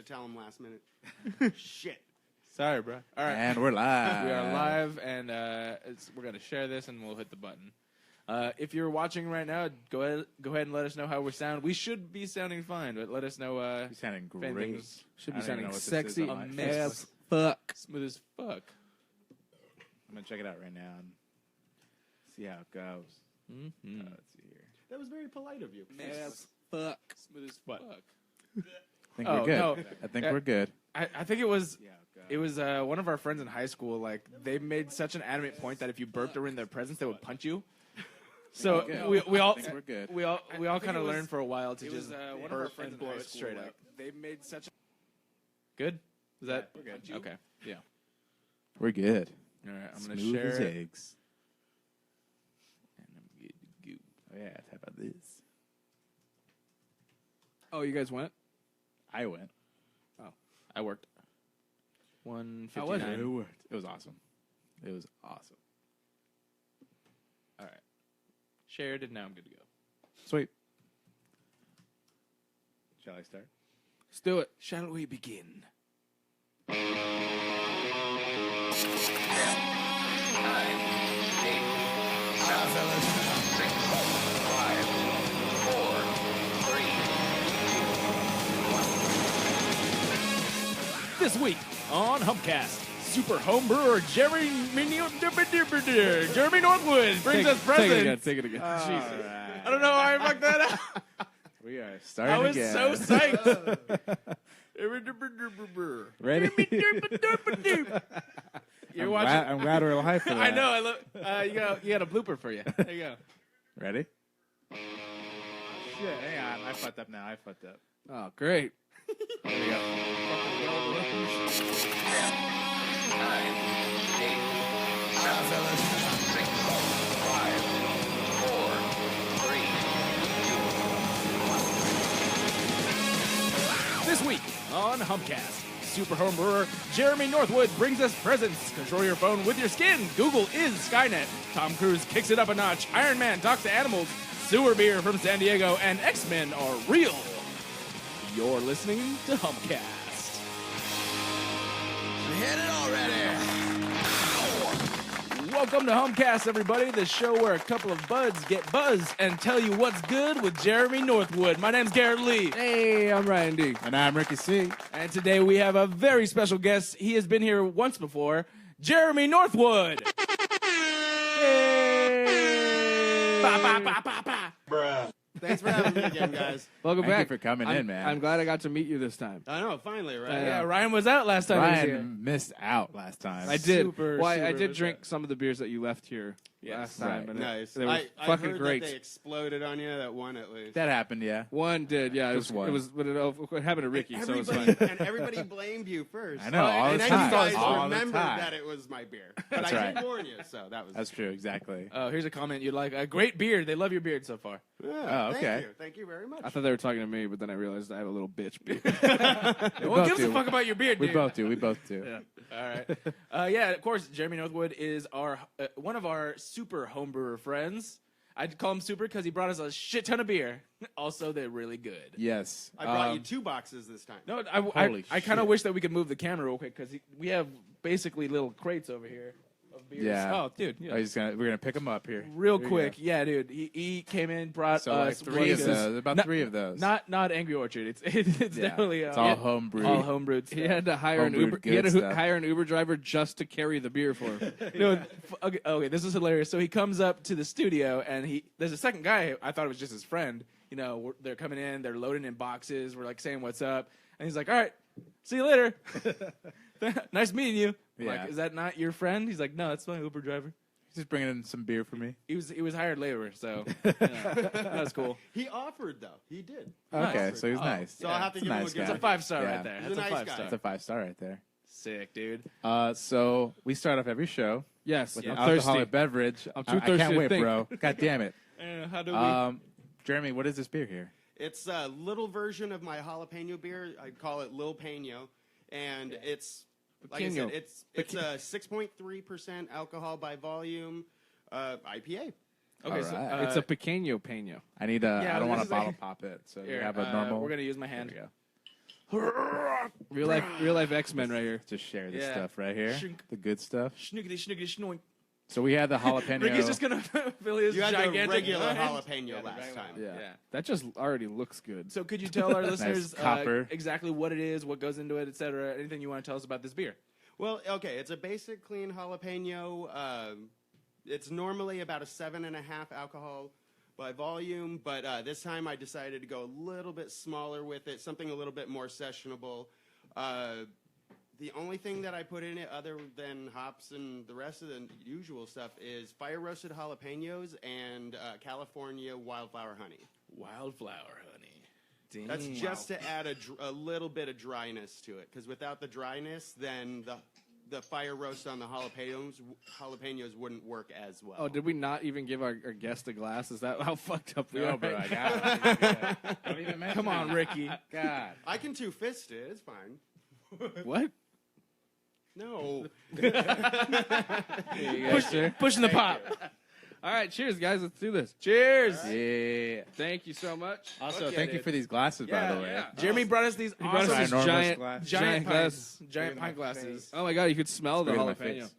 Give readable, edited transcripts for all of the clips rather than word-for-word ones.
tell him last minute. Shit. Sorry, bro. All right. And we're live. We are live, and we're going to share this, and we'll hit the button. If you're watching right now, go ahead and let us know how we sound. We should be sounding fine, but let us know. You're sounding great. Should be sounding sexy as fuck. Smooth as fuck. I'm going to check it out right now and see how it goes. Mm-hmm. Let's see here. That was very polite of you. As fuck. Smooth as fuck. I think we're good. No. I think we're good. I think it was... Yeah, It was one of our friends in high school. Like, they made such an adamant point that if you burped or in their presence, they would punch you. So we all think we're good. we all kind of learned for a while to just one of our friends and blow in high it school, straight like, up. They made such a good. Is that we're good. okay? Yeah. We're good. All right. I'm gonna Smooth share as it. eggs. And I'm good to go. Oh, yeah. How about this? Oh, you guys went? I went. I worked. 1:59. How was it? It worked. It was awesome. It was awesome. All right. Shared, and now I'm good to go. Sweet. Shall I start? Let's do it. Shall we begin? 10, 9, 8, 7, 6, 5, 4, 3, 2, 1. This week on Humpcast, Super Home-Brewer Jeremy Northwood brings us presents. Take it again. Jesus. I don't know how I fucked that up. We are starting I was again. so psyched. Ready? You're watching. I'm glad we're live for that. I know. I love. You got a blooper for you. There you go. Ready? Shit, hang on. I fucked up now. I fucked up. Oh, great. There we go. 10, 9, 8, 7, 6, 5, 4, 3, 2, 1. This week on Humpcast, Super Home-Brewer Jeremy Northwood brings us presents. Control your phone with your skin. Google is Skynet. Tom Cruise kicks it up a notch. Iron Man talks to animals. Sewer beer from San Diego. And X-Men are real. You're listening to Humpcast. Hit it already. Welcome to Homecast, everybody, the show where a couple of buds get buzzed and tell you what's good with Jeremy Northwood. My name's Garrett Lee, Hey, I'm Ryan D. And I'm Ricky C. and today we have a very special guest. He has been here once before, Jeremy Northwood. Hey! Ba, ba, ba, ba, ba. Thanks for having me again, guys. Welcome Thank you back. for coming in, man. I'm glad I got to meet you this time. I know, finally, right? Yeah, Ryan was out last time he was here. Ryan missed out last time. I did. Super, Well, I super did missed drink out. some of the beers that you left here last time. Right. And Nice. They were I fucking heard great. that they exploded on you, that one at least. That happened, yeah. One did, yeah. Just one. It was what happened to Ricky, so it's Everybody, fine. and everybody blamed you first. I know, all and the then time. you guys All the remembered time. that it was my beer. But That's I right. did warn you, so that was... That's true, exactly. Here's a comment you'd like. A great beard. They love your beard so far. Yeah, okay. Thank you very much. I thought they were talking to me, but then I realized I have a little bitch beard. No one gives a do. fuck about your beard, We dude. both do. We both do. Yeah. All right. Yeah, of course, Jeremy Northwood is our one of our super homebrewer friends. I'd call him super because he brought us a shit ton of beer. Also, they're really good. Yes. I brought you 2 boxes this time. No, Holy I kind of shit. wish that we could move the camera real quick because we have basically little crates over here of beers. Yeah. Oh, dude. Yeah. We're gonna pick them up here. Real Here you quick. go. Yeah, dude. He came in, brought So like us 3 of whiskeys. those. About Not- 3 of those. Not Angry Orchard. It's Yeah. definitely It's all homebrewed. all homebrewed stuff. He had to hire an Homebrewed Uber. He had to good stuff. hire an Uber driver just to carry the beer for him. No, okay, this is hilarious. So he comes up to the studio, and there's a second guy. I thought it was just his friend. You know, they're coming in, they're loading in boxes. We're like saying what's up, and he's like, "All right, see you later. Nice meeting you." I'm Yeah. like, "Is that not your friend?" He's like, "No, that's my Uber driver." Just bringing in some beer for me. He was hired later, so that was cool. He offered, though. He did. Okay, Nice. so he's Oh, nice. so I'll have to It's give him a nice good- That's guy. a 5-star Yeah. right there. He's That's a a nice 5-star. guy. That's a 5-star right there. Sick, dude. So we start off every show Yes, with I'm an thirsty. alcoholic beverage. I'm too I thirsty can't to wait, think. bro. God damn it. How do we? Jeremy, what is this beer here? It's a little version of my jalapeno beer. I call it Lil Peño. And it's, like I said, Pequeño. it's a 6.3% alcohol by volume IPA. Okay, so Alright. It's a pequeño peño. I need a. Yeah, I don't want this to is bottle a- pop it. So Here, we have a normal. We're gonna use my hand. There we go. Real life X-Men right here. Just share this Yeah. stuff right here. Shink. The good stuff. Schnookity, schnookity, schnoink. So we had the jalapeno. Ricky's just gonna fill his You had the gigantic regular hand. jalapeno last time. Yeah. Yeah. That just already looks good. So could you tell our listeners copper. exactly what it is, what goes into it, etc.? Anything you want to tell us about this beer? Well, okay, it's a basic clean jalapeno. It's normally about a 7.5 alcohol by volume, but this time I decided to go a little bit smaller with it, something a little bit more sessionable. The only thing that I put in it, other than hops and the rest of the usual stuff, is fire roasted jalapenos and California wildflower honey. Wildflower honey. Damn. That's just to add a little bit of dryness to it, because without the dryness, then the fire roast on the jalapenos wouldn't work as well. Oh, did we not even give our guest a glass? Is that how fucked up we No, are? bro, I got it. Don't even mention Come on, it. Ricky. God. I can two-fist it. It's fine. What? No. Here you go, sir. Pushing the pop. All right, cheers, guys. Let's do this. Cheers. Yeah. Thank you so much. Also, Fuck yeah, thank you dude. for these glasses, by the way. yeah. Jeremy brought us these brought us awesome this Ginormous giant, glass. giant glass. giant pint glasses. Oh my god, you could smell the Bring my jalapeno. face.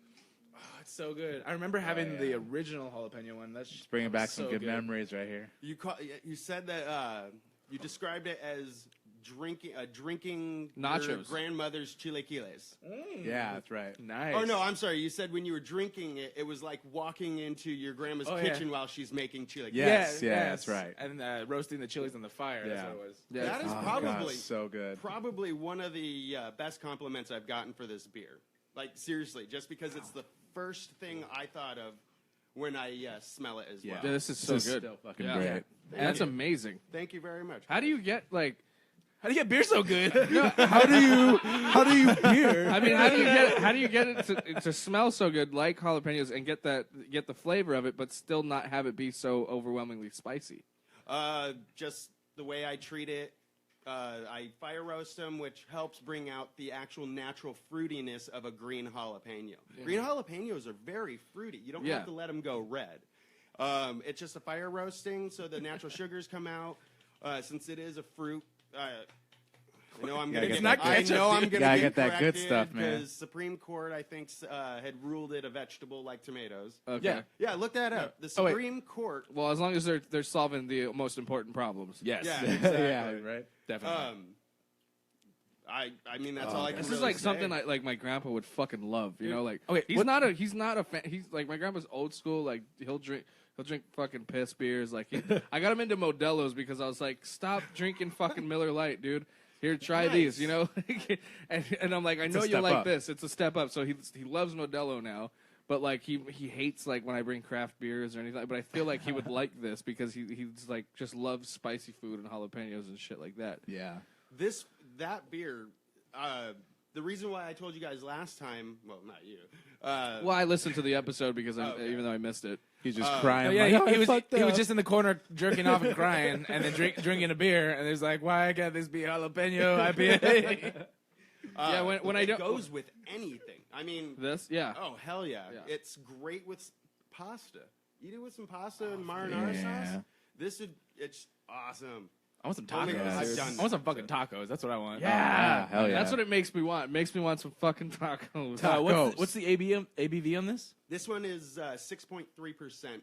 Oh, it's so good. I remember having the original jalapeno one. That's Just bringing back some so good memories right here. You said that you described it as drinking your Nachos. grandmother's chilaquiles. Yeah, that's right. Nice. Oh no, I'm sorry. You said when you were drinking it, it was like walking into your grandma's Oh, yeah. kitchen while she's making chilaquiles. Yes, that's right. And roasting the chilies on the fire. That's Yeah. what it was. Yeah. That is Oh, probably God, so good. probably one of the best compliments I've gotten for this beer. Like seriously, just because it's the first thing I thought of when I smell it as well. Yeah, this is so This is good. still fucking Yeah. great. That's amazing. Thank you very much. How do you get like? How do you get beer so good? How do you hear? I mean, how do you get it to smell so good like jalapenos and get the flavor of it, but still not have it be so overwhelmingly spicy? Just the way I treat it. I fire roast them, which helps bring out the actual natural fruitiness of a green jalapeno. Green jalapenos are very fruity. You don't Yeah. have to let them go red. It's just a fire roasting, so the natural sugars come out. Since it is a fruit, I know I'm Yeah, gonna get get. that I ketchup, know I'm dude. gonna Gotta get get that good corrected stuff, man. Because Supreme Court, I think, had ruled it a vegetable like tomatoes. Okay. Yeah. Yeah, look that up. The Oh, wait. Supreme Court. Well, as long as they're solving the most important problems. Yes. Yeah, yeah, exactly. right. Definitely. I mean that's all I can. This is really like something say. like my grandpa would fucking love. You know, like okay, he's what- not a fan. He's like my grandpa's old school. Like he'll drink fucking piss beers. Like I got him into Modelo's because I was like, stop drinking fucking Miller Lite, dude. Here, try these. You know, and I'm like, I know a you step like up. this. It's a step up. So he loves Modelo now. But like he hates like when I bring craft beers or anything. But I feel like he would like this because he's like just loves spicy food and jalapenos and shit like that. Yeah. That beer. The reason why I told you guys last time, well, not you. Well, I listened to the episode because okay. even though I missed it. He's just crying. Oh, yeah, like, he was fucked he was up." just in the corner jerking off and crying, and then drinking a beer, and he's like, "Why can't this be jalapeno IPA?" Yeah, when I it don't goes with anything. I mean, this, yeah. oh hell yeah. Yeah. It's great with pasta. Eat it with some pasta and marinara yeah. sauce. It's awesome. I want some Only tacos. I've done I want some fucking tacos. That's what I want. Yeah, hell yeah. That's what it makes me want. It makes me want some fucking tacos. Tacos. What's the ABV on this? This one is 6.3%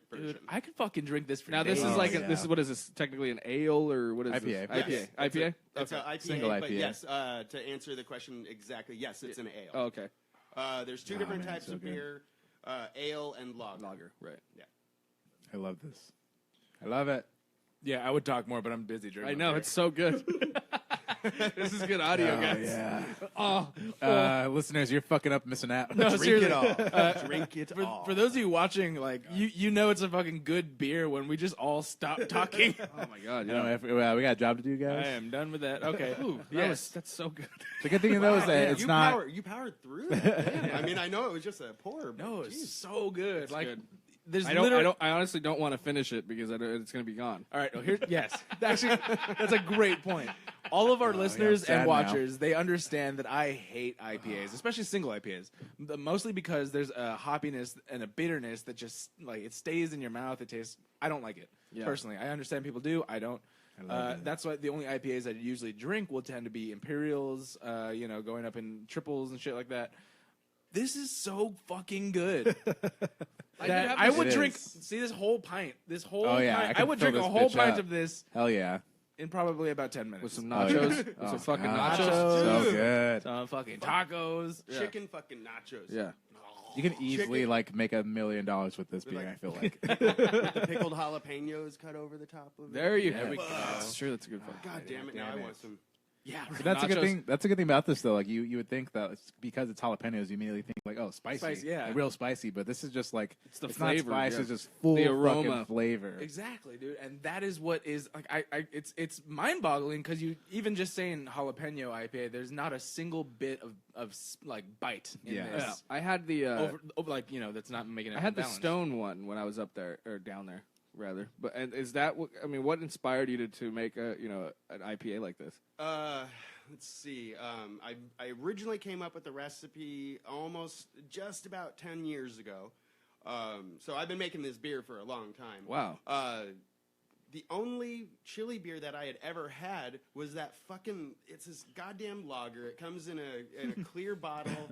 version. Dude, I could fucking drink this for Now this days. is like yeah. this is what is this technically an ale or what is IPA. this? Yes. IPA. It's Okay. an IPA, Single but IPA. yes, to answer the question exactly, yes, it's an ale. Oh, okay. There's two different man, types so of good. beer, ale and lager. Lager. Right. I love this. I love it. Yeah, I would talk more, but I'm busy drinking. I know it's so good. This is good audio, guys. Yeah. Oh, Listeners, you're fucking up missing out. No, Drink seriously. it all. Drink it all. For those of you watching, like you know it's a fucking good beer when we just all stop talking. oh my god. You Yeah. know, we got a job to do, I guys. am done with that. Okay. Ooh, That's so good. The good thing though is that Yeah, it's not. You powered through that. Damn. I mean, I know it was just a pour. But No, it's geez. so good. Like good. there's I literally. don't. I honestly don't want to finish it because it's going to be gone. All right. Well, here, yes, actually, that's a great point. All of our listeners sad and now. watchers, they understand that I hate IPAs, especially single IPAs, mostly because there's a hoppiness and a bitterness that just like it stays in your mouth. It tastes. I don't like it Yeah. personally. I understand people do. I don't. That's why the only IPAs that I usually drink will tend to be Imperials, going up in triples and shit like that. This is so fucking good. I would drink. See this whole pint. I would drink a whole pint of this. Hell yeah. In probably about 10 minutes. With some nachos. With some fucking nachos. So good. Some fucking tacos. Chicken fucking nachos. Yeah. You can easily make $1 million with this beer. I feel like. With the pickled jalapenos cut over the top of it. There you have it. That's true. That's a good one. God damn it! Now I want some. Yeah, But that's a good thing. That's a good thing about this, though. Like you would think that it's because it's jalapenos, you immediately think like, oh, spicy, yeah, real spicy. But this is just like it's the Not flavor, spice, yeah. It's just full the aroma, fucking flavor. Exactly, dude. And that is what is like. It's mind-boggling because you even just saying jalapeno IPA, there's not a single bit of like bite in this. Yeah. I had the over that's not making it. I had balanced. the Stone one when I was up there or down there rather. But and is that what I mean? What inspired you to make an IPA like this? Let's see. I originally came up with the recipe almost just about 10 years ago. So I've been making this beer for a long time. Wow. The only chili beer that I had ever had was that it's this goddamn lager. It comes in a clear bottle,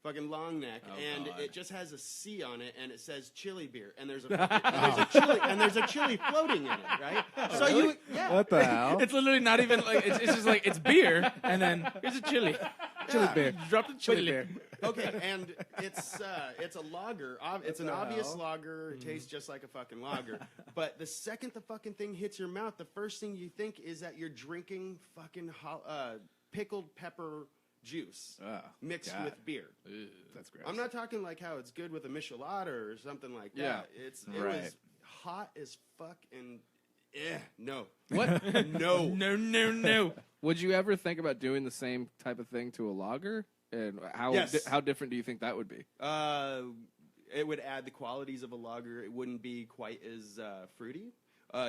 fucking long neck, and it just has a C on it, and it says chili beer, and there's a chili floating in it, right? So What the hell? It's literally not even like it's just like it's beer, and then here's a chili beer. Drop the chili beer. Okay, and it's a lager. It's an obvious lager. It tastes just like a fucking lager. But the second the fucking thing hits your mouth, the first thing you think is that you're drinking fucking pickled pepper juice mixed with beer. That's gross. I'm not talking like how it's good with a michelada or something like Yeah. that. It was hot as fuck and no. What? No. Would you ever think about doing the same type of thing to a lager? And how Yes. how different do you think that would be? It would add the qualities of a lager. It wouldn't be quite as fruity.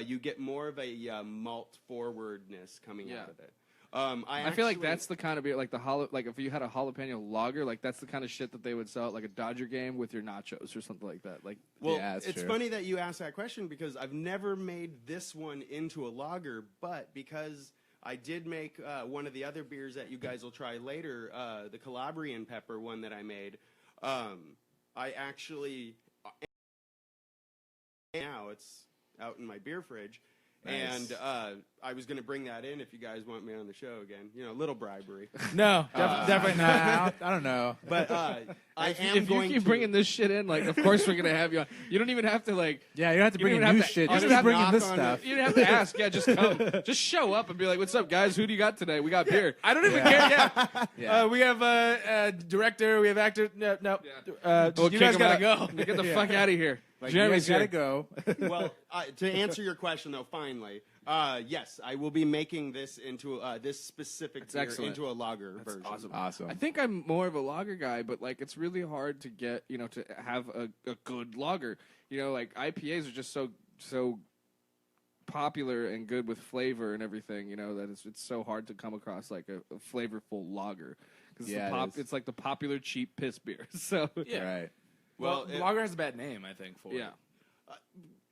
You get more of a malt forwardness coming out of it. I feel like that's the kind of beer, like like if you had a jalapeno lager, like that's the kind of shit that they would sell at like a Dodger game with your nachos or something like that. Like, well, yeah, that's it's true. funny that you asked that question because I've never made this one into a lager, but because I did make one of the other beers that you guys will try later, the Calabrian pepper one that I made. I actually now it's out in my beer fridge. Nice. And I was going to bring that in if you guys want me on the show again. A little bribery. No, definitely not. I don't know. But if you keep bringing this shit in, like, of course we're gonna have you on. You don't even have to like. Yeah, you don't have to bring in new shit. You Just don't have bring to in this knock on stuff. You don't have to ask. Yeah, just come. Just show up and be like, "What's up, guys? Who do you got today? We got beer." I don't even care. Yeah. We have director. We have actor. No. We'll You kick guys him gotta out. go. Get the fuck out of here. Like, Jeremy's you guys here. gotta go. Well, to answer your question though, finally, yes, I will be making this into this specific beer excellent. into a lager version. Awesome. I think I'm more of a lager guy, but like it's really hard to get to have a good lager. Like IPAs are just so popular and good with flavor and everything. That it's so hard to come across like a flavorful lager because it's like the popular cheap piss beer. So Yeah. Right. Well, lager has a bad name, I think. For yeah.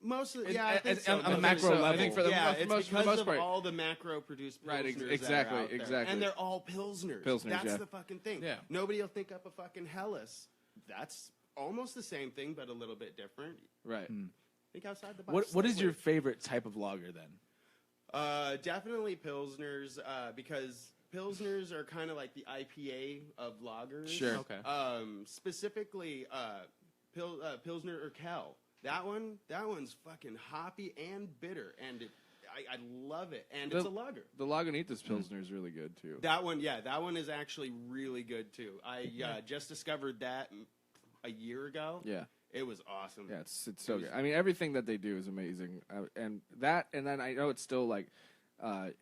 Mostly, yeah, I think so. on the But macro there's- level. I think for the it's most because part. of all the macro-produced Right, pilsners exactly, that are out there. exactly. And they're all pilsners. Pilsners, That's yeah. the fucking thing. Yeah. Nobody will think up a fucking Helles. That's almost the same thing, but a little bit different. Right. Think outside the box. What is slightly. your favorite type of lager then? Definitely pilsners, because pilsners are kind of like the IPA of lagers. Sure. Okay. Specifically, Pilsner Urquell. That one's fucking hoppy and bitter, and I love it. And it's a lager. The Lagunitas Pilsner is really good too. That one is actually really good too. I just discovered that a year ago. Yeah. It was awesome. Yeah, it's so good. I mean, everything that they do is amazing, and then I know it's still like an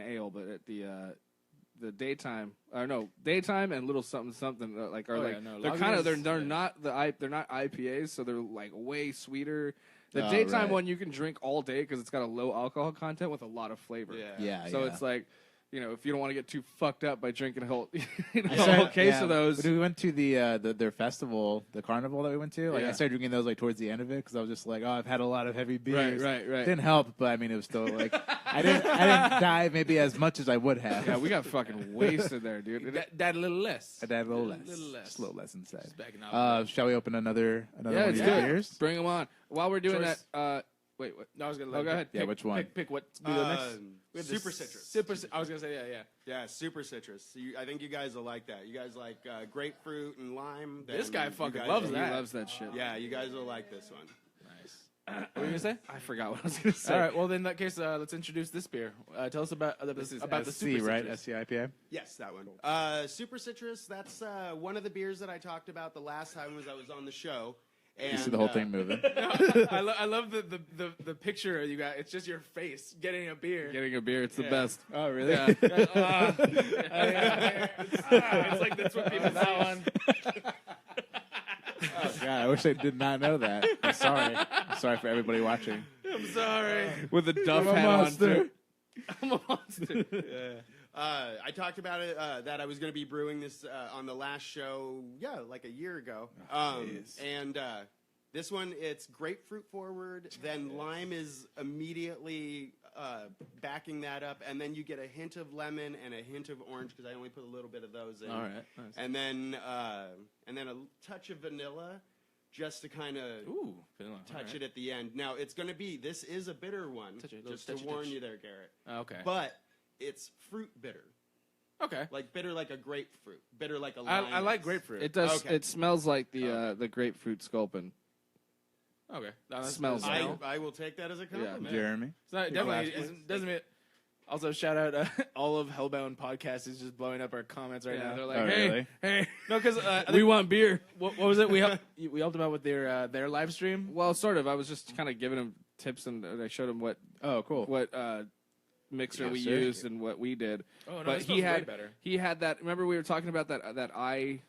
ale, but at the daytime and little something are they're kind of they're not IPAs, so they're like way sweeter. The daytime one you can drink all day because it's got a low alcohol content with a lot of flavor. Yeah. Yeah. So it's like. if you don't want to get too fucked up by drinking a whole, a whole case of those. When we went to their festival, the carnival that we went to. Like Yeah. I started drinking those like towards the end of it because I was just like, oh, I've had a lot of heavy beers. Right. Didn't help, but I mean, it was still like I didn't die maybe as much as I would have. Yeah, we got fucking wasted there, dude. That a little less. I died a little less. Just a little less inside. Shall we open another Yeah, one of let's these do it. beers? Bring them on. While we're doing Choice. that, wait, what? No, I was gonna. Oh, go ahead. Yeah, Pick- which one? Pick what? Be the next. We have super citrus. I was gonna say yeah. Yeah, super citrus. I think you guys will like that. You guys like grapefruit and lime. This guy then you fucking guys loves will- that. He loves that shit. Yeah, you guys will like this one. What were you gonna say? I forgot what I was gonna say. All right. Well, then in that case, let's introduce this beer. Tell us about the This is about the SC, super right? citrus. SC IPA. Yes, that one. Super citrus. That's one of the beers that I talked about the last time I was on the show. And, You see the whole thing moving. I love the picture you got. It's just your face getting a beer. Getting a beer, it's the Yeah. best. Oh, really? Yeah. It's like that's what people say. Oh, God, I wish I did not know that. I'm sorry. I'm sorry for everybody watching. I'm sorry. With a Duff I'm a hat on, monster. too. I'm a monster. I talked about it that I was going to be brewing this on the last show, like a year ago. And this one, it's grapefruit forward, then lime is immediately backing that up, and then you get a hint of lemon and a hint of orange because I only put a little bit of those in. All right. Nice. And then a touch of vanilla just to kind of Ooh. Vanilla. touch it at the end. Now, this is a bitter one, Touch it, little just to touchy warn touch. you there, Garrett. Okay. But it's fruit bitter. Okay. Like bitter like a grapefruit. Bitter like a lime. I like is. grapefruit. It does. Okay. It smells like the grapefruit sculpin. Okay. No, that's Smells that's- like- I will take that as a compliment. Jeremy. It's not, definitely doesn't it. Also, shout out all of Hellbound podcast is just blowing up our comments right now. They're like, Oh, hey, really? hey, no, because We want beer. what was it? We helped them out with their live stream. Well, sort of. I was just kind of giving him tips, and I showed him what Oh, cool. mixer Yeah, we sure. used and what we did. Oh no, But this he smells way had better. he had that. Remember we were talking about that eye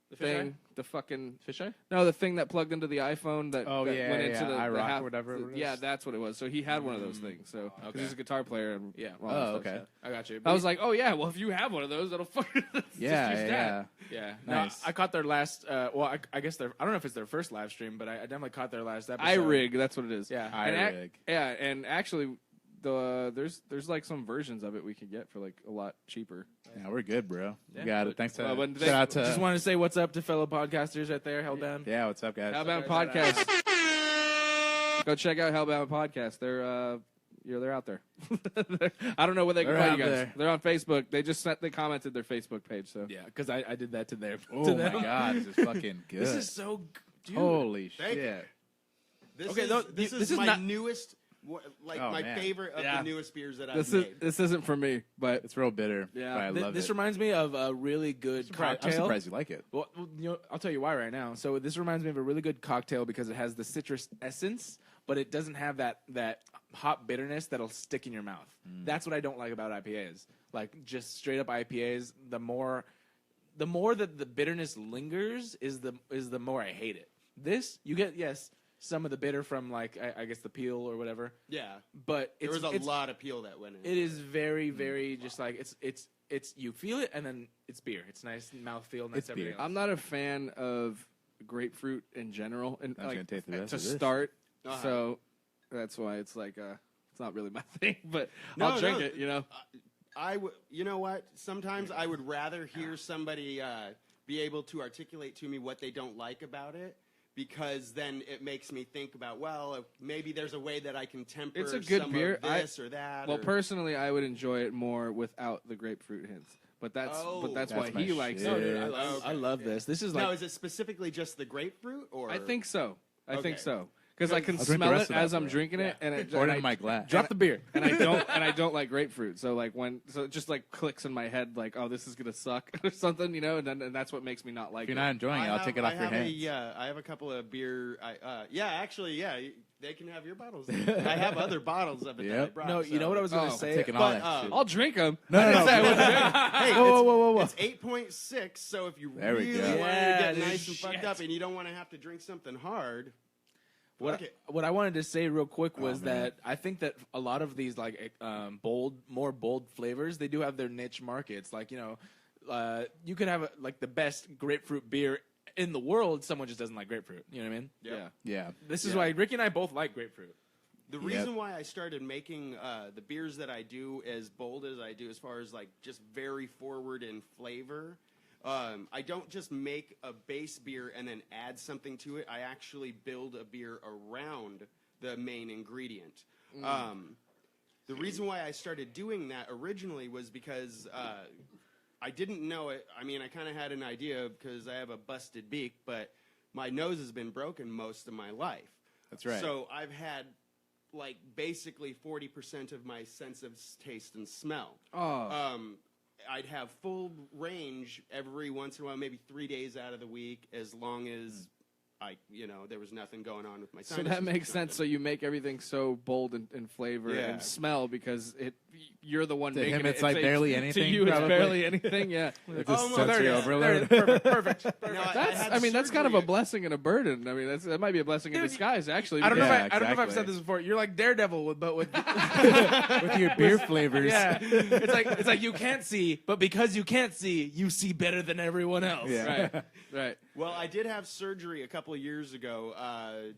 The fish thing, eye? the fucking Fisheye? no, the thing that plugged into the iPhone that, Oh, that yeah, went into yeah, the iRock half, or whatever it yeah, is. that's what it was. So he had one of those things. So 'cause Okay. he's a guitar player. And Yeah. all that Oh, stuff, okay. I got you. so. I was like, oh yeah, well if you have one of those, that'll fucking Yeah, just use that. yeah. yeah, Nice. No, I caught their last. Well, I guess I don't know if it's their first live stream, but I definitely caught their last episode. iRig, that's what it is. Yeah. And iRig. and actually, there's like some versions of it we could get for like a lot cheaper. Yeah, we're good, bro. Yeah. We got it. Thanks to Well, when they- shout out to Just wanted to say what's up to fellow podcasters right there, Hellbound. yeah. What's up, guys? Hellbound Podcast. Go check out Hellbound Podcast. They're out there. I don't know what they can They're find out you guys. there. They're on Facebook. They commented their Facebook page. So Yeah, because I did that to their. Oh to my them. God, this is fucking good. This is so. Dude. Holy Thank you. shit! This Okay, is, no, this this is is my not- newest, Oh, my man. favorite of Yeah. the newest beers that I've this made. isn't for me, but It's real bitter. Yeah. but I love This it. reminds me of a really good I'm cocktail. surprised you like it. Well, I'll tell you why right now. So this reminds me of a really good cocktail because it has the citrus essence, but it doesn't have that hop bitterness that'll stick in your mouth. That's what I don't like about IPAs. Like just straight up IPAs, the more that the bitterness lingers is the more I hate it. This you get some of the bitter from like I guess the peel or whatever, Yeah, but there was a it's, lot of peel that went in. It is very very just like it's you feel it and then it's beer. It's nice mouthfeel, nice It's everything beer. else. I'm not a fan of grapefruit in general, and I was gonna take the rest to of this. start. Uh-huh. So that's why it's like it's not really my thing, but No, I'll drink no. it. You know. You know what? Sometimes I would rather hear somebody be able to articulate to me what they don't like about it, because then it makes me think about, well, maybe there's a way that I can temper It's a good some beer. of this or that. Well, or, personally, I would enjoy it more without the grapefruit hints. But that's that's why my he likes shit. No, it. dude, Okay. I love this. This is like now, is it specifically just the grapefruit, or I think so. I think Okay. so. Because I can I'll drink the smell rest it of that, as I'm bro. drinking it, and it Pour it and into my glass. drop the beer. and I don't like grapefruit. So like so it just like clicks in my head like, oh, this is gonna suck or something, you know, and that's what makes me not like If you're it. not enjoying it, I'll take it off your hands. I have a couple of beer. They can have your bottles. I have other bottles of it that I Yep. brought. No, you know what I was going to Oh, say? taking all but, that shit. I'll drink them. No. Hey, Whoa. it's 8.6, so if you There we really go. want to Yeah, get dude, nice and fucked shit. up and you don't want to have to drink something hard, What I wanted to say real quick was that I think that a lot of these like more bold flavors, they do have their niche markets. Like, you know, you could have like the best grapefruit beer in the world. Someone just doesn't like grapefruit. You know what I mean? Yeah. This is why Ricky and I both like grapefruit. The reason why I started making the beers that I do as bold as I do, as far as like just very forward in flavor, I don't just make a base beer and then add something to it. I actually build a beer around the main ingredient. The reason why I started doing that originally was because I didn't know it. I mean, I kind of had an idea because I have a busted beak, but my nose has been broken most of my life. That's right. So I've had like basically 40% of my sense of taste and smell. I'd have full range every once in a while, maybe 3 days out of the week, as long as there was nothing going on with my So sinuses that makes sense. So you make everything so bold in flavor and smell because you're the one To making him, it. it's like barely anything. To you, it's probably. barely anything. Yeah. It's a Almost. sensory There it is. overload. Perfect. No, I mean, that's kind of a blessing and a burden. I mean, that might be a blessing in disguise, actually. I don't know. Yeah, I don't know if I've exactly. said this before. You're like Daredevil, but with With your beer flavors. yeah. It's like you can't see, but because you can't see, you see better than everyone else. Yeah. Right. Well, I did have surgery a couple of years ago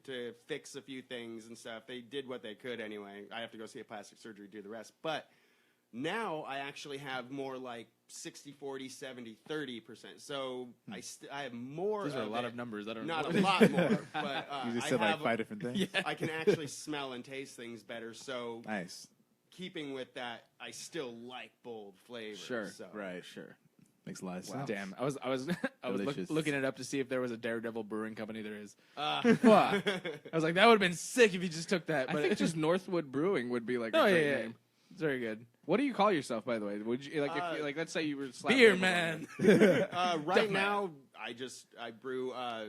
to fix a few things and stuff. They did what they could anyway. I have to go see a plastic surgery, do the rest. But now I actually have more like 60, 40, 70, 30%. So I have more. These are a of lot it. of numbers. I don't Not know. a lot more, but You just I said like have 5 different things. I can actually smell and taste things better. So Nice. keeping with that, I still like bold flavors. Sure. So. Right. Sure. Makes a lot of sense. Damn, I was Delicious. looking it up to see if there was a Daredevil brewing company. There is. Fuck. I was like, that would have been sick if you just took that. I But think just Northwood Brewing would be like no, a yeah, great yeah, name. it's very good. What do you call yourself, by the way? Would you if you, let's say you were slap Beer labeled man. Right now, I brew. A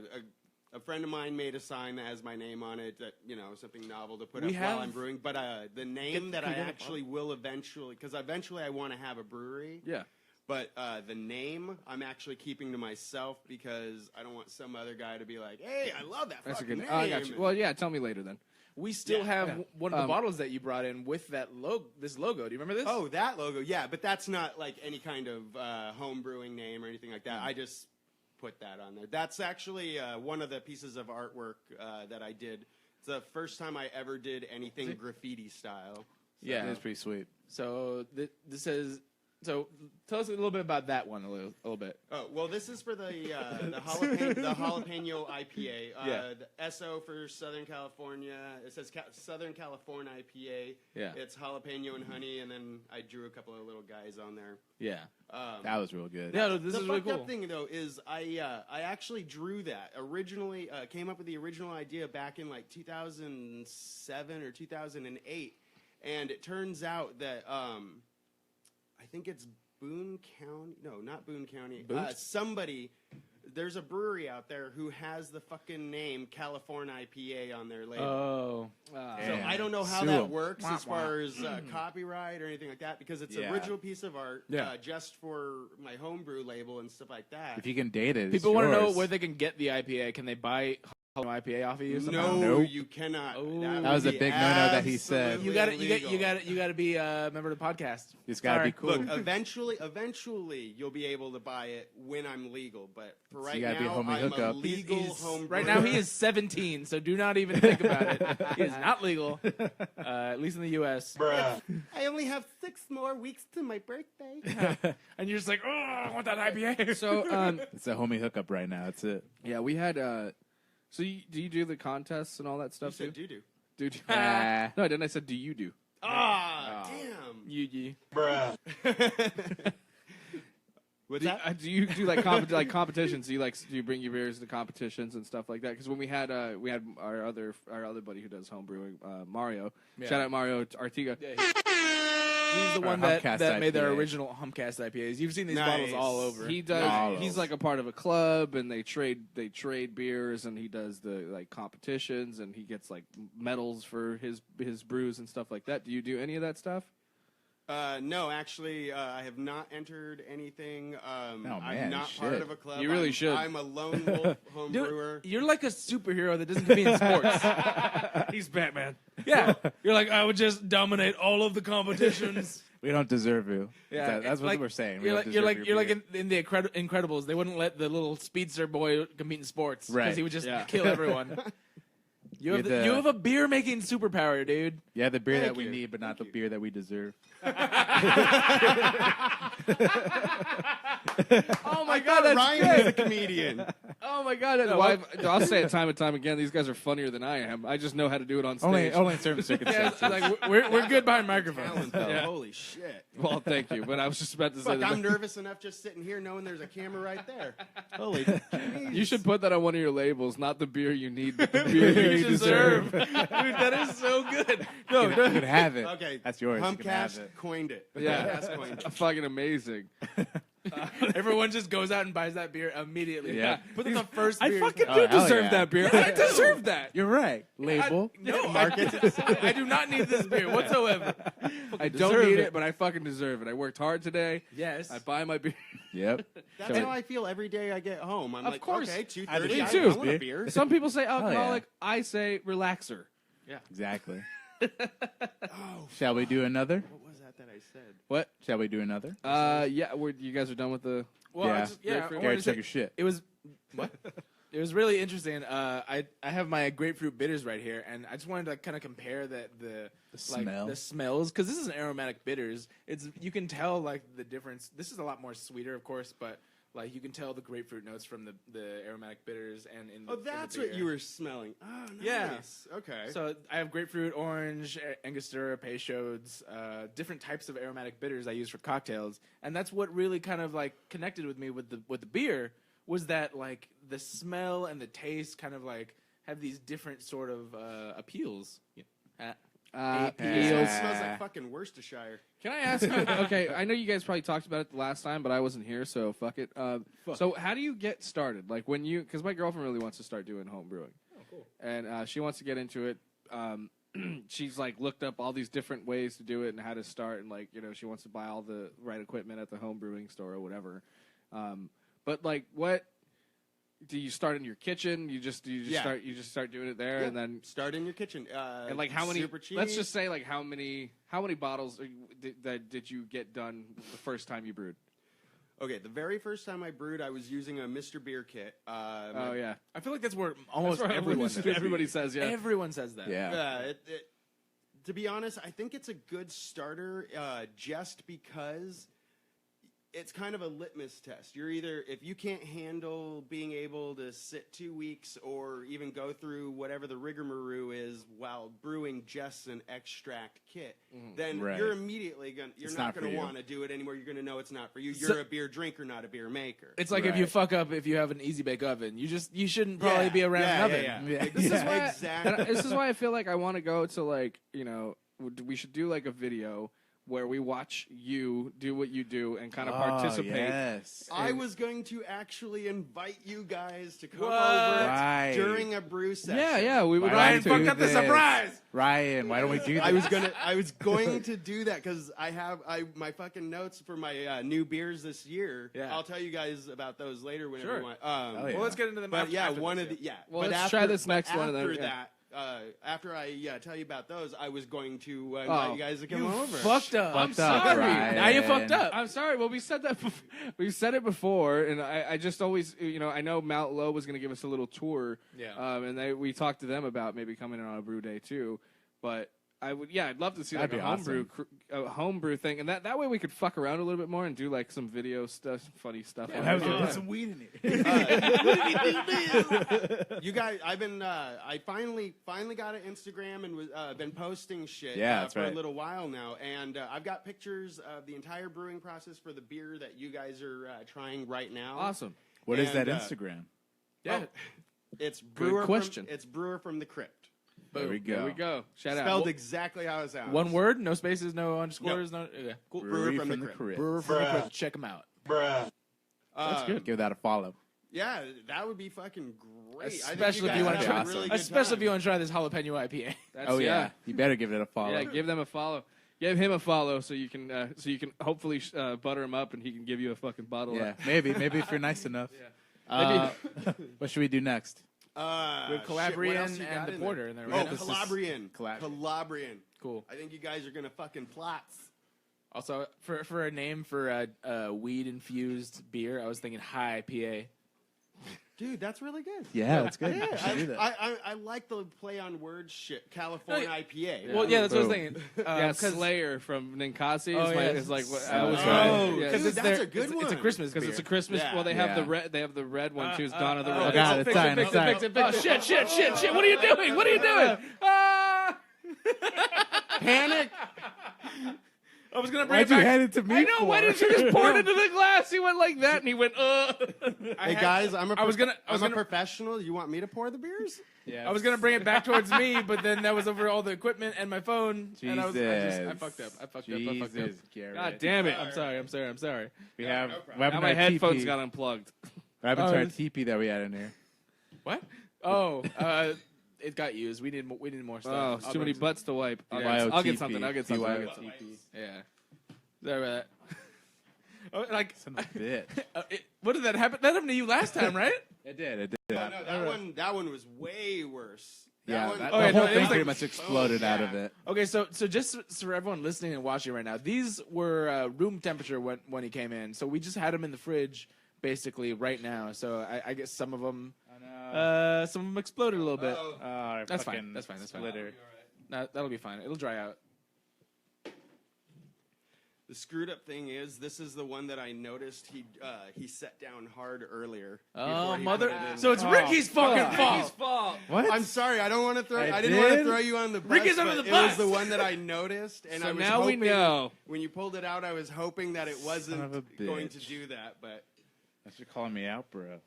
friend of mine made a sign that has my name on it. That something novel to put We up while have- I'm brewing. But the name that can I we get a actually will eventually, because eventually I want to have a brewery. Yeah. But the name I'm actually keeping to myself because I don't want some other guy to be like, "Hey, I love that That's a fucking good. name." Oh, I got you. Well, yeah. Tell me later then. We still Yeah. have one of the bottles that you brought in with that this logo. Do you remember this? Oh, that logo, yeah, but that's not like any kind of home brewing name or anything like that. I just put that on there. That's actually one of the pieces of artwork that I did. It's the first time I ever did anything graffiti style. yeah. It's pretty sweet. So this says. So tell us a little bit about that one a little bit. Oh, well, this is for the jalapeno IPA. The SO for Southern California. It says Southern California IPA. Yeah. It's jalapeno and honey, and then I drew a couple of little guys on there. Yeah. That was real good. Yeah, this the is really fucked cool. up thing though is I actually drew that originally. Came up with the original idea back in like 2007 or 2008, and it turns out that I think it's Boone County. No, not Boone County. Somebody. There's a brewery out there who has the fucking name California IPA on their label. Oh. So I don't know how Sue that 'em. works as far as copyright or anything like that because it's an original piece of art just for my homebrew label and stuff like that. If you can date it, People want to know yours. where they can get the IPA. Can they buy IPA off of you? somehow? No, Nope. you cannot. Oh. That That was would a be big no-no that he said. absolutely You got illegal. to be a member of the podcast. It's got to Sorry. be cool. Look, eventually, you'll be able to buy it when I'm legal. But for right you gotta be a now, homie I'm a hookup. legal He's- home. Right now, he is 17, so do not even think about it. He is not legal, at least in the U.S. I only have 6 more weeks to my birthday. And you're just like, oh, I want that IPA. So It's a homie hookup right now. That's it. yeah, we had. So do you do the contests and all that You stuff said too? doo-doo. Do you? Ah. No, I didn't. I said, do you do? Damn. Yuji. What's that? Do you do like competitions? Do you bring your beers to competitions and stuff like that? Because when we had our other buddy who does home brewing, Mario. Yeah. Shout out Mario Artiga. He's the one Humpcast that made their IPA. original Humpcast IPAs. You've seen these Nice. bottles all over. He does. Nice. He's like a part of a club, and they trade beers, and he does the like competitions, and he gets like medals for his brews and stuff like that. Do you do any of that stuff? No, actually, I have not entered anything. man, I'm not shit. part of a club. You really I'm, should. I'm a lone wolf home Dude, brewer. you're like a superhero that doesn't compete in sports. He's Batman. Yeah, you're like, I would just dominate all of the competitions. We don't deserve you. Yeah, That's what like- we're saying. We You're don't like, you're deserve like, your you're like beer. in the Incredibles. They wouldn't let the little speedster boy compete in sports because Right. he would just Yeah. kill everyone. You have, You're you the- have a beer making superpower, dude. Yeah, the beer Thank that we you. need, but not the beer that we deserve. Oh my I god, thought that's Ryan great. was a comedian. Oh my god, I'll say it time and time again. These guys are funnier than I am. I just know how to do it on stage. Only in certain yeah, circumstances. it's like we're good behind microphones. Talent, though. Yeah. Holy shit. Well, thank you. But I was just about to say Fuck, that I'm nervous enough just sitting here knowing there's a camera right there. Holy you should put that on one of your labels. Not the beer you need, but the beer you deserve. Dude, that is so good. You can have it. Okay, That's yours. You can have Humpcast it. coined it. Yeah. Humpcast coined it. Fucking amazing. Everyone just goes out and buys that beer immediately. Yeah. Put it on the first I beer. fucking Oh, do hell deserve yeah. that beer. I deserve that. You're right. Label. No, I do not need this beer whatsoever. I don't deserve need it. it, but I fucking deserve it. I worked hard today. Yes. I buy my beer. Yep. That's how I feel every day I get home. I'm Of like, course. okay, I 2:30. Me I too. want a beer. Some people say yeah. alcoholic. I say relaxer. Exactly. Oh, Shall we do another? what was that I said? What? Shall we do another? Yeah, you guys are done with the. Well, Yeah. I wanted Gary, to take say- your shit. It was what? It was really interesting. I have my grapefruit bitters right here, and I just wanted to kind of compare the smell. the smells, because this is an aromatic bitters. You can tell like the difference. This is a lot more sweeter, of course, but like you can tell the grapefruit notes from the aromatic bitters and in the Oh, that's in the what beer. you were smelling. Oh, nice. Yeah. Okay. So I have grapefruit, orange, Angostura, Peychaud's, different types of aromatic bitters I use for cocktails, and that's what really kind of like connected with me with the beer, was that like the smell and the taste kind of like have these different sort of appeals. it Appeals. smells like fucking Worcestershire. Can I ask you? Okay, I know you guys probably talked about it the last time, but I wasn't here, so fuck it. So how do you get started? Like when you, because my girlfriend really wants to start doing home brewing. Oh, cool. And she wants to get into it. She's like looked up all these different ways to do it and how to start, and like she wants to buy all the right equipment at the home brewing store or whatever. But like, what do you start in your kitchen? You just Yeah. start doing it there, Yeah. and then Start in your kitchen. and like how many? Super cheap. Let's just say like how many bottles did you get done the first time you brewed? Okay, the very first time I brewed, I was using a Mr. Beer kit. Oh yeah, I feel like that's where almost That's what everyone says. everybody says. Yeah, Everyone says that. Yeah. To be honest, I think it's a good starter just because it's kind of a litmus test. You're either, if you can't handle being able to sit 2 weeks or even go through whatever the rigmarole is while brewing just an extract kit, then Right. you're immediately going to, you're It's not not for going to you. want to do it anymore. You're going to know it's not for you. So- You're a beer drinker, not a beer maker. It's like if you Right. fuck up if you have an easy bake oven, you shouldn't probably be around an oven. Yeah. This is why. Exactly. This is why I feel like I want to go to like we should do like a video where we watch you do what you do and kind of participate. Yes. I was going to actually invite you guys to come What? over Right. during a brew session. Yeah, we would. Why Ryan don't we fucked do up the this? surprise. Ryan, why don't we do that? I was going to do that because I have my fucking notes for my new beers this year. Yeah. I'll tell you guys about those later whenever Sure. you want. Hell yeah. Well, let's get into them. But after, yeah, after one this, of the yeah. Well, but let's after, try this next but one and then- after yeah. that. After I tell you about those, I was going to invite you guys to come over. Fucked up. Fucked I'm up, sorry. Ryan. Now you fucked up. I'm sorry. Well, we said that. We said it before, and I just always, I know Mount Low was going to give us a little tour. Yeah. And we talked to them about maybe coming in on a brew day too, but. I'd love to see like That'd a be awesome. homebrew thing, and that way we could fuck around a little bit more and do like some video stuff, funny stuff. on Have it. you put some weed in it? You guys, I finally got an Instagram and was been posting shit Yeah, that's for right. a little while now, and I've got pictures of the entire brewing process for the beer that you guys are trying right now. Awesome. What is that And, Instagram? Yeah, it's brewer. question. It's brewer from the crypt. There we go. There we go. Shout out. Spelled exactly how it sounds. One word, no spaces, no underscores, no. Yeah. Cool. Brewery from the the Crypt. Crypt. Brewer from the Crypt. Check them out. That's Good. Give that a follow. Yeah, that would be fucking great. Especially if I think you guys want would to have a really good Especially if time. you want to try this jalapeno IPA. That's, Oh yeah. You better give it a follow. Yeah, give them a follow. Give him a follow so you can hopefully butter him up and he can give you a fucking bottle. Yeah, of maybe if you're nice enough. What should we do next? We have Shit, what Calabrian else you and got the in porter in there? there. Right? Oh, Calabrian. Calab- Calabrian. Cool. I think you guys are gonna fucking plots. Also, for a name for a weed infused beer, I was thinking high IPA. Dude, that's really good. Yeah, that's good. Yeah, We should do that. I like the play on words shit. California IPA. Well, yeah, that's what I was Boom. thinking. yeah, Slayer from Ninkasi is like what I was Oh, right. Yeah, dude, it's that's their- a good one. It's a Christmas because beer. it's a Christmas. Yeah. Well, they have Yeah. the red. They have the red one too. It's Dawn of the Red. God, it's time. Fix It's time. it. Oh shit! What are you doing? What are you doing? Ah! Panic. I was gonna bring Why'd it you back. hand it to me? I know. Why didn't you just pour it into the glass? He went like that, and he went. Hey guys, I'm a gonna- professional. You want me to pour the beers? Yeah. I was gonna bring it back towards me, but then that was over all the equipment and my phone, and I Jesus. fucked up. I fucked up. Jesus, Garrett. God damn it! I'm sorry. We have Now my headphones got unplugged. What happened to Oh, our this- teepee that we had in here? What? Oh, it got used. We need more Oh, stuff. it's I'll too many bring butts to wipe. I'll YOTP. get something. YOTP. Yeah. Sorry about that. Oh, like, Son of a bitch. what did that happen? That happened to you last time, right? It did. Oh, no, that one was way worse. Yeah, one, that, Oh, the yeah, whole no, it thing was pretty like- much exploded out of it. Okay, so just for everyone listening and watching right now, these were room temperature when he came in. So we just had them in the fridge basically right now. So I guess some of them exploded a little bit. Uh-oh. That's fine. That's fine. Splitter. No, that'll be fine. It'll dry out. The screwed up thing is, this is the one that I noticed he set down hard earlier. Oh, before he mother! put it in. So it's Ricky's fucking fault. fault. What? I'm sorry. I don't want to throw. I I didn't want to did? throw you on the bus. Rick is under but the It was bus. the one that I noticed, and So I was now we hoping, know. when you pulled it out, I was hoping that it wasn't of a going to bitch. do that. But Thanks for calling me out, bro.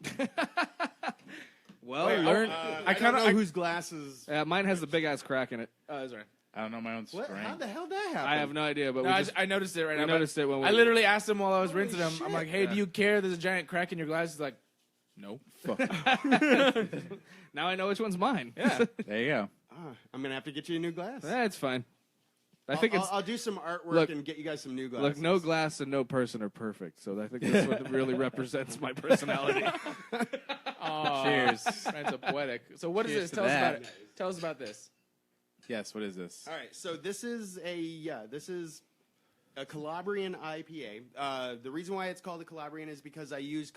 Well, Wait, learn- I kinda- don't know whose glasses. mine has the big ass crack in it. Oh, sorry. I don't know my own What? strength. How the hell did that happen? I have no idea, but No, we just I noticed it right we now. but noticed it when we. I literally asked him while I was Holy rinsing him. I'm shit. like, "Hey, do you care? There's a giant crack in your glass." He's like, "No." Fuck. Now I know which one's mine. Yeah. There you go. I'm gonna have to get you a new glass. That's fine. I think it's I'll do some artwork Look- and get you guys some new glasses. look. No glass and no person are perfect. So I think that's what really represents my personality. Oh, Cheers. That's so poetic. So what is Cheers this? to Tell us that. about it. Tell us about this. Yes, what is this? All right, so this is a Calabrian IPA. The reason why it's called a Calabrian is because I use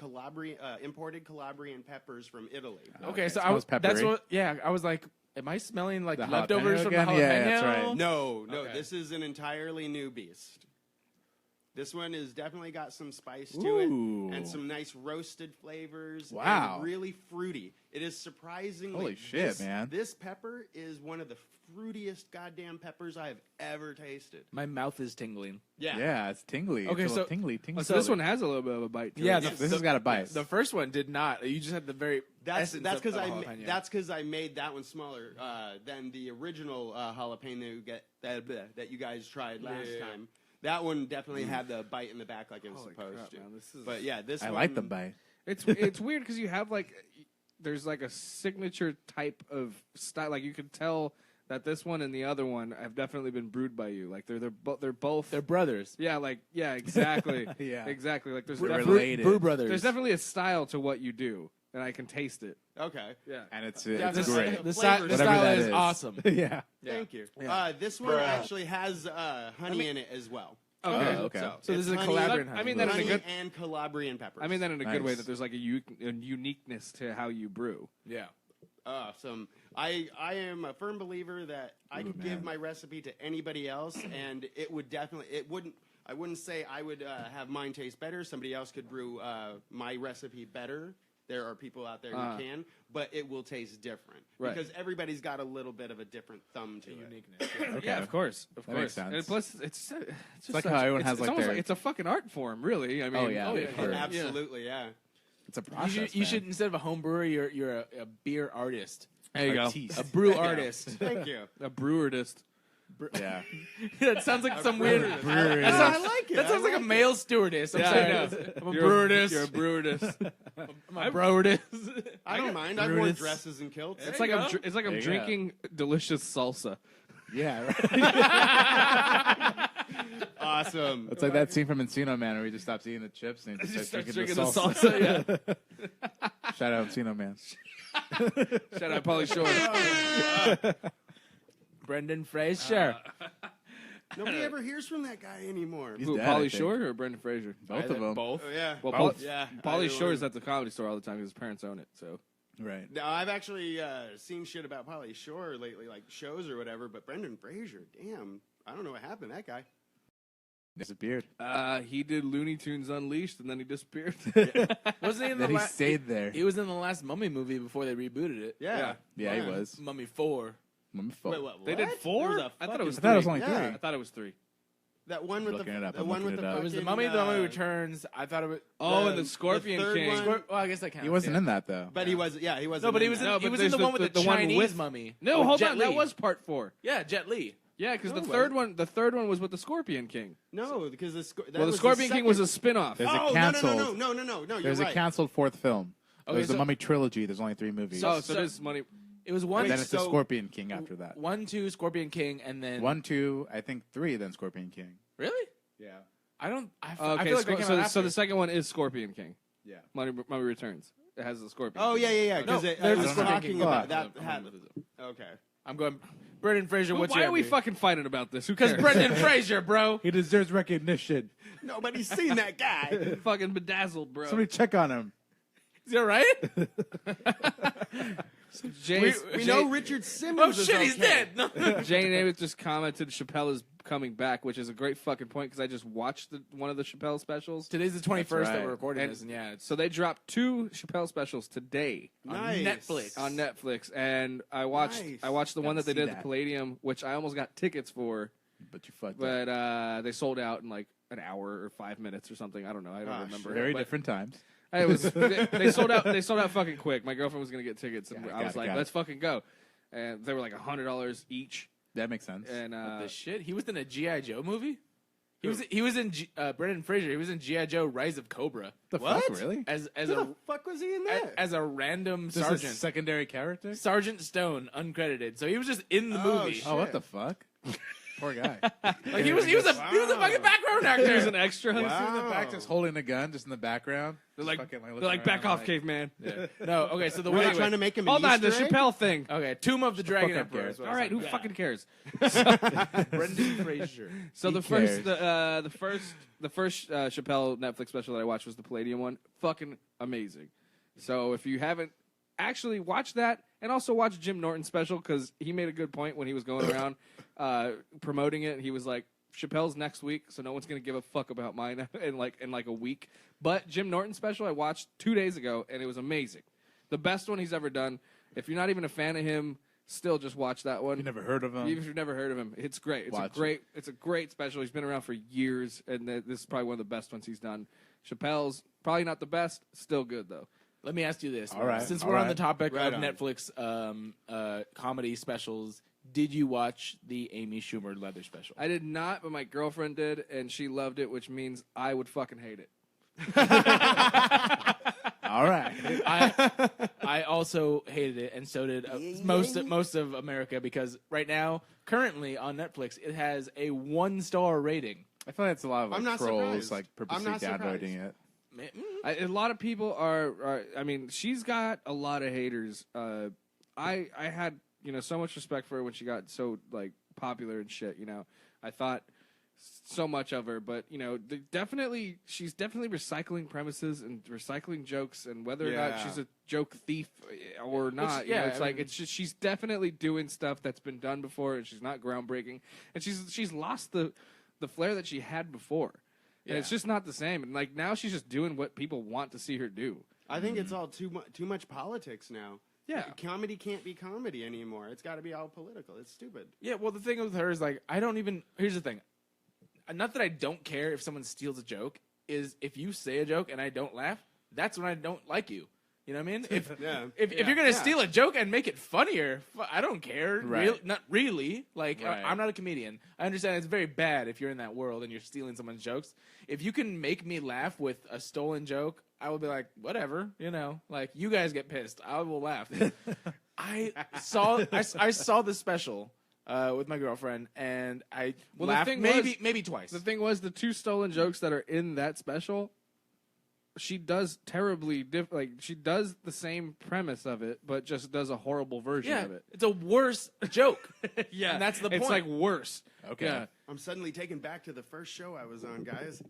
imported Calabrian peppers from Italy. Okay, so it I was. smells That's peppery. what. Yeah, I was like, "Am I smelling like The leftovers jalapeno from the again? jalapeno?" Yeah, that's right. No, Okay. this is an entirely new beast. This one has definitely got some spice to Ooh. it and some nice roasted flavors. Wow. And really fruity. It is surprisingly. Holy shit, man. This pepper is one of the fruitiest goddamn peppers I have ever tasted. My mouth is tingling. Yeah, it's tingly. Okay, It's a so- little tingly. Oh, so this one has a little bit of a bite to Yeah, it. This has got a bite. The first one did not. You just had the very. That's essence because of jalapeno. that's because I made that one smaller than the original jalapeno that you guys tried last time. That one definitely had the bite in the back like it was supposed crap, to. man, this is- But yeah, this I one, like the bite. It's weird because you have like there's like a signature type of style. Like you could tell that this one and the other one have definitely been brewed by you. Like they're both They're brothers. yeah, exactly. Yeah. exactly. Like there's We're definitely, related. Brew brothers. there's definitely a style to what you do, and I can taste it. Okay. Yeah. And it's Yeah, it's the- great. The, Flavors. the Whatever style that is is. awesome. Yeah. Thank you. Yeah. This one actually has honey in it as well. Okay. Oh, okay. So this it's is a honey- Calabrian I honey. mean that in a honey good. and Calabrian peppers. I mean that in a good way Nice. that there's like a uniqueness to how you brew. Yeah. Awesome. I am a firm believer that I could give my recipe to anybody else, and it would definitely I wouldn't say I would have mine taste better. Somebody else could brew my recipe better. There are people out there who can, but it will taste different Right. because everybody's got a little bit of a different thumb to it. Uniqueness. Okay. Yeah, of course, of That course. makes sense. And plus, it's just like such- how everyone it's- has, it's like, almost their- it's a fucking art form, really. I mean, Oh, yeah, for sure. Absolutely, yeah. It's a You process. should instead of a home brewer, you're a beer artist. There you go. A brew Yeah. artist. Thank you. a brewerist. Yeah. That sounds like some weird. Brewery. I like it. That sounds like a male stewardess. I'm Yeah, sorry. I know. I'm a You're brewerist. You're a brewerist. I'm a brewerist. I don't mind. I've worn dresses and kilts. It's like you go. it's like I'm There you go. drinking delicious salsa. Yeah, right. Awesome. It's like that scene from Encino Man where he just stops eating the chips and he just starts drinking the salsa. salsa. Yeah. Shout out Encino Man. Shout out Pauly Shore. Brendan Fraser. Nobody ever hears from that guy anymore. He's Who, dead, I Pauly think. Shore or Brendan Fraser? Both of them. Both. Oh, yeah. Well, Both. Yeah. Pauly either Shore's one. at the Comedy Store all the time because his parents own it. So Right. No, I've actually seen shit about Pauly Shore lately, like shows or whatever. But Brendan Fraser, damn, I don't know what happened to that guy. Disappeared. he did Looney Tunes Unleashed and then he disappeared. Wasn't he in the Then he last? stayed there. He was in the last Mummy movie before they rebooted it. Yeah. Yeah, he was. Mummy 4. Mummy Folk. Wait, what? They did 4? There was a I thought it was I thought it was 3. only Yeah. three. I thought it was 3. That one with Looking it up, the I'm one with looking the it up. It was the fucking, Mummy, the Mummy Returns. I thought it was. Oh, The- and the Scorpion the third King. one- Well, I guess that counts. He wasn't yeah. in that though. But he was, yeah, he was. No, but he was in, No, he but was in the there's one with the one Chinese with- mummy. No, with hold Jet on. Li. That was part 4. Yeah, Jet Li. Yeah, because No, the it third one was with the Scorpion King. No, because the Well, the Scorpion King was a spin-off. There's a Oh, canceled. no, you're There's right. a canceled fourth film. Okay, There's the so- Mummy trilogy. There's only 3 movies. So there's money. It was one, then it's the so- Scorpion King after that. 1, 2, Scorpion King, and then 1, 2, I think 3, then Scorpion King. Really? Yeah. I don't. I Okay, feel like they came out so after. the second one is Scorpion King. Yeah. Mummy Returns. It has the Scorpion. Oh King. yeah. Because No, I there's was a Scorpion talking King. about Oh, that. I'm Had, going with it. okay. I'm going. Brendan Fraser. Well, What's why your are we beef? fucking fighting about this? Who Because cares? Brendan Fraser, bro. He deserves recognition. Nobody's seen that guy. fucking bedazzled, bro. Somebody check on him. Is he all right? We know Richard Simmons. Oh is shit, he's okay. dead. Jane Amos just commented Chappelle is coming back, which is a great fucking point because I just watched one of the Chappelle specials. Today's the 21st that right. we're recording And this, and yeah, it's So they dropped 2 Chappelle specials today Nice. Netflix. on Netflix, and I watched Nice. the one that they see did at that. the Palladium, which I almost got tickets for, But you fucked up. but they sold out in like an hour or 5 minutes or something. I don't know. I don't Ah, remember. Very But different times. It was they sold out. They sold out fucking quick. My girlfriend was gonna get tickets, and I was like, got "Let's fucking go!" And they were like $100 each. That makes sense. And the shit. He was in a GI Joe movie. He was in Brendan Fraser. He was in GI Joe: Rise of Cobra the What? fuck, really? as Who the fuck was he in that? as a random Just a sergeant. secondary character? Sergeant Stone, uncredited. So he was just in the Oh, movie. shit. Oh, what the fuck? Poor guy. Like he was a fucking background actor. He was an extra. Just in the back, Wow. just holding a gun, just in the background. They're like, Fucking, they're looking like, back around, off, caveman. No, okay. So the Were way they trying to make him an Hold on, the Easter egg? Chappelle thing. Okay, Tomb of the Dragon fuck up, Emperor. Garrett. is what All I right, was who like. fucking cares? Brendan Fraser. So He the first, cares. the first Chappelle Netflix special that I watched was the Palladium one. Fucking amazing. So if you haven't actually watched that, and also watch Jim Norton's special because he made a good point when he was going around promoting it. He was like, Chappelle's next week, so no one's gonna give a fuck about mine in like a week. But Jim Norton's special I watched 2 days ago, and it was amazing. The best one he's ever done. If you're not even a fan of him, still just watch that one. You never heard of him? Even if you've never heard of him, it's great. Watch It's a great special. He's been around for years, and this is probably one of the best ones he's done. Chappelle's probably not the best, still good though. Let me ask you this. All right, Since all we're on right. the topic Right of on. Netflix comedy specials, did you watch the Amy Schumer leather special? I did not, but my girlfriend did, and she loved it, which means I would fucking hate it. All right. I also hated it, and so did most of America, because right now, currently on Netflix, it has a 1-star rating. I feel like it's a lot of I'm like, not trolls surprised. like I'm purposely not downvoting surprised. it. A lot of people are. I mean, she's got a lot of haters. I had so much respect for her when she got so like popular and shit. I thought so much of her, but she's definitely recycling premises and recycling jokes, and whether or not Yeah. she's a joke thief or not, it's just she's definitely doing stuff that's been done before, and she's not groundbreaking, and she's lost the flair that she had before. And it's just not the same. And like now she's just doing what people want to see her do. I think it's all too much politics now. Yeah. Comedy can't be comedy anymore. It's got to be all political. It's stupid. Yeah, well, the thing with her is, like, here's the thing. Not that I don't care if someone steals a joke, is if you say a joke and I don't laugh, that's when I don't like you. You know what I mean? If you're going to steal a joke and make it funnier, I don't care. Right. Not really. Like, Right. I'm not a comedian. I understand it's very bad if you're in that world and you're stealing someone's jokes. If you can make me laugh with a stolen joke, I will be like, whatever, like, you guys get pissed. I will laugh. I saw the special with my girlfriend, and I Well, the laughed thing maybe twice. The thing was, the 2 stolen jokes that are in that special, she does terribly she does the same premise of it, but just does a horrible version yeah, of it. it's a worse joke. Yeah, and that's the point. It's like worse. Okay. Yeah. I'm suddenly taken back to the first show I was on, guys.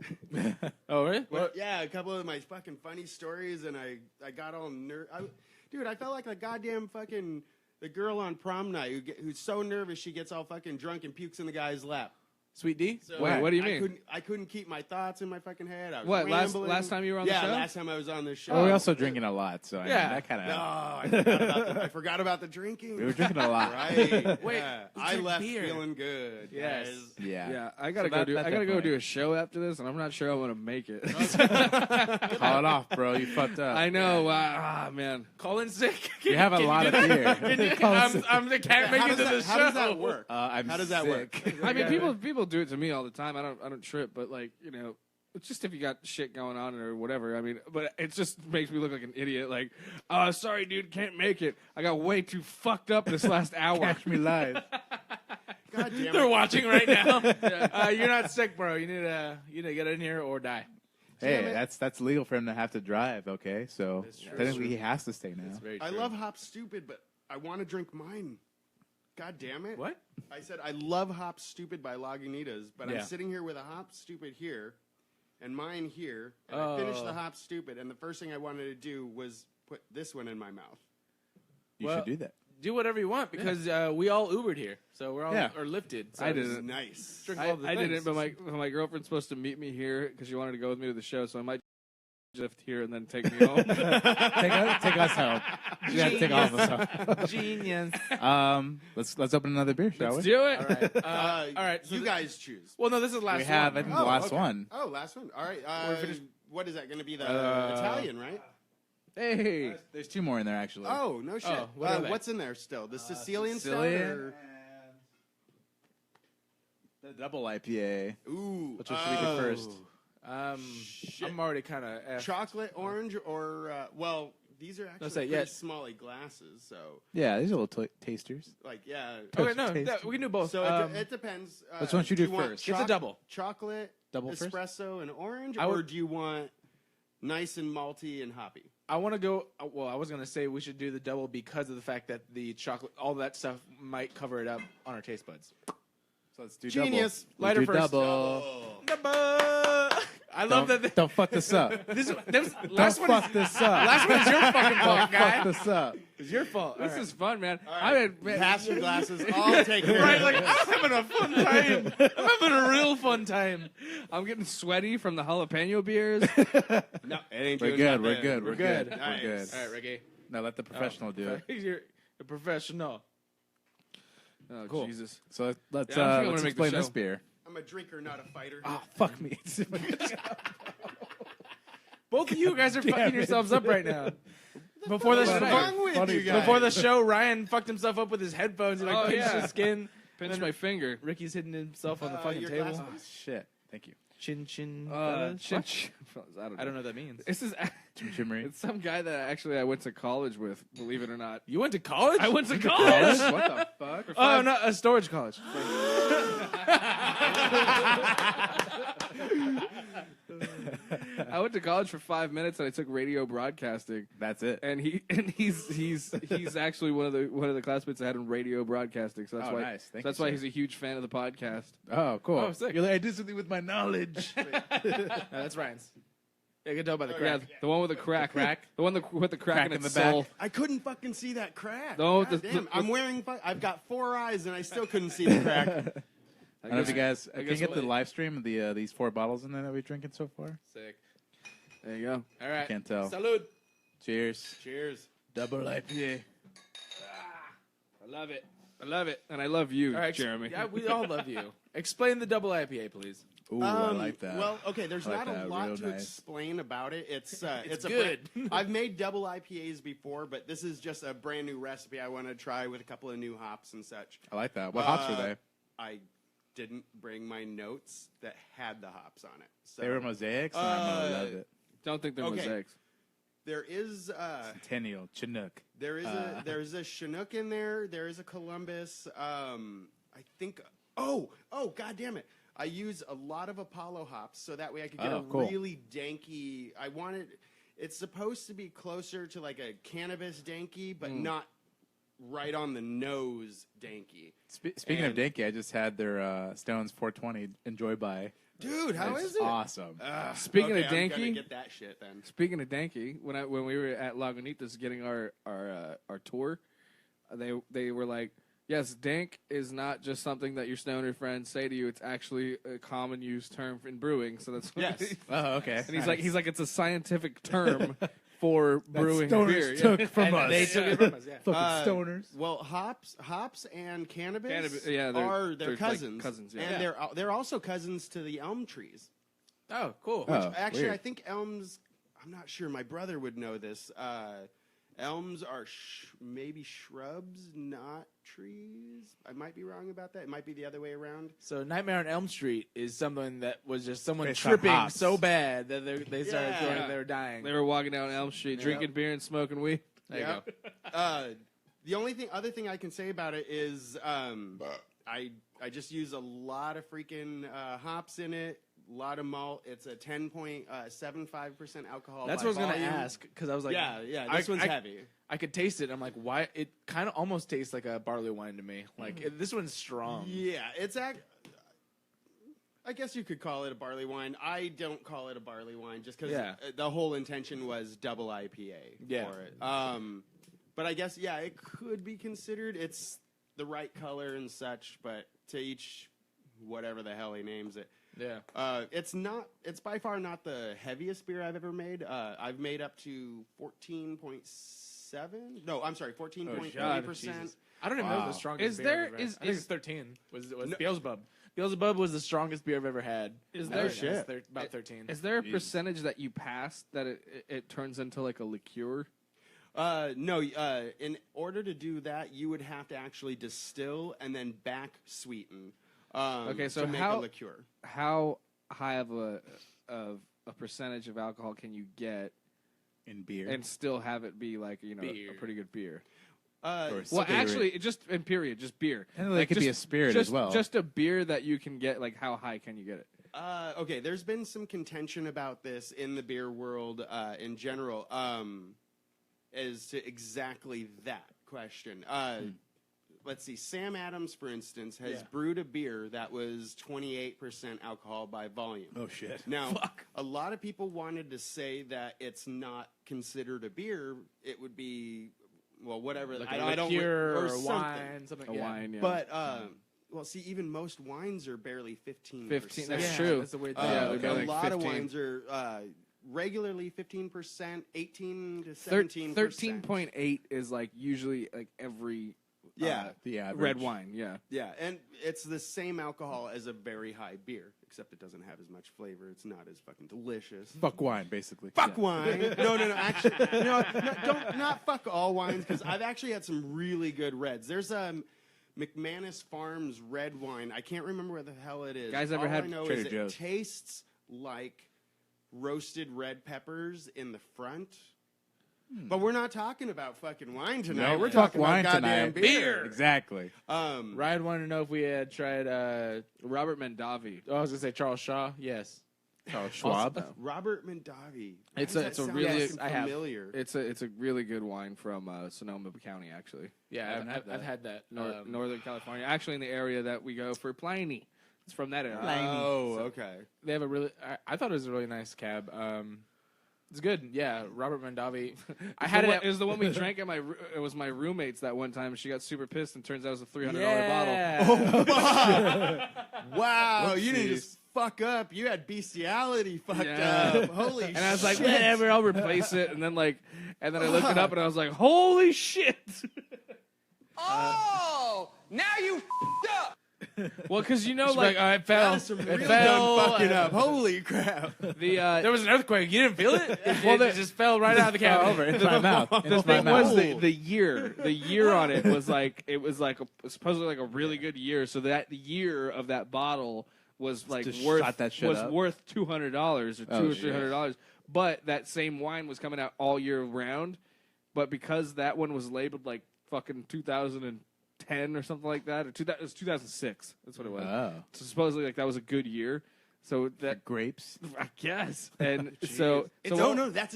Oh, really? But, yeah, a couple of my fucking funny stories, and I got all dude, I felt like a goddamn fucking the girl on prom night who's so nervous she gets all fucking drunk and pukes in the guy's lap. Sweet D? So Wait, what do you mean? I couldn't keep my thoughts in my fucking head. I was What, rambling. last time you were on the show? Yeah, last time I was on this show. Well, we're also drinking a lot, so I mean, Yeah. that kind No, of. I forgot about the drinking. We were drinking a lot. Right. Wait, yeah. we I drink left beer. feeling good. Yes. guys. Yeah. Yeah, I gotta So that go definitely- do a show after this, and I'm not sure I'm gonna make it. Call it off, bro. You fucked up. I know. Man. Call in sick. You have a lot of beer. I can't make How it does to that, the how show. does that work? I'm How does that sick. work? I mean, people do it to me all the time. I don't trip, but like, you know, it's just if you got shit going on or whatever. I mean, but it just makes me look like an idiot. Like, sorry, dude, can't make it. I got way too fucked up this last hour. Catch me live. God damn They're it. watching right now. You're not sick, bro. You need to get in here or die. Hey, that's legal for him to have to drive. Okay, so true. technically he has to stay now. Very I true. love Hop Stupid, but I want to drink mine. God damn it. What? I said I love Hop Stupid by Lagunitas, but Yeah. I'm sitting here with a Hop Stupid here and mine here, and I finished the Hop Stupid, and the first thing I wanted to do was put this one in my mouth. You Well, should do that. Do whatever you want because we all Ubered here, so we're all Yeah. or lifted. So I just didn't. Nice. drink I all the didn't, things. but my girlfriend's supposed to meet me here because she wanted to go with me to the show, so I might lift here and then take me home. Take us home. You gotta take all of us home. Genius. Let's open another beer, shall Let's we? do it. All right. All right. So You guys choose. well, no, this is the last We have, I one. think, the last okay. one. Oh, last one. All right. We're finished. What is that going to be? The Italian, right? Hey. There's 2 more in there, actually. Oh, no shit. what are they? What's in there still? The Sicilian stuff? Sicilian. The double IPA. Ooh. Which one should we do first? I'm already kind of Chocolate, orange, or, well, these are actually Let's say, pretty yeah. smally glasses, so, Yeah, these are little tasters. like, yeah. Okay, no, Taste. we can do both. So it depends. Which one should you do do want first? It's a double. Chocolate, Double first? espresso, and orange, I or would- do you want nice and malty and hoppy? I want to go. Well, I was gonna say we should do the double because of the fact that the chocolate, all that stuff, might cover it up on our taste buds. So let's do Genius. double. Lighter Let's do first. double. Double. I love that. Don't fuck this up. Last Don't one is fuck this up. last one is your fucking fault, Don't guy. fuck this up. It's your fault. This is fun, man. All I right. mean, Pass your glasses. I'll take care right. of Like it. I'm having a fun time. I'm having a real fun time. I'm getting sweaty from the jalapeno beers. No, it ain't We're doing good. nothing. We're good. We're good. Nice. We're good. All right, Ricky. Now let the professional do it. You're a professional. Oh, Cool. Jesus. So let's Yeah, I think I'm gonna let's make the explain this show. beer. I'm a drinker, not a fighter. Oh fuck me. Both of you guys are fucking yourselves up right now. Before the What's show, wrong with you guys? before the show, Ryan fucked himself up with his headphones. He like Oh, pinched yeah. his skin. Pinch my finger. Ricky's hitting himself on the fucking your table. glasses? Oh, shit. Thank you. Chin chin. Chin- I I don't know what that means. This is Chimmery. it's some guy that actually I went to college with. Believe it or not. You went to college? I went to college. What the fuck? Oh, no, a storage college. I went to college for 5 minutes and I took radio broadcasting. That's it. And he's actually one of the classmates that had in radio broadcasting. So that's Oh, why nice. Thank that's you, why sir. he's a huge fan of the podcast. Oh, cool. Oh, sick. You're like, I did something with my knowledge. No, that's Ryan's. You can tell by the Yeah, crack. the one with the crack. The one with the crack in in its the back. soul. I couldn't fucking see that crack. No, God damn. I'm wearing. I've got 4 eyes and I still couldn't see the crack. I don't know if you guys can guess you get the what- live stream of the these 4 bottles in there that we're drinking so far. Sick. There you go. All right. Can't tell. Salud. Cheers. Cheers. Double IPA. I love it. I love it, and I love you, All right, Jeremy. Yeah, we all love you. Explain the double IPA, please. Ooh, I like that. Well, okay. There's I like not a that. lot Real to nice. explain about it. It's It's a good. I've made double IPAs before, but this is just a brand new recipe I want to try with a couple of new hops and such. I like that. What hops were they? I didn't bring my notes that had the hops on it. So They were mosaics. And I love it. Don't think they're Okay. mosaics. there is Centennial Chinook. there is a Chinook in there. There is a Columbus. I think. Oh, god damn it! I use a lot of Apollo hops so that way I could get cool. really danky. I wanted. It's supposed to be closer to like a cannabis danky, but not right on the nose danky. Speaking of danky, I just had their Stones 420 Enjoy By. Dude, how is it? Awesome. Speaking of I'm gonna danky, get that shit then. speaking of danky, when we were at Lagunitas getting our tour, they were like, yes, dank is not just something that your stoner friends say to you. It's actually a common use term in brewing. So that's what Yes. Oh, okay. and he's like, it's a scientific term for brewing beer. took from us. They took it from us. Yeah. Fucking stoners. Well, hops and cannabis yeah, they're they're like cousins. cousins, yeah. And they're also cousins to the elm trees. Oh, cool. Oh, Actually, weird. I think elms. I'm not sure. My brother would know this. Elms are maybe shrubs, not trees. I might be wrong about that. It might be the other way around. So Nightmare on Elm Street is something that was just someone Based on tripping hops. so bad that they started Yeah. throwing, they were dying. They were walking down Elm Street, drinking beer and smoking weed. There you Yep. go. The only other thing I can say about it is I just use a lot of freaking hops in it. A lot of malt. It's a 10.75% alcohol. That's by what I was going to volume. ask because I was like, Yeah. This one's heavy. I could taste it. I'm like, why? It kind of almost tastes like a barley wine to me. Like this one's strong. Yeah, I guess you could call it a barley wine. I don't call it a barley wine just because the whole intention was double IPA for it. But I guess it could be considered. It's the right color and such, but to each whatever the hell he names it. Yeah. It's by far not the heaviest beer I've ever made. I've made up to 14.7. No, I'm sorry, 14.3%. I don't even know the strongest beer I've ever had. I think it's 13. Was Beelzebub. Beelzebub was the strongest beer I've ever had. About 13. Is there a percentage that you pass that it turns into like a liqueur? No. In order to do that, you would have to actually distill and then back sweeten. Okay, so to make a liqueur. How high of a percentage of alcohol can you get In beer. and still have it be like a Beer. pretty good beer? Or Well, spirit. actually, just in period, just beer. And it could be a spirit just, as well. Just a beer that you can get. Like, how high can you get it? Okay, there's been some contention about this in the beer world in general as to exactly that question. Let's see. Sam Adams, for instance, has brewed a beer that was 28% alcohol by volume. Oh, shit. Now, a lot of people wanted to say that it's not considered a beer. It would be, well, whatever. Like I a don't liqueur or a something. wine. Something, A wine, yeah. But, well, see, even most wines are barely 15%. 15. That's Yeah, true. that's the weird thing. Yeah, A they're like lot of 15. wines are regularly 15%, 18 to 17%. 13.8 is like usually like every the average. red wine. Yeah. Yeah, and it's the same alcohol as a very high beer, except it doesn't have as much flavor. It's not as fucking delicious. Fuck wine, basically. Fuck wine. No. Actually, not fuck all wines, because I've actually had some really good reds. There's McManus Farms red wine. I can't remember where the hell it is. Guys ever all had I know Trader is it Joe's? tastes like roasted red peppers in the front. But we're not talking about fucking wine tonight. No, we're fuck talking wine about goddamn tonight. beer. Exactly. Ryan wanted to know if we had tried. Robert Mondavi. I was gonna say Charles Shaw. Yes. Charles Schwab. Robert Mondavi. It's Why a does that sound really- fucking I have. familiar. It's a really good wine from Sonoma County, actually. Yeah, I've had that. Northern California, actually in the area that we go for Pliny. It's from that area. Oh, okay. They have a really. I thought it was a really nice cab. It's good. Yeah, Robert Mondavi. I had it. It was the one we drank at it was my roommate's that one time. She got super pissed and turns out it was a $300 bottle. bottle. Wow, you didn't Whoopsies. just fuck up. You had bestiality fucked Yeah. up. Holy shit. And I was like, whatever, I'll replace it. And then I looked it up and I was like, holy shit. Oh, now you f***ed up. Well, because Like, it fell. That's some It real fell. dumb fucking up. Holy crap. There was an earthquake. You didn't feel it? It just fell right out of the Fell cabinet. over into my mouth. The Into my thing mouth. was the year on it was like supposedly like a really good year. So that the year of that bottle was like Just worth shot that shit up. worth $200 or Oh, $200 or shit. $300. But that same wine was coming out all year round. But because that one was labeled like fucking 2000 and 2010 or something like that, or it was 2006. That's what it was. Oh. So supposedly, like that was a good year. So that Grapes. I guess, and so that's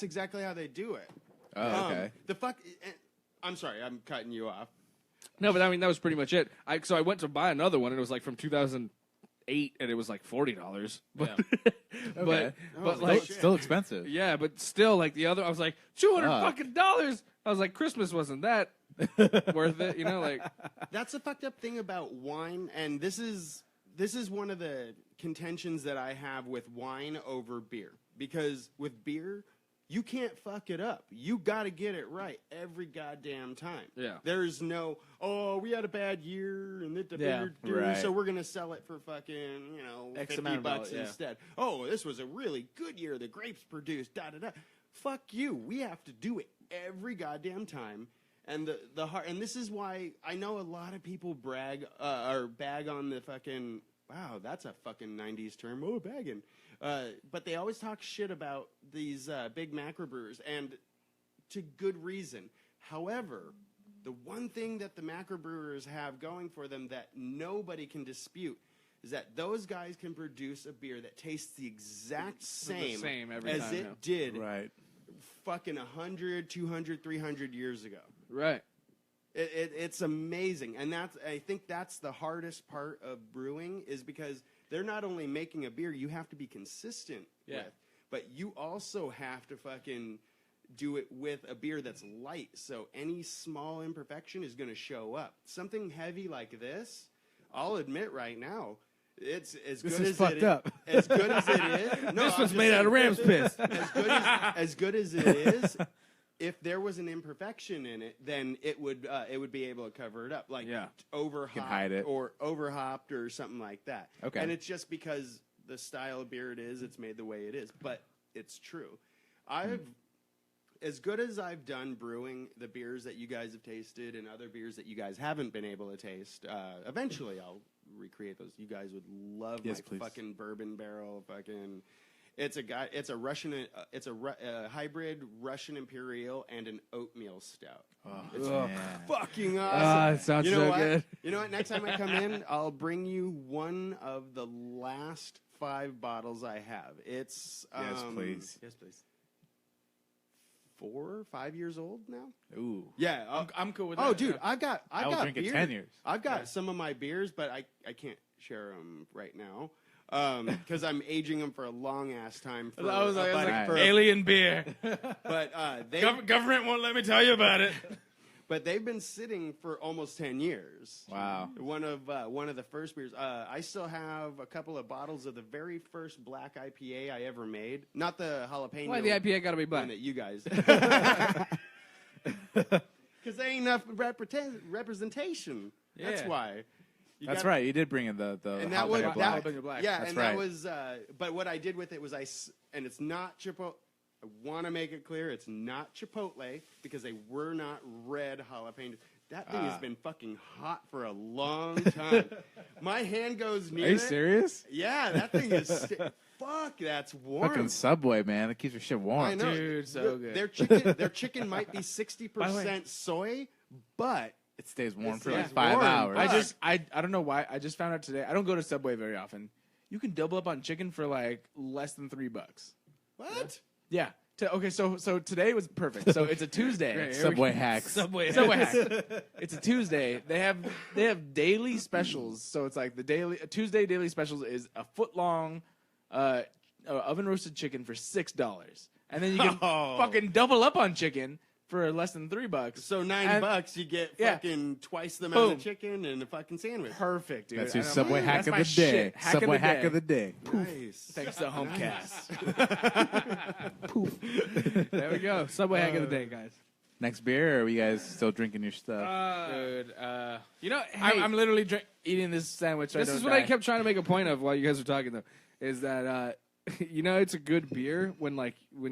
exactly how they do it. Oh, okay. I'm sorry, I'm cutting you off. No, but I mean that was pretty much it. So I went to buy another one, and it was like from 2008, and it was like $40. But Okay. but like Still expensive. yeah, but still like the other, I was like $200 fucking dollars. I was like Christmas wasn't that worth it, you know? Like That's the fucked up thing about wine, and this is one of the contentions that I have with wine over beer. Because with beer, you can't fuck it up. You got to get it right every goddamn time. Yeah. There's no, we had a bad year and the Yeah, beer, right. so we're gonna sell it for fucking X $50 amount of dollars, yeah. instead. Oh, this was a really good year. The grapes produced da da da. Fuck you. We have to do it every goddamn time. And the heart, and this is why I know a lot of people brag or bag on the fucking. Wow, that's a fucking 90s term. Oh, bagging. But they always talk shit about these big macrobrewers, and to good reason. However, the one thing that the macrobrewers have going for them that nobody can dispute is that those guys can produce a beer that tastes the exact same, every as time, it yeah. did Right. fucking 100, 200, 300 years ago. right. It's amazing, and I think that's the hardest part of brewing is because they're not only making a beer you have to be consistent with, but you also have to fucking do it with a beer that's light, so any small imperfection is going to show up. Something heavy like this, I'll admit right now, it's as This good is as fucked it up. is. As good as it is. No, This I'm was just made out of saying, ram's piss. as good as it is, if there was an imperfection in it, then it would be able to cover it up, like overhopped hide it. or overhopped or something like that. Okay. And it's just because the style of beer it is, it's made the way it is. But it's true. As good as I've done brewing the beers that you guys have tasted and other beers that you guys haven't been able to taste, eventually I'll recreate those. You guys would love Yes, my please. fucking bourbon barrel fucking. It's a Russian. It's a hybrid Russian Imperial and an oatmeal stout. It's fucking awesome. It sounds you know so what? good. You know what? Next time I come in, I'll bring you one of the last 5 bottles I have. It's Yes, please. Yes, please. 4 or 5 years old now. Ooh. Yeah, I'm cool with that. oh, dude, I've got will drink it beer. 10 years. I've got some of my beers, but I can't share them right now because I'm aging them for a long ass time. For I was like, for- alien beer. but they Government won't let me tell you about it. but they've been sitting for almost 10 years. Wow. One of the first beers. I still have a couple of bottles of the very first black IPA I ever made. Not the jalapeno. Why the IPA got to be one black? that you guys. Because there ain't enough representation. That's Yeah. why. You That's got- right. You did bring in the And that was jalapeno that, black. yeah, That's and right. that was. But what I did with it was and it's not Chipotle. I want to make it clear it's not Chipotle because they were not red jalapenos. That thing has been fucking hot for a long time. My hand goes near Are you it. serious? Yeah, that thing is. Fuck, that's warm. Fucking Subway, man. It keeps your shit warm. I know. Dude, so good. Their chicken might be 60% soy, but It stays warm It for like stays 5 warm. hours. I don't know why. I just found out today. I don't go to Subway very often. You can double up on chicken for like less than $3. what? Yeah. Okay, so today was perfect. So it's a Tuesday. Great. Subway hacks. Subway hack. It's a Tuesday. They have daily specials. So it's like Tuesday daily specials is a foot long oven roasted chicken for $6, and then you can fucking double up on chicken for less than $3. So $9 And- you get yeah. fucking twice the amount Boom. of chicken and a fucking sandwich. Perfect, dude. That's your And I'm Subway like, hack that's of my the day. shit. Hack Subway of the hack day. of the day. Nice. Thanks to Homecast. There we go. Subway hack of the day, guys. Next beer, or are you guys still drinking your stuff? Dude, You know, hey, I'm literally eating this sandwich. this is what I kept trying to make a point of while you guys were talking, though, is that you know it's a good beer when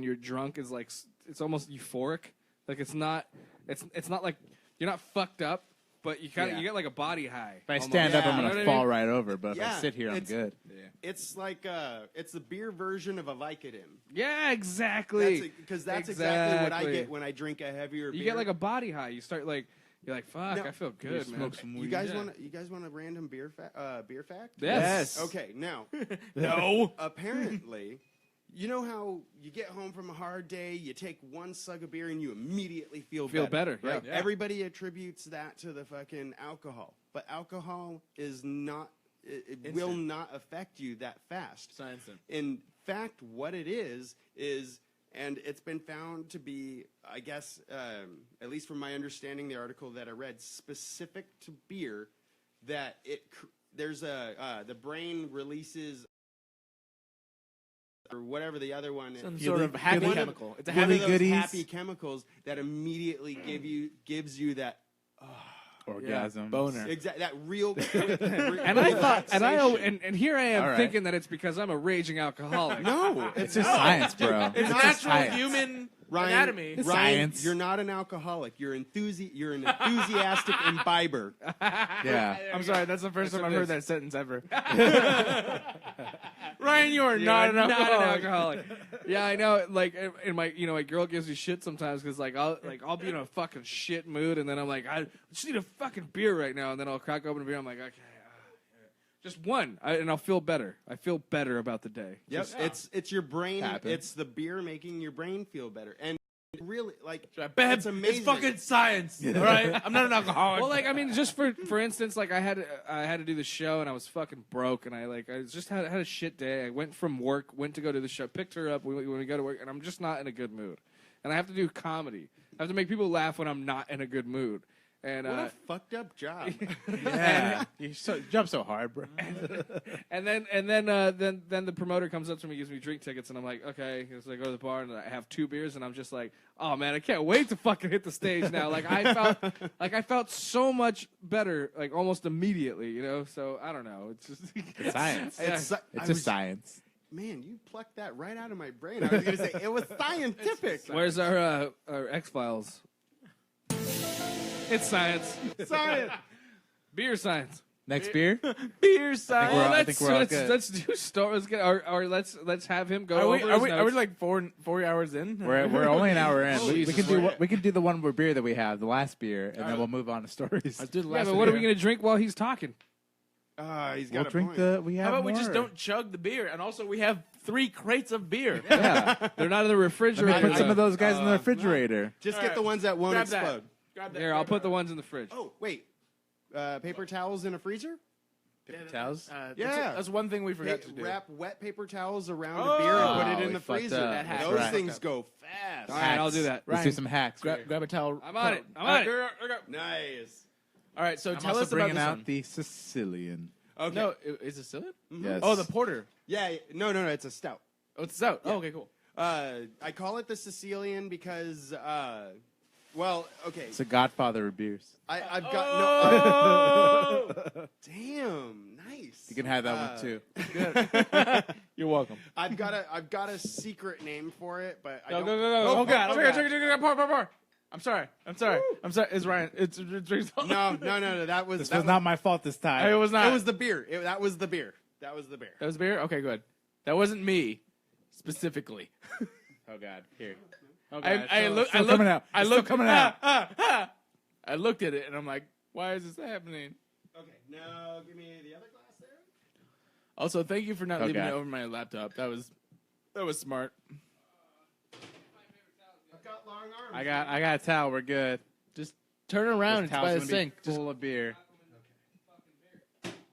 you're drunk is like it's almost euphoric. Like it's not like you're not fucked up, but you kind of you get like a body high. If I almost. stand up, I'm Yeah. gonna You know what I fall mean? right over. But if Yeah, I sit here, I'm it's- good. It's like it's the beer version of a Vicodin. Yeah, exactly. Because that's exactly what I Exactly. get when I drink a heavier beer. You get like a body high. You start like You're like, fuck, No. I feel good, man. Smoke some weed. You guys want a random beer fact? Yes. Okay, now No. apparently, you know how you get home from a hard day, you take one slug of beer and you immediately feel better, yeah. Right? Yeah. Everybody attributes that to the fucking alcohol, but alcohol is not. It will not affect you that fast. Science. In fact, what it is, and it's been found to be, I guess, at least from my understanding, the article that I read, specific to beer, that there's the brain releases, or whatever the other one is. Some sort of happy One of- chemical. It's a one happy of those goodies. happy chemicals that immediately gives you that Orgasm. boner. that real And I thought, and here I am All right. thinking that it's because I'm a raging alcoholic. no, It's just science, bro. It's just natural science. human Ryan, anatomy. It's Ryan, science. you're not an alcoholic. You're an enthusiastic imbiber. Yeah. I'm sorry, that's the first That's time I've what it heard is. that sentence ever. Ryan, you are not an alcoholic. Yeah, I know. Like, in my, my girl gives me shit sometimes because I'll be in a fucking shit mood, and then I'm like, I just need a fucking beer right now, and then I'll crack open a beer. I'm like, okay, just one, and I'll feel better. I feel better about the day. Yep, it's your brain. Happens. It's the beer making your brain feel better, and really, like, Babe, it's amazing. It's fucking science. All right, I'm not an alcoholic. Well, like, I mean, just for instance, like I had to do the show, and I was fucking broke, and I just had a shit day. I went from work, went to go to the show, picked her up when we go to work, and I'm just not in a good mood. And I have to do comedy. I have to make people laugh when I'm not in a good mood. And What a fucked up job. Yeah. You jump so hard, bro. and then the promoter comes up to me, gives me drink tickets, and I'm like, okay. So I go to the bar and I have 2 beers, and I'm just like, oh man, I can't wait to fucking hit the stage now. Like I felt so much better, like almost immediately, So I don't know. It's just It's science. It's just science. Man, you plucked that right out of my brain. I was going to say it was scientific. Where's our X-Files? It's science. Science. Beer science. Next beer? beer science. I think we're all good. Let's do stories. Or let's have him go over his Are we notes. like four hours in? We're only an hour in. We Jesus can do Christ. we can do the one more beer that we have, the last beer, and then we'll move on to stories. Let's do the Yeah, last but one what are we here. going to drink while he's talking? He's We'll got a drink point. the. We have. How about we just more. don't chug the beer, and also we have 3 crates of beer. Yeah. They're not in the Let me refrigerator. put some of those guys in the refrigerator. Just All get right. the ones that won't Grab that. explode. Grab that. Here, I'll put the ones in the fridge. Oh, wait. Paper towels in a freezer? Towels. Yeah. That's one thing we forgot to do. Wrap wet paper towels around a beer and put it in we the fucked freezer. up. That's Those right. things go fast. All right, I'll do that. Let's do some hacks. Grab a towel. I'm on it. I'm on it. Nice. All right, so I'm tell also us about bringing this out one. the Sicilian. Okay. No, is it Sicilian? Yes. Oh, the porter. Yeah, no, it's a stout. Oh, it's out. Oh, okay, cool. I call it the Sicilian because, well, okay. It's a godfather of beers. I've got no. Damn, nice. You can have that one too. You're welcome. I've got a secret name for it, but I Go, don't. go, go, go. Oh, Oh, God. oh, Drink, God. drink, drink, drink, pour, pour. I'm sorry. It's Ryan. It's drinks. No. That was This that was not my fault this time. It was not. It was the beer. That was the beer. That was beer? Okay, good. That wasn't me, specifically. Oh God. Here. I looked coming out. I It's looked still coming out. I looked at it and I'm like, why is this happening? Okay, now give me the other glass there. Also, thank you for not leaving Okay. it over my laptop. That was smart. I've got long arms. I got a towel. We're good. Just turn around. It's This towel's by the gonna be sink. Just full of beer.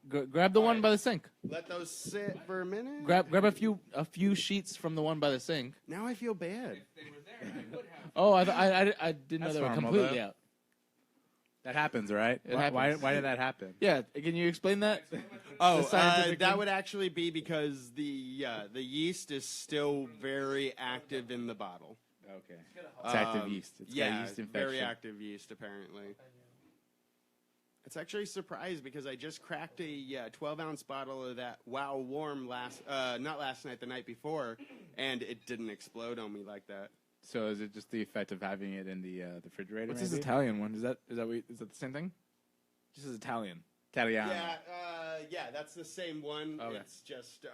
grab the one by the sink. Let those sit for a minute. Grab a few sheets from the one by the sink. Now I feel bad. Oh, I didn't know That's they were normal, completely though. out. That happens, right? It Why happens. did that happen? Yeah, can you explain that? Oh, The scientific that thing? would actually be because the yeast is still very active in the bottle. Okay. It's active yeast. It's got Yeah, yeast infection. very active yeast apparently. It's actually surprised because I just cracked a 12-ounce bottle of that Wow Warm not last night, the night before, and it didn't explode on me like that. So is it just the effect of having it in the refrigerator? What's this maybe? Italian one? Is that the same thing? This is Italian. Italiano. Yeah, that's the same one. Okay. It's just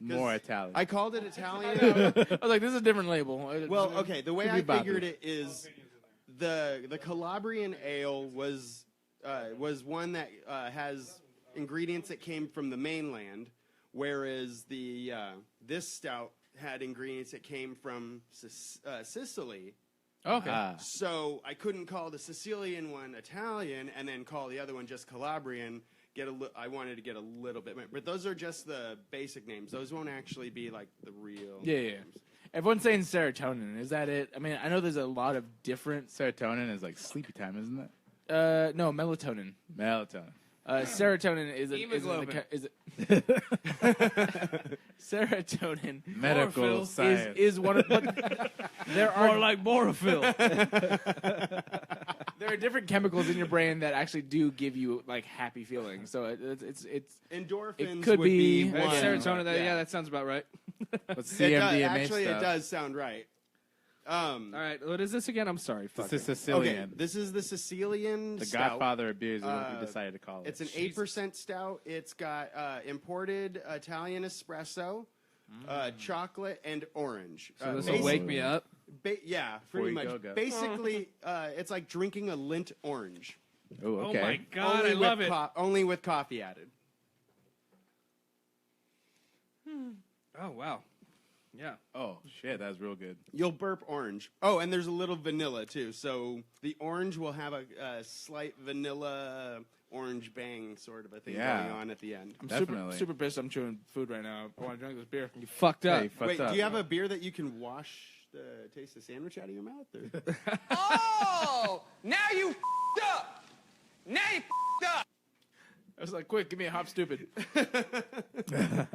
More Italian. I called it Italian. I was like, this is a different label. Well, okay, the way Could I be Bobby. figured it is the Calabrian ale was one that has ingredients that came from the mainland, whereas the this stout had ingredients that came from Sicily. Okay. So I couldn't call the Sicilian one Italian and then call the other one just Calabrian. I wanted to get a little bit, but those are just the basic names. Those won't actually be like the real names. Everyone's saying serotonin. Is that it? I mean, I know there's a lot of different. Serotonin is like sleepy time, isn't it? No, melatonin. Melatonin. Serotonin is Hemoglobin. serotonin. Medical science. is one of. But there are More like Borophyll. there are different chemicals in your brain that actually do give you like happy feelings. So it's Endorphins It could would be- one. Serotonin. Yeah, that sounds about right. What's It does, CMDMA actually, stuff? it does sound right. All right, what is this again? I'm sorry. Fuck This is Okay, Sicilian. this is the Sicilian The stout. Godfather of beers is what we decided to call it. It's an 8% stout. It's got imported Italian espresso, chocolate, and orange. So this will wake me up. Yeah, Before pretty you much. go. Basically, it's like drinking a Lindt orange. Oh, okay. Oh my god, Only I love with it. only with coffee added. Oh wow. Yeah. Oh, shit, that was real good. You'll burp orange. Oh, and there's a little vanilla too. So the orange will have a slight vanilla orange bang sort of a thing Yeah. going on at the end. I'm Definitely. super pissed. I'm chewing food right now. I want to drink this beer. You fucked up. Hey, fucked Wait, up. do you have a beer that you can wash the taste of sandwich out of your mouth? Or? Oh, now you f***ed up. Now you f***ed up. I was like, quick, give me a hop stupid. I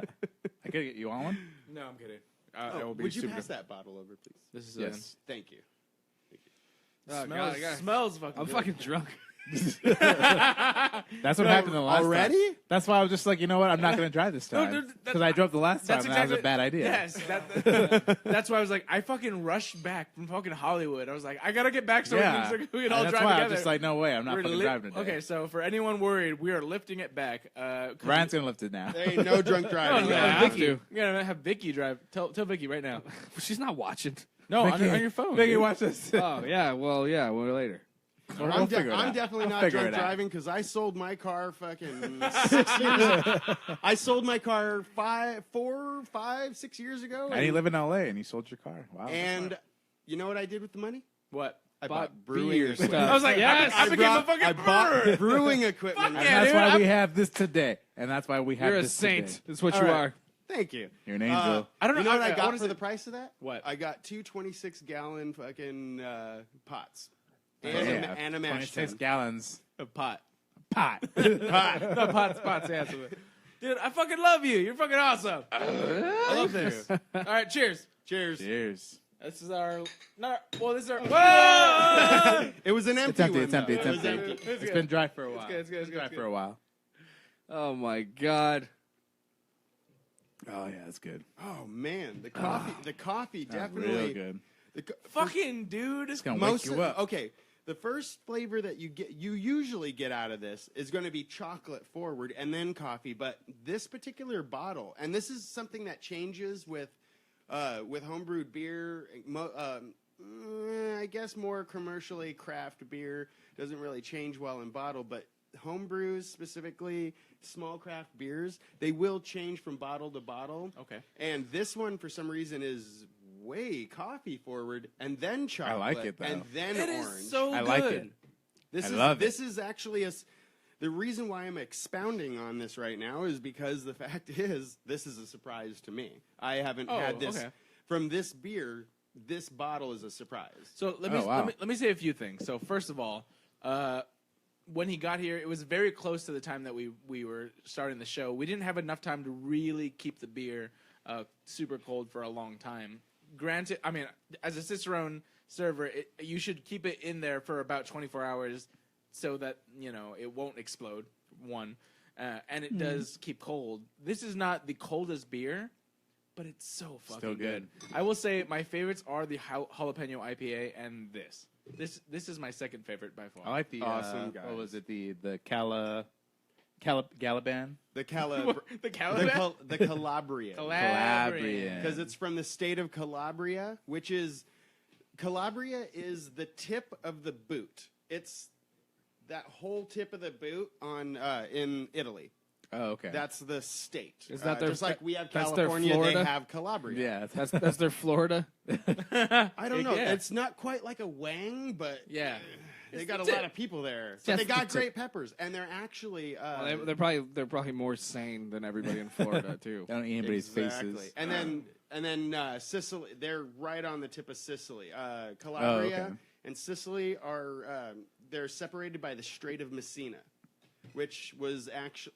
could get you on one? No, I'm kidding. I will be Would you stupid. pass that bottle over, please? This is Yes. Thank you. Oh, smells, God, I gotta- smells fucking. I'm good. fucking drunk. That's what happened the last Already? time. That's why I was just like, you know what? I'm not going to drive this No, time. dude, Because I drove the last time, That's and exactly that was a bad idea. Yes, that's why I was like, I fucking rushed back from fucking Hollywood. I was like, I gotta get back so Yeah. we can And all that's drive why together. I'm just like, no way. I'm not We're fucking li- driving today. Okay, so for anyone worried, we are lifting it back. Ryan's going to lift it now. There ain't no drunk driving. No, Yeah, I have Vicky. to. We gotta have Vicky drive. Tell Vicky right now. She's not watching. No, on Vicky, your phone. Vicky, dude. watch this. Oh yeah. Well, yeah. Well, later. We'll I'm figure it out. definitely I'll not figure drunk it out. driving because I sold my car fucking 6 years ago. I sold my car 6 years ago. And you live in L.A. and you sold your car. Wow. And you know what I did with the money? What? I Bought bought brewing beer equipment. stuff. I was like, Yes! I became a fucking I bought brewer. brewing equipment. Fuck And yeah, that's dude, why I'm- we have this today. And that's why we have You're a this saint. today. That's what All you right. are. Thank you. You're an angel. I don't know. You know what I got wanna for say- the price of that? What? I got two 26-gallon fucking pots. Yeah, And a mash 26 tun. gallons of pot. pot. No, pots, yeah. Dude, I fucking love you. You're fucking awesome. I love this. All right, cheers. Cheers. Cheers. This is our. This is our. Whoa! It was an empty It's empty. one. It's empty. though. It's It was empty. empty. It's been dry for a while. It's good. Dry for a while. Oh my god. Oh yeah, that's good. Oh man, the coffee definitely Real good. Fucking dude. It's gonna most wake you up. Okay, the first flavor that you usually get out of this is going to be chocolate forward and then coffee, but this particular bottle, and this is something that changes with homebrewed beer. I guess more commercially craft beer doesn't really change well in bottle, but homebrews, specifically small craft beers, they will change from bottle to bottle. Okay. And this one, for some reason, is way coffee forward, and then chocolate, like it, though. and then It orange. is so I good. like it. I love it. This is actually the reason why I'm expounding on this right now is because the fact is this is a surprise to me. I haven't had this okay. from this beer. This bottle is a surprise. So let me say a few things. So first of all, when he got here, it was very close to the time that we were starting the show. We didn't have enough time to really keep the beer super cold for a long time. Granted, I mean, as a Cicerone server, you should keep it in there for about 24 hours so that, it won't explode, one. And it does keep cold. This is not the coldest beer, but it's so fucking Still good. I will say my favorites are the jalapeno IPA and this. This is my second favorite by far. I like the Awesome, guys. what was it? The Galaban. The the Calabar? the Calabria. Calabrian. Because it's from the state of Calabria, which is Calabria is the tip of the boot. It's that whole tip of the boot on in Italy. Oh, okay. That's the state. Is that their- just like we have that's their California, they Florida? have Calabria. yeah. That's their Florida. I don't know. Yeah. It's not quite like a wang, but Yeah. they got a tip. lot of people there. So Just they got the great peppers, and they're actually Well, they're probably more sane than everybody in Florida too. I don't eat anybody's exactly. faces. And then Sicily, they're right on the tip of Sicily. Calabria okay. and Sicily are they're separated by the Strait of Messina, which was actually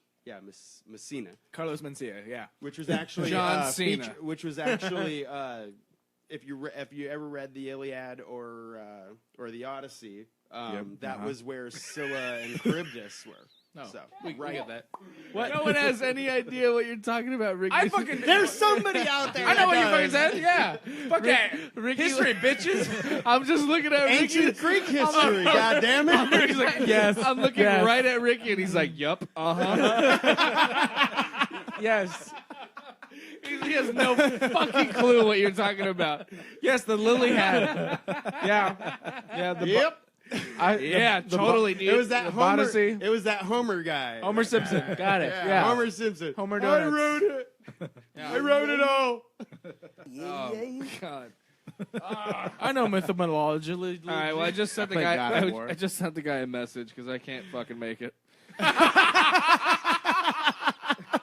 Messina, Carlos Mencia, yeah. which was actually John Cena. which was actually if you ever read the Iliad or the Odyssey, that was where Scylla and Charybdis were. No, So we get that. No one has any idea what you're talking about, Ricky. I fucking There's somebody out there. I know that what you fucking does. said. Yeah, fuck that. Ricky- History, bitches. I'm just looking at Ancient Ricky. Greek history. God damn it! He's like, yes. I'm looking right at Ricky, and he's like, "Yup, Yes, He has no fucking clue what you're talking about. yes. The lily hat. Yeah. The Yep. Totally, dude. It was that the Homer. Odyssey. It was that Homer guy. Homer Simpson. Got it. Yeah. Homer Simpson. Homer I Donuts. wrote it. I wrote it all. Oh, God. I know mythology. All right. Well, I just sent the Play guy. God of War. I just sent the guy a message because I can't fucking make it.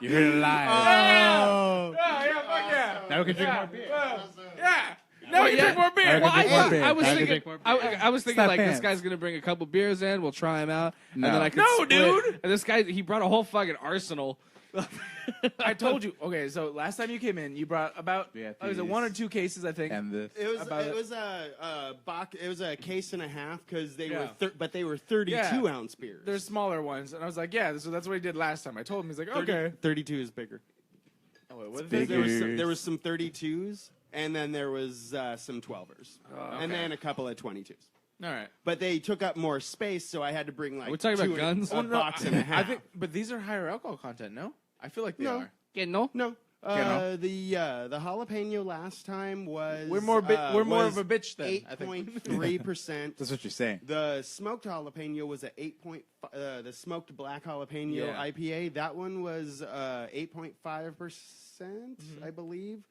You heard it live. Oh. Yeah, fuck yeah. Now we can drink more beer. Yeah. Now we can drink more beer. Now we Well, can drink more beer. I was Now we can thinking, drink more beer. I was thinking Slap like this hands. guy's gonna bring a couple beers in. We'll try them out, and No. then I could No, split. dude. And this guy, he brought a whole fucking arsenal. I told you. Okay, so last time you came in, you brought about Yeah, was it these. 1 or 2 cases, I think. And this. It was About it it. was it was a case and a half because they Yeah. were but they were 32-ounce beers. There's smaller ones, and I was like, yeah. So that's what he did last time. I told him, he's like, okay. 32 is bigger. Oh, wait, what big. There was some 32s, and then there was some 12ers, and then a couple of 22s. All right. But they took up more space, so I had to bring like Are we talking about guns? a box and a half. I think, but these are higher alcohol content. No, I feel like they No. are. Yeah, no. No. no. The jalapeno last time was We're more we're more was of a bitch then. I think. 8.3%. That's what you're saying. The smoked jalapeno was at 8.5. The smoked black jalapeno Yeah. IPA, that one was 8.5%, I believe.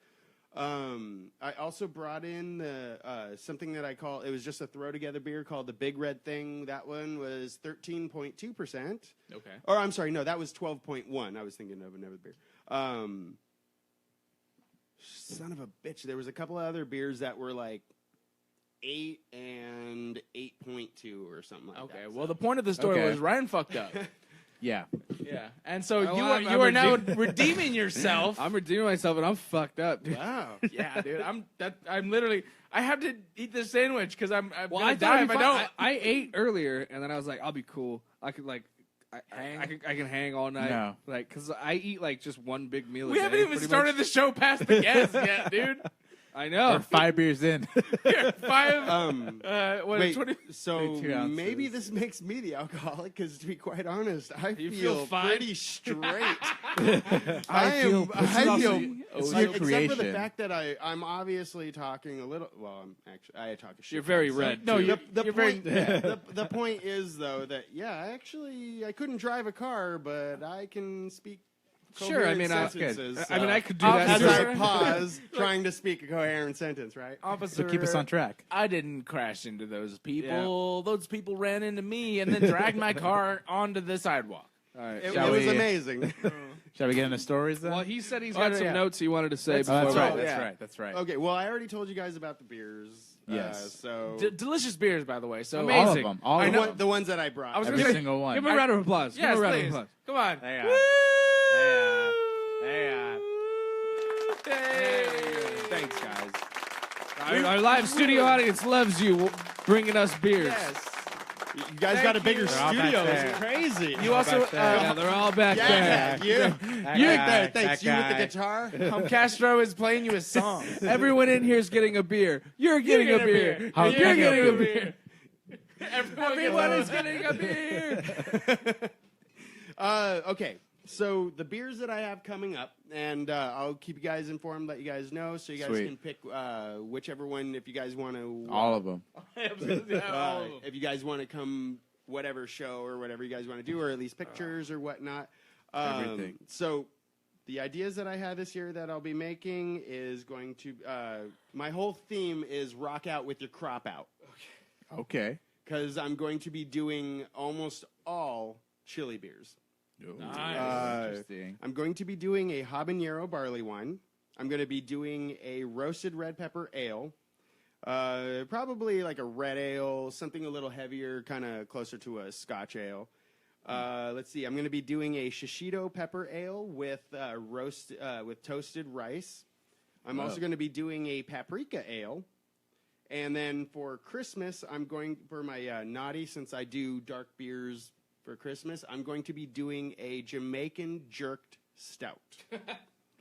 I also brought in the something that I call, it was just a throw together beer called the Big Red Thing. That one was 13.2%. Okay. Or I'm sorry, no, that was 12.1. I was thinking of another beer. Son of a bitch. There was a couple of other beers that were like 8 and 8.2 or something like that. Okay. Well, the point of the story Okay. was Ryan fucked up. Yeah. Yeah. And so Oh, you I'm are now redeem- redeeming yourself. I'm redeeming myself, and I'm fucked up, dude. Wow. Yeah, dude. I'm literally. I have to eat this sandwich because I'm Well, gonna I die thought if I don't. I ate earlier, and then I was like, I'll be cool. I could like. I can hang all night, No. like, cause I eat like just one big meal. We a haven't day, even pretty started much. the show past the guests yet, dude. I know. We're 5 beers in. Here, 5. What? Wait, 20? so 22 ounces. maybe this makes me the alcoholic, because to be quite honest, I You feel feel fine? pretty straight. I feel It's your except for the creation. fact that I'm obviously talking a little. Well, I'm actually I talk a shit. You're very ton, red. No, too. you're The very- point, the point is though that I couldn't drive a car, but I can speak. Sure, I coherent mean, sentences, I mean, I could do that. as Officer- I pause trying to speak a coherent sentence, right? Officer, So keep us on track. I didn't crash into those people. Those people ran into me and then dragged my car onto the sidewalk. All right. It Shall was we- amazing. Shall we get into stories then? Well, he said he's Oh, got no, some yeah. notes he wanted to say oh, before. that's we- right. yeah. That's right. That's right. Okay, well, I already told you guys about the beers. Yes. So Delicious beers, by the way. So Amazing. All of them. All I of know. them. the ones that I brought. I was Every gonna say, single one. Give him a round of applause. Yes, Give him a round please. of applause. Come on. They are. Woo! They are. Hey. Thanks, guys. Our live studio audience loves you bringing us beers. Yes. You guys Thank got a bigger you. They're all back studio. there. It's crazy. You also back there. Yeah, they're all back there. Yeah, you. That You guy, there. Thanks. that You with the guy. guitar. Castro is playing you a song. Everyone in here is getting a beer. You're getting a beer. How You're can getting you a be? beer. Everyone is getting a beer. Okay, So the beers that I have coming up, and I'll keep you guys informed, let you guys know, so you guys Sweet. can pick whichever one if you guys want to. All of them. If you guys want to come, whatever show or whatever you guys want to do, or at least pictures or whatnot. Everything. So the ideas that I have this year that I'll be making is going to. My whole theme is rock out with your crop out. Okay. Because I'm going to be doing almost all chili beers. Nice. Interesting. I'm going to be doing a habanero barley wine. I'm going to be doing a roasted red pepper ale. Probably like a red ale, something a little heavier, kind of closer to a Scotch ale. Let's see. I'm going to be doing a shishito pepper ale with with toasted rice. I'm also going to be doing a paprika ale. And then for Christmas, I'm going for my naughty, since I do dark beers for Christmas, I'm going to be doing a Jamaican jerked stout.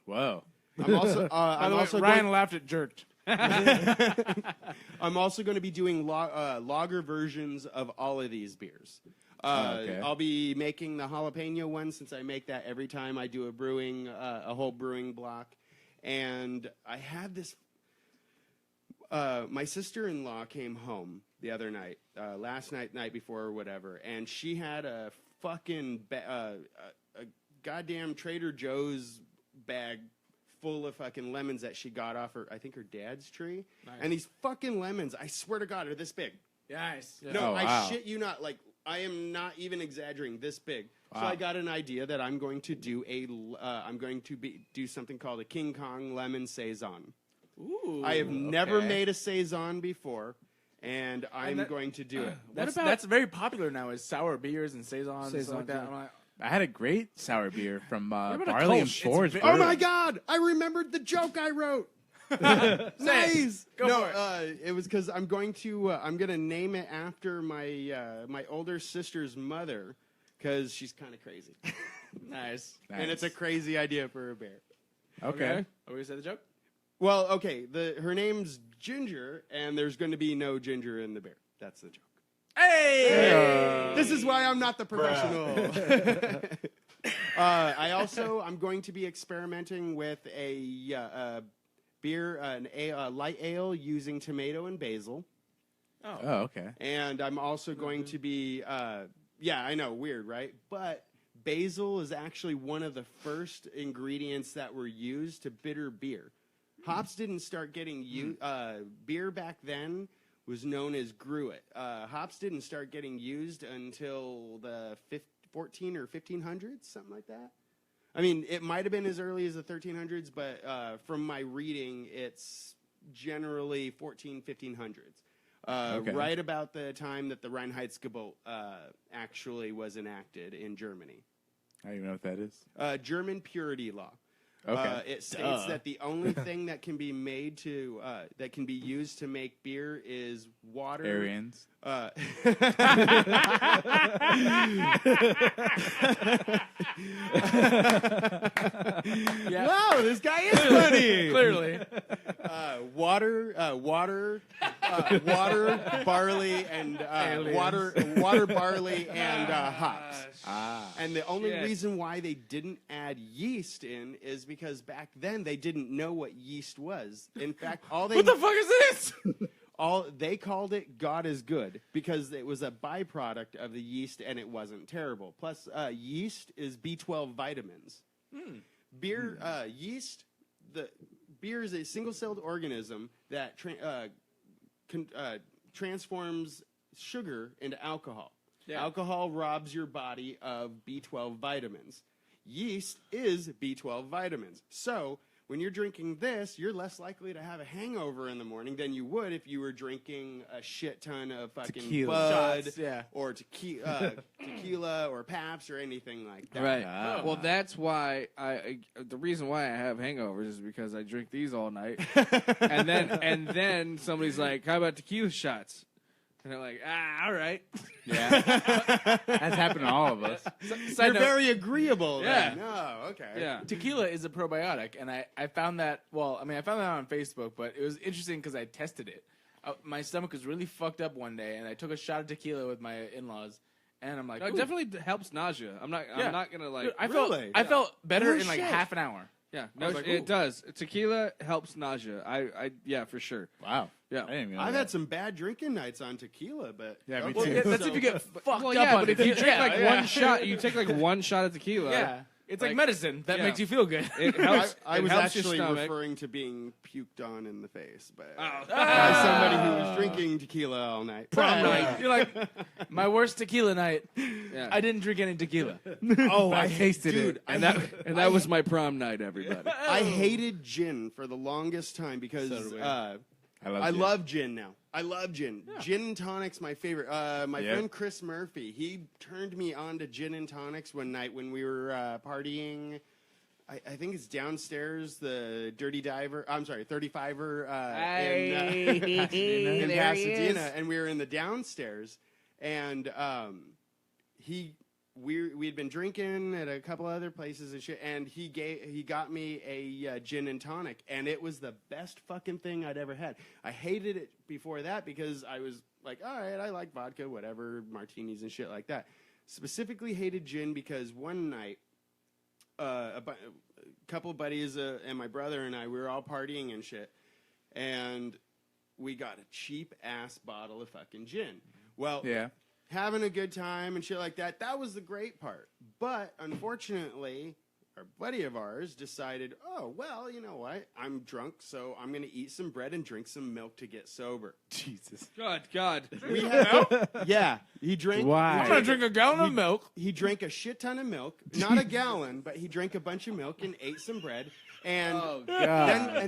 Whoa. I'm also, Ryan laughed at jerked. I'm also going to be doing lager versions of all of these beers. Okay. I'll be making the jalapeno one, since I make that every time I do a whole brewing block. And I had this. My sister-in-law came home the other night, last night before or whatever, and she had a fucking a goddamn Trader Joe's bag full of fucking lemons that she got off her dad's tree. Nice. And these fucking lemons, I swear to God, are this big. Nice. No, Oh, I wow. shit you not. Like, I am not even exaggerating. This big. Wow. So I got an idea that I'm going to do do something called a King Kong lemon saison. Ooh. I have never okay. made a saison before, and I'm going to do it. That's very popular now. Is sour beers and saisons and stuff like that. I'm like, I had a great sour beer from about a Barley and Kolsch? Forge. Oh my God! I remembered the joke I wrote. Nice. Go for it was because I'm going to name it after my older sister's mother, because she's kind of crazy. nice. And it's a crazy idea for a beer. Okay. Are we gonna say the joke? Well, okay. Her name's Ginger, and there's going to be no ginger in the beer. That's the joke. Hey! This is why I'm not the professional. I'm going to be experimenting with a beer, a light ale using tomato and basil. Oh, okay. And I'm also going to be, I know, weird, right? But basil is actually one of the first ingredients that were used to bitter beer. Hops didn't start getting beer back then was known as gruit. Hops didn't start getting used until the 14 or 1500s, something like that. I mean, it might have been as early as the 1300s, but from my reading, it's generally 1500s. Okay. Right about the time that the Reinheitsgebot actually was enacted in Germany. I don't even know what that is. German purity law. Okay. It states that the only thing that can be made that can be used to make beer is water. Aryans. Wow, this guy is funny. Clearly. Water, barley, and water, barley, and hops. And the only reason why they didn't add yeast in is because back then they didn't know what yeast was. In fact, What the fuck is this? they called it God is good because it was a byproduct of the yeast and it wasn't terrible. Plus, yeast is B12 vitamins. Beer is a single-celled organism that transforms sugar into alcohol. Yeah. Alcohol robs your body of B12 vitamins. Yeast is B12 vitamins. So when you're drinking this, you're less likely to have a hangover in the morning than you would if you were drinking a shit ton of fucking Tequila. Bud Shots, yeah. or tequila or Pabst or anything like that. Right. Ah. Well, that's why the reason why I have hangovers is because I drink these all night, and then somebody's like, "How about tequila shots?" And they're like, all right. Yeah. That's happened to all of us. You're very agreeable. Yeah. Then. No, okay. Yeah. Tequila is a probiotic, and I found that, I found that on Facebook, but it was interesting because I tested it. My stomach was really fucked up one day, and I took a shot of tequila with my in-laws, and I'm like, No, it ooh. definitely helps nausea. I'm not gonna like. Dude, I Really? felt better No in like shit. half an hour. Yeah, I no, was like, it ooh. does. Tequila helps nausea. Yeah, for sure. Wow. Yeah. I didn't even know I've that. had some bad drinking nights on tequila, but Yeah, me okay, too. Yeah, that's so- if you get fucked Well, up yeah, on but if you tequila. drink like one shot, you take like one shot of tequila. Yeah, it's like Like, medicine that yeah. makes you feel good. It helps. I it was helps your actually stomach. referring to being puked on in the face, but Oh. by somebody who was drinking tequila all night. Prom night. You're like, my worst tequila night. Yeah. I didn't drink any tequila. Oh, I tasted Dude, it. and that was my prom night, everybody. I hated gin for the longest time because So do we. I love gin now. I love gin. Gin and tonic's my favorite. My Yep. friend Chris Murphy, he turned me on to gin and tonics one night when we were partying. I think it's downstairs, the Dirty Diver. I'm sorry, 35er in Pasadena, and we were in the downstairs, and we had been drinking at a couple other places and shit, and he got me a gin and tonic, and it was the best fucking thing I'd ever had. I hated it before that because I was like, all right, I like vodka, whatever, martinis and shit like that. Specifically hated gin because one night, a couple of buddies and my brother and I, we were all partying and shit, and we got a cheap ass bottle of fucking gin. Well, Yeah. having a good time and shit like that. That was the great part. But unfortunately, our buddy of ours decided, oh, well, you know what? I'm drunk, so I'm going to eat some bread and drink some milk to get sober. Jesus. God. We had, yeah, he drank. Why? I'm going to drink a gallon of milk. He drank a shit ton of milk, not a gallon, but he drank a bunch of milk and ate some bread, and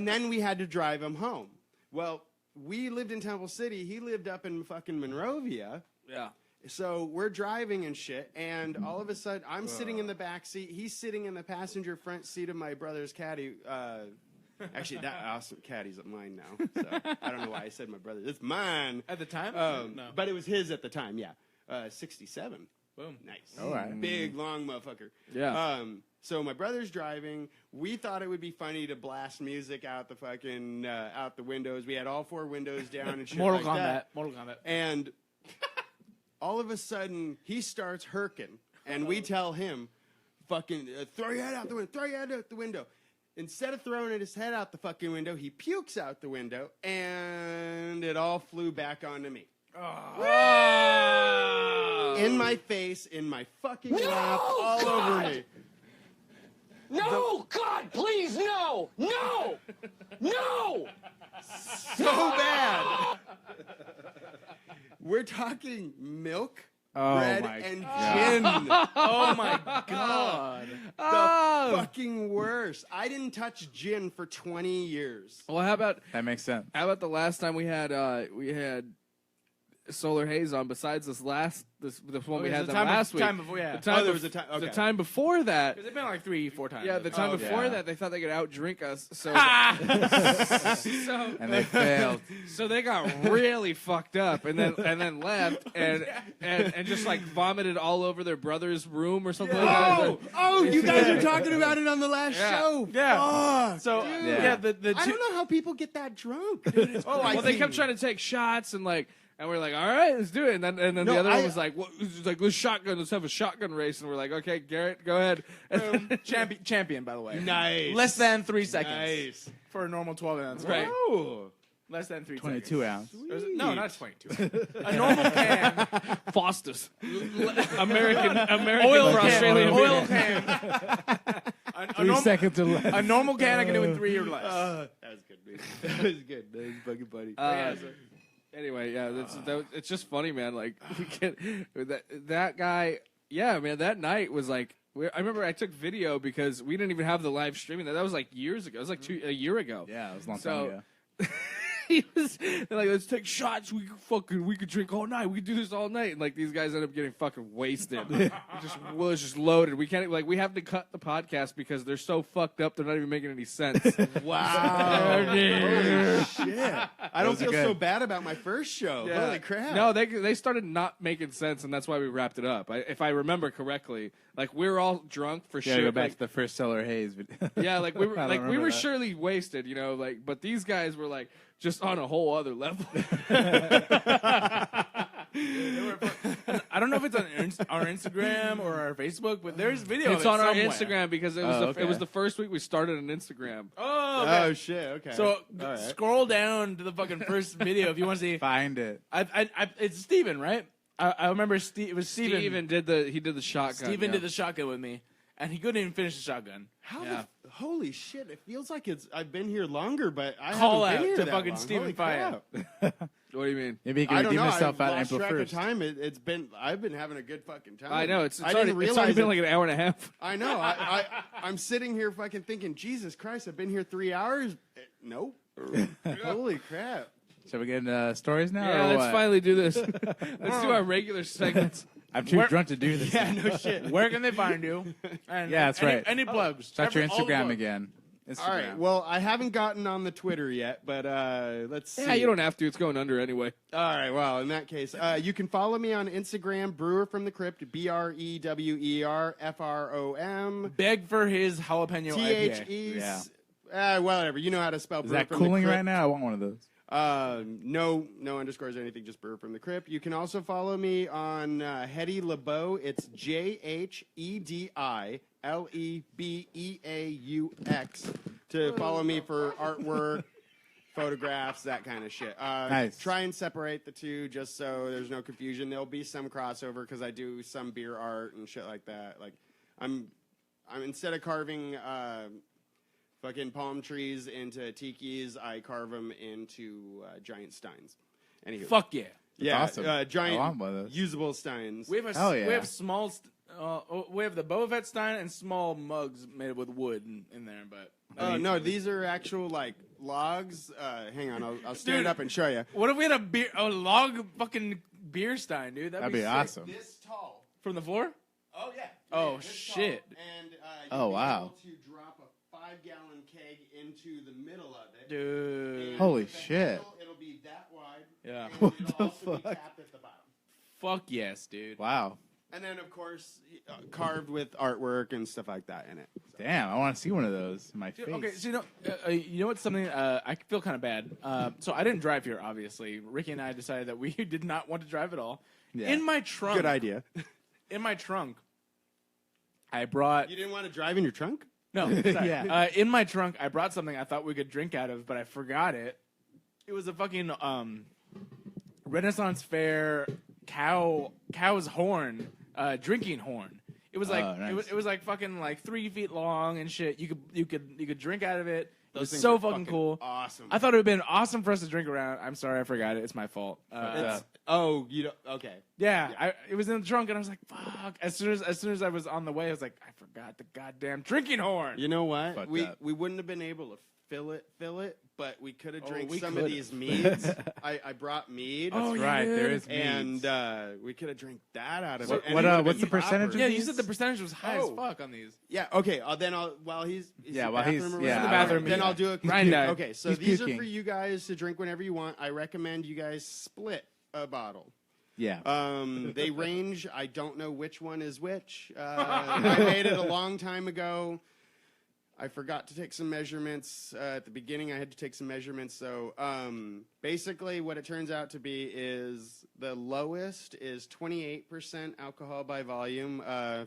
then we had to drive him home. Well, we lived in Temple City. He lived up in fucking Monrovia. Yeah. So we're driving and shit, and all of a sudden, I'm sitting in the back seat. He's sitting in the passenger front seat of my brother's caddy. Actually, that awesome caddy's mine now. So I don't know why I said my brother. It's mine. At the time? No. But it was his at the time, yeah. 67. Boom. Nice. All right. Big, long motherfucker. Yeah. So my brother's driving. We thought it would be funny to blast music out the fucking, out the windows. We had all four windows down and shit Mortal like Kombat. that. Mortal Kombat. And all of a sudden, he starts herking, and we tell him, fucking, throw your head out the window, throw your head out the window. Instead of throwing his head out the fucking window, he pukes out the window, and it all flew back onto me. In my face, in my fucking lap, all over me. No, God, please, no! No! No! So bad. We're talking milk, Oh bread, my and God. gin. Oh, my God. The fucking worst. I didn't touch gin for 20 years. Well, how about That makes sense. the last time we had Solar Haze on? Besides this one we had last week. Time before, yeah. there was a time. Okay. The time before that. Because it's been like 3-4 times. Yeah, the time Oh, before yeah. that, they thought they could outdrink us. So, And they failed. so they got really fucked up, and then left, and just like vomited all over their brother's room or something like that. Oh, you guys are talking about it on the last Yeah. show. Yeah. Fuck, So, dude. yeah, the I two, don't know how people get that drunk. Well, they kept trying to take shots and like. And we're like, all right, let's do it. And then No, the other I- one was like, let's have a shotgun race. And we're like, okay, Garrett, go ahead. champion, by the way. Nice. Less than 3 seconds. Nice. For a normal 12 ounce. Right. Oh. Less than 3 22 seconds. ounce. Or is it- No, not 22. A normal can. Foster's. American Oil for can. Australian Oil beer. can. A 3 normal- seconds or less. A normal can I can do in 3 or less. That was good, man. That was good. That was fucking funny. Anyway, yeah, it's just funny, man. Like we get that guy. Yeah, man, that night was like. I remember I took video because we didn't even have the live streaming. That was like years ago. It was like a year ago. Yeah, it was a long So- time ago. They're like, let's take shots. We could drink all night. We could do this all night. And like these guys end up getting fucking wasted. It's just loaded. We can't we have to cut the podcast because they're so fucked up. They're not even making any sense. Wow. Holy shit. I don't Those are feel good. so bad about my first show. Yeah. Holy crap. No, they started not making sense, and that's why we wrapped it up. If I remember correctly, like we were all drunk for Yeah, sure. go back Like, to the first Solar Haze. yeah, like we were I don't remember that. surely wasted, you know. Like, but these guys were like I don't know if it's on our Instagram or our Facebook, but there's video. It's of it on our somewhere. Instagram because it was it was the first week we started an Instagram. Oh, okay. Oh shit. Okay. So All right. scroll down to the fucking first video if you want to see. Find it. It's Steven, right? I remember it was Steven. Steven did the shotgun. Steven did the shotgun with me, and he couldn't even finish the shotgun. How Yeah. holy shit! It feels like I've been here longer, but I Call haven't out been here to that fucking long. Steven Holy Fire. crap. What do you mean? Maybe he I can don't redeem know. himself I've out lost April track 1st. of time. I've been having a good fucking time. I know it's I already, didn't realize been it. like an hour and a half. I know. I'm sitting here fucking thinking, Jesus Christ! I've been here 3 hours. Nope. Holy crap! Shall we get into stories now? Yeah, or let's what? finally do this. Let's do our regular segments. I'm too drunk to do this. Yeah, no shit. Where can they find you? And Yeah, that's any, right. Any plugs? Start your All the Instagram plugs. again. Instagram. All right. Well, I haven't gotten on the Twitter yet, but let's see. Yeah, you don't have to. It's going under anyway. All right. Well, in that case, you can follow me on Instagram, Brewer from the Crypt, BREWERFROM. Beg for his jalapeno IPA. THEs. Whatever. You know how to spell Is Brewer that from cooling the right Crypt. now? I want one of those. No underscores or anything, just Brewer from the Crypt. You can also follow me on Hedy LeBeaux. It's JHEDILEBEAUX to follow me for artwork, photographs, that kind of shit. Nice. Try and separate the two just so there's no confusion. There'll be some crossover because I do some beer art and shit like that. Like I'm instead of carving fucking palm trees into tikis, I carve them into giant steins. Anywho. Fuck yeah. Yeah, awesome. I giant want one of those. usable steins. We have a Hell yeah. we have small. We have the Boba Fett Stein and small mugs made with wood in there, but. Oh no, these are actual like logs. Hang on, I'll stand Dude. up and show you. What if we had a log fucking beer stein, dude? That'd be sick. awesome. This tall. From the floor? Oh yeah. Oh, this shit. tall. And Oh, you'd be wow. able to drop a 5-gallon keg into the middle of it. Dude. And Holy with the shit. handle, it'll be that wide. Yeah. And What it'll the also be fuck? tapped at the bottom. Fuck yes, dude. Wow. And then of course carved with artwork and stuff like that in it. Damn, I want to see one of those in my face. Okay, so you know what's something I feel kind of bad. So I didn't drive here, obviously. Ricky and I decided that we did not want to drive at all. Yeah. In my trunk, Good idea. In my trunk, I brought You didn't want to drive in your trunk? no. Sorry. Yeah. In my trunk, I brought something I thought we could drink out of, but I forgot it. It was a fucking Renaissance Fair cow's horn, drinking horn. It was like Oh, nice. it was like fucking like 3 feet long and shit. You could drink out of it. It was Those things so are fucking cool. Awesome. I thought it would have been awesome for us to drink around. I'm sorry, I forgot it. It's my fault. Oh, you don't. Okay. Yeah, it was in the trunk, and I was like, "Fuck!" As soon as I was on the way, I was like, "I forgot the goddamn drinking horn." You know what? Fucked We up. wouldn't have been able to fill it, but we could have drank we some could of these meads. I brought mead. Oh, That's you right. did? There is and meats. we could have drank that out of What- it. And what, it would've what's been the percentage proper. of Yeah, these? you said the percentage was high as Oh. fuck on these. Yeah. Okay. While he's Yeah, the while he's- bathroom yeah, around? the bathroom, Then yeah. I'll do a Ryan died. Okay, so He's these are puking. for you guys to drink whenever you want. I recommend you guys split a bottle. Yeah. They range. I don't know which one is which. I made it a long time ago. I forgot to take some measurements at the beginning. I had to take some measurements. So basically, what it turns out to be is the lowest is 28% alcohol by volume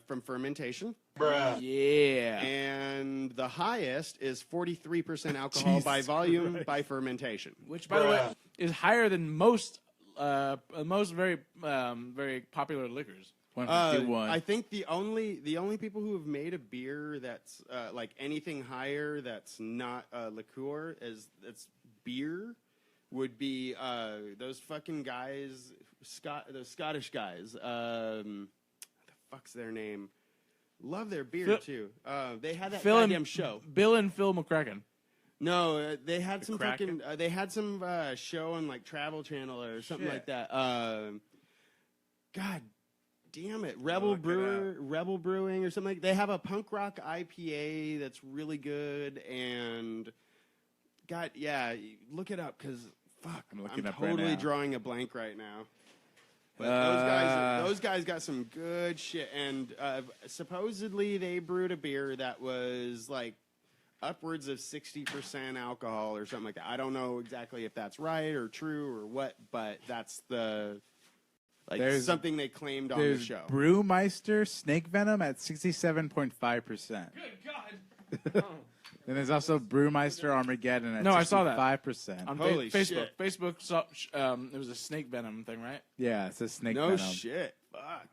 from fermentation, Yeah. and the highest is 43% alcohol by Jesus volume Christ. by fermentation. Which, by the way, is higher than most very very popular liquors. 151. I think the only people who have made a beer that's like anything higher that's not liqueur that's beer would be those fucking guys, those Scottish guys. What the fuck's their name? Love their beer Phil- too. They had that Phil and- goddamn show. Bill and Phil McCracken. No, they had some Kraken? fucking. They had some show on like Travel Channel or something Shit. like that. God damn it, Rebel look it Rebel Brewing or something. They have a punk rock IPA that's really good, and God, yeah, look it up because fuck, I'm I'm looking up right totally now. drawing a blank right now. But those guys got some good shit, and supposedly they brewed a beer that was like upwards of 60% alcohol or something like that. I don't know exactly if that's right or true or what, but that's the like There's- something they claimed on the There's show. Brewmeister snake venom at 67.5%. Good God. Then there's also Brewmeister Armageddon at No, I saw that. 5%. On Holy Facebook. shit. Facebook saw, it was a snake venom thing, right? Yeah, it's a snake No venom. shit. Fuck.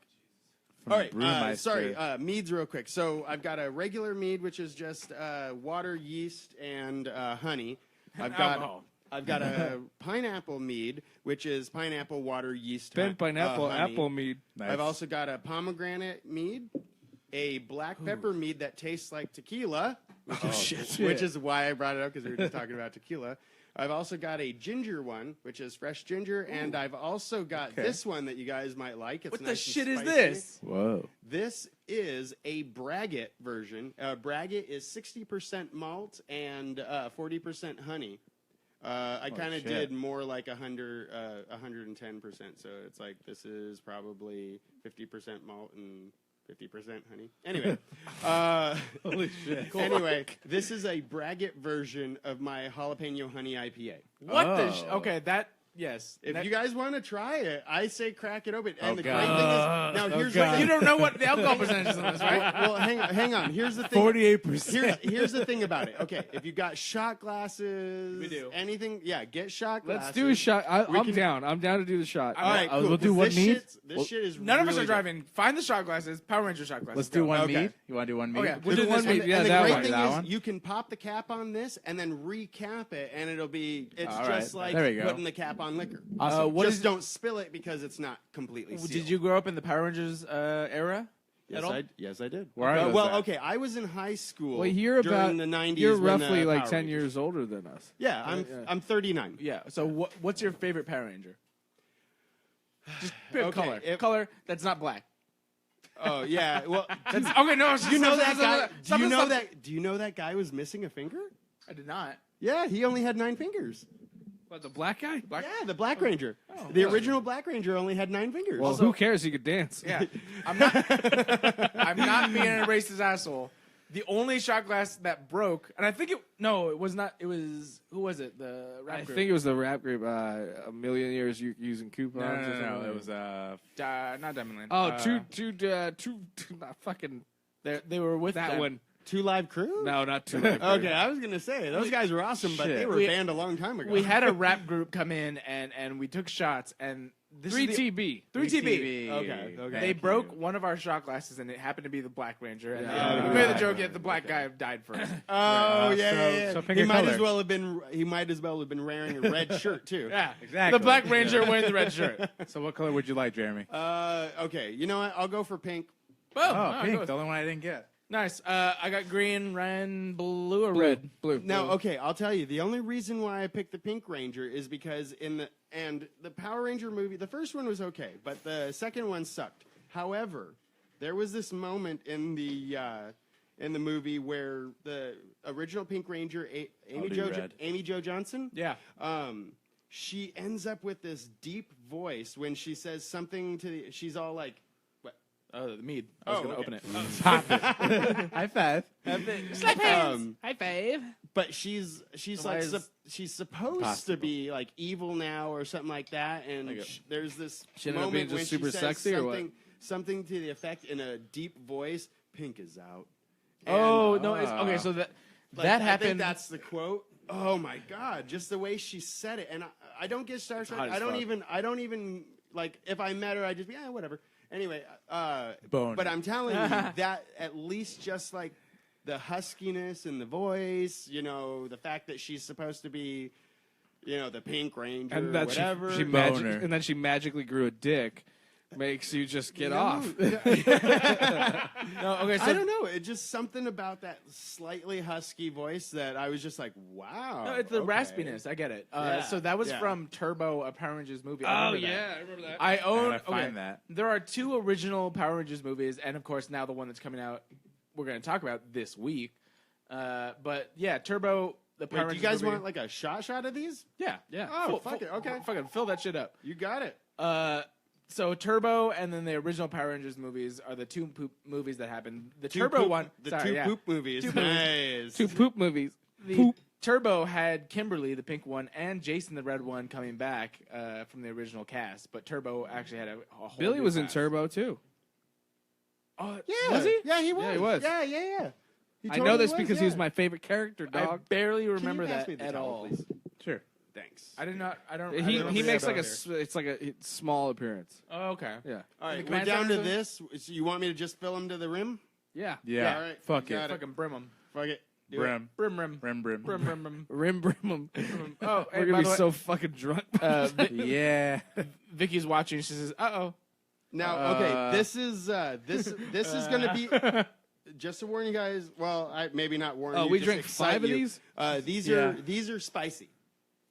from All right, Brewmeister. sorry, meads real quick. So I've got a regular mead, which is just water, yeast, and honey. Alcohol. I've got a pineapple mead, which is pineapple, water, yeast, Pineapple, honey. apple mead. Nice. I've also got a pomegranate mead, a black pepper mead that tastes like tequila. Which is why I brought it up, because we were just talking about tequila. I've also got a ginger one, which is fresh ginger, and I've also got this one that you guys might like. It's What the nice and shit is spicy. this? Whoa. This is a braggot version. Braggot is 60% malt and 40% honey. I kind of shit. did more like 110%. So it's like this is probably 50% malt and 50% honey. Anyway, Holy shit. anyway, this is a braggot version of my jalapeno honey IPA. What the? Oh. Okay, that yes. If That- you guys want to try it, I say crack it open. And Oh, the God. great thing is, now here's the God. thing. you don't know what the alcohol percentage is on this, right? Well, hang on. Here's the thing. 48%. Here's the thing about it. Okay, if you got shot glasses, We do. anything, yeah, get shot glasses. Let's do a shot. We I'm can- down. I'm down to do the shot. All right, cool. we'll do 'cause one this mead. This shit is None of us really are driving. Find the shot glasses. Power Ranger shot glasses. Let's do Go. one Okay. mead. You want to do one mead? Okay, Good. we'll do one this mead. one. Yeah, and the that great one. thing That is, one? you can pop the cap on this and then recap it, and it'll be. It's All just right. like There we go. putting the cap on liquor. Awesome. What Just is- don't spill it because it's not completely sealed. Did you grow up in the Power Rangers era? Yes, at all? yes, I did. Where are those well, at? okay, I was in high school. Well, you're during about the 90s. You're when roughly the like Power 10 Rangers- years older than us. Yeah, I'm 39. Yeah. So what's your favorite Power Ranger? Just pick Okay, color. if- Color that's not black. Oh yeah. Well, That's okay. No, do you know that guy? Do you know that guy was missing a finger? I did not. Yeah, he only had 9 fingers. What, the black guy? Black. Yeah, the Black Ranger. The original Black Ranger only had 9 fingers. Well, who cares? He could dance. Yeah. I'm not. I'm not being a racist asshole. The only shot glass that broke, and I think it. No, it was not. It was who was it? The rap I group. think it was the rap group. A million years using coupons. No, or something. no. It was not Diamond Lane. Oh, not fucking They were with that them. one. 2 Live Crew? No, not too. Okay, I was gonna say those guys were awesome, but Shit. they were We- banned a long time ago. We had a rap group come in and we took shots and this is the- 3TB. 3TB. Okay, okay. They broke one of our shot glasses and it happened to be the Black Ranger. And Yeah. we made the joke that the black guy died first. Oh yeah. so pick he a might color. as well have been. He might as well have been wearing a red shirt too. Yeah, Exactly. The Black Ranger wearing the red shirt. So what color would you like, Jeremy? Okay. You know what? I'll go for pink. Boom. Oh, pink. Good. The only one I didn't get. Nice. I got green, red, blue, or Blue. red. Blue. Now, okay, I'll tell you. The only reason why I picked the Pink Ranger is because the Power Ranger movie, the first one was okay, but the second one sucked. However, there was this moment in the movie where the original Pink Ranger, I'll do red. Amy Jo Johnson, Yeah. she ends up with this deep voice when she says something to. She's all like, "What?" Oh, the mead. I was Oh, going to okay. open it. Pop it. High five. High five. But she's Why like is- she's supposed to Possible. be like evil now or something like that, and Okay. there's this She ended up moment being when just super she says sexy or what? something to the effect in a deep voice, "Pink is out." Oh, And, no. It's, okay, so like, that I happened. think that's the quote. Oh my god, just the way she said it, and I don't get starstruck. hot as I don't fuck. even like if I met her, I just whatever. Anyway, Boner. but I'm telling you that at least just like the huskiness in the voice, the fact that she's supposed to be, the Pink Ranger, And that whatever. Boner. then she magically grew a dick, makes you just get off. no, okay, so I don't know. It's just something about that slightly husky voice that I was just like, wow. no, it's the okay. raspiness. I get it. Yeah, So that was yeah. from Turbo, a Power Rangers movie. Oh I remember that. yeah, I remember that. I own. Gotta find that. There are 2 original Power Rangers movies, and of course now the one that's coming out, we're going to talk about this week. But yeah, Turbo, the Power Wait, do Rangers you guys movie. want like a shot of these? Yeah, Yeah. Oh, fuck it. Okay. Fucking fill that shit up. You got it. So Turbo and then the original Power Rangers movies are the 2 poop movies that happened. The Two Turbo poop- one, The sorry, 2 yeah. poop movies. Two movies. Nice. 2 poop movies. The Turbo had Kimberly, the pink one, and Jason, the red one, coming back from the original cast. But Turbo actually had a whole Billy new was in cast. Turbo too. Oh, Yeah. Was he? Yeah, he was. Yeah, he was. Yeah. He I know totally this was, because he was yeah. my favorite character, I dog. barely Can you remember pass that me the at towel, all. please? Sure. Thanks. I did not. I don't. He remember makes that like here. it's like a small appearance. Oh, okay. Yeah. All right, the we're command down to center this. So you want me to just fill him to the rim? Yeah. Yeah. All right, Fuck you it. got it. Fucking brim them. Fuck it. Do it. Brim. Brim rim. Brim. Brim rim rim. Rim brim him. Oh, We're hey, gonna by be the way, so fucking drunk. Yeah. Vicky's watching. She says, "Uh-oh." Now, okay, this is gonna be. Just to warn you guys. Well, maybe not warn you. Oh, we just drank excite 5 of you. these? These are spicy.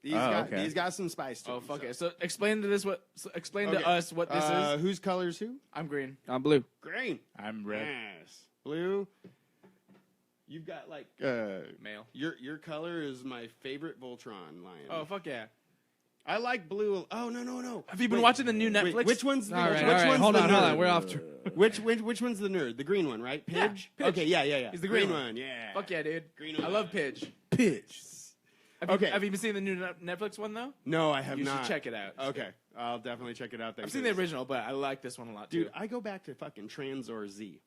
Okay. These got some spice to Oh, them. fuck it. So explain to us what this is. Whose color is who? I'm green. I'm blue. Green. I'm red. Yes. Blue. You've got like Male. your color is my favorite Voltron lion. Oh, fuck yeah. I like blue. Oh no. Have you been watching the new Netflix? Wait, which one's the All right, which all right. one's Hold the on, nerd? hold on. We're off. Which one's the nerd? The green one, right? Pidge. Pidge. Okay, yeah. He's the green one. one. Yeah. Fuck yeah, dude. Green I one. love Pidge. Pitch. Okay. Have you been seeing the new Netflix one though? No, I have You not. should check it out. Okay, I'll definitely check it out. Then, I've seen the original, but I like this one a lot too. Dude, I go back to fucking Transor Z.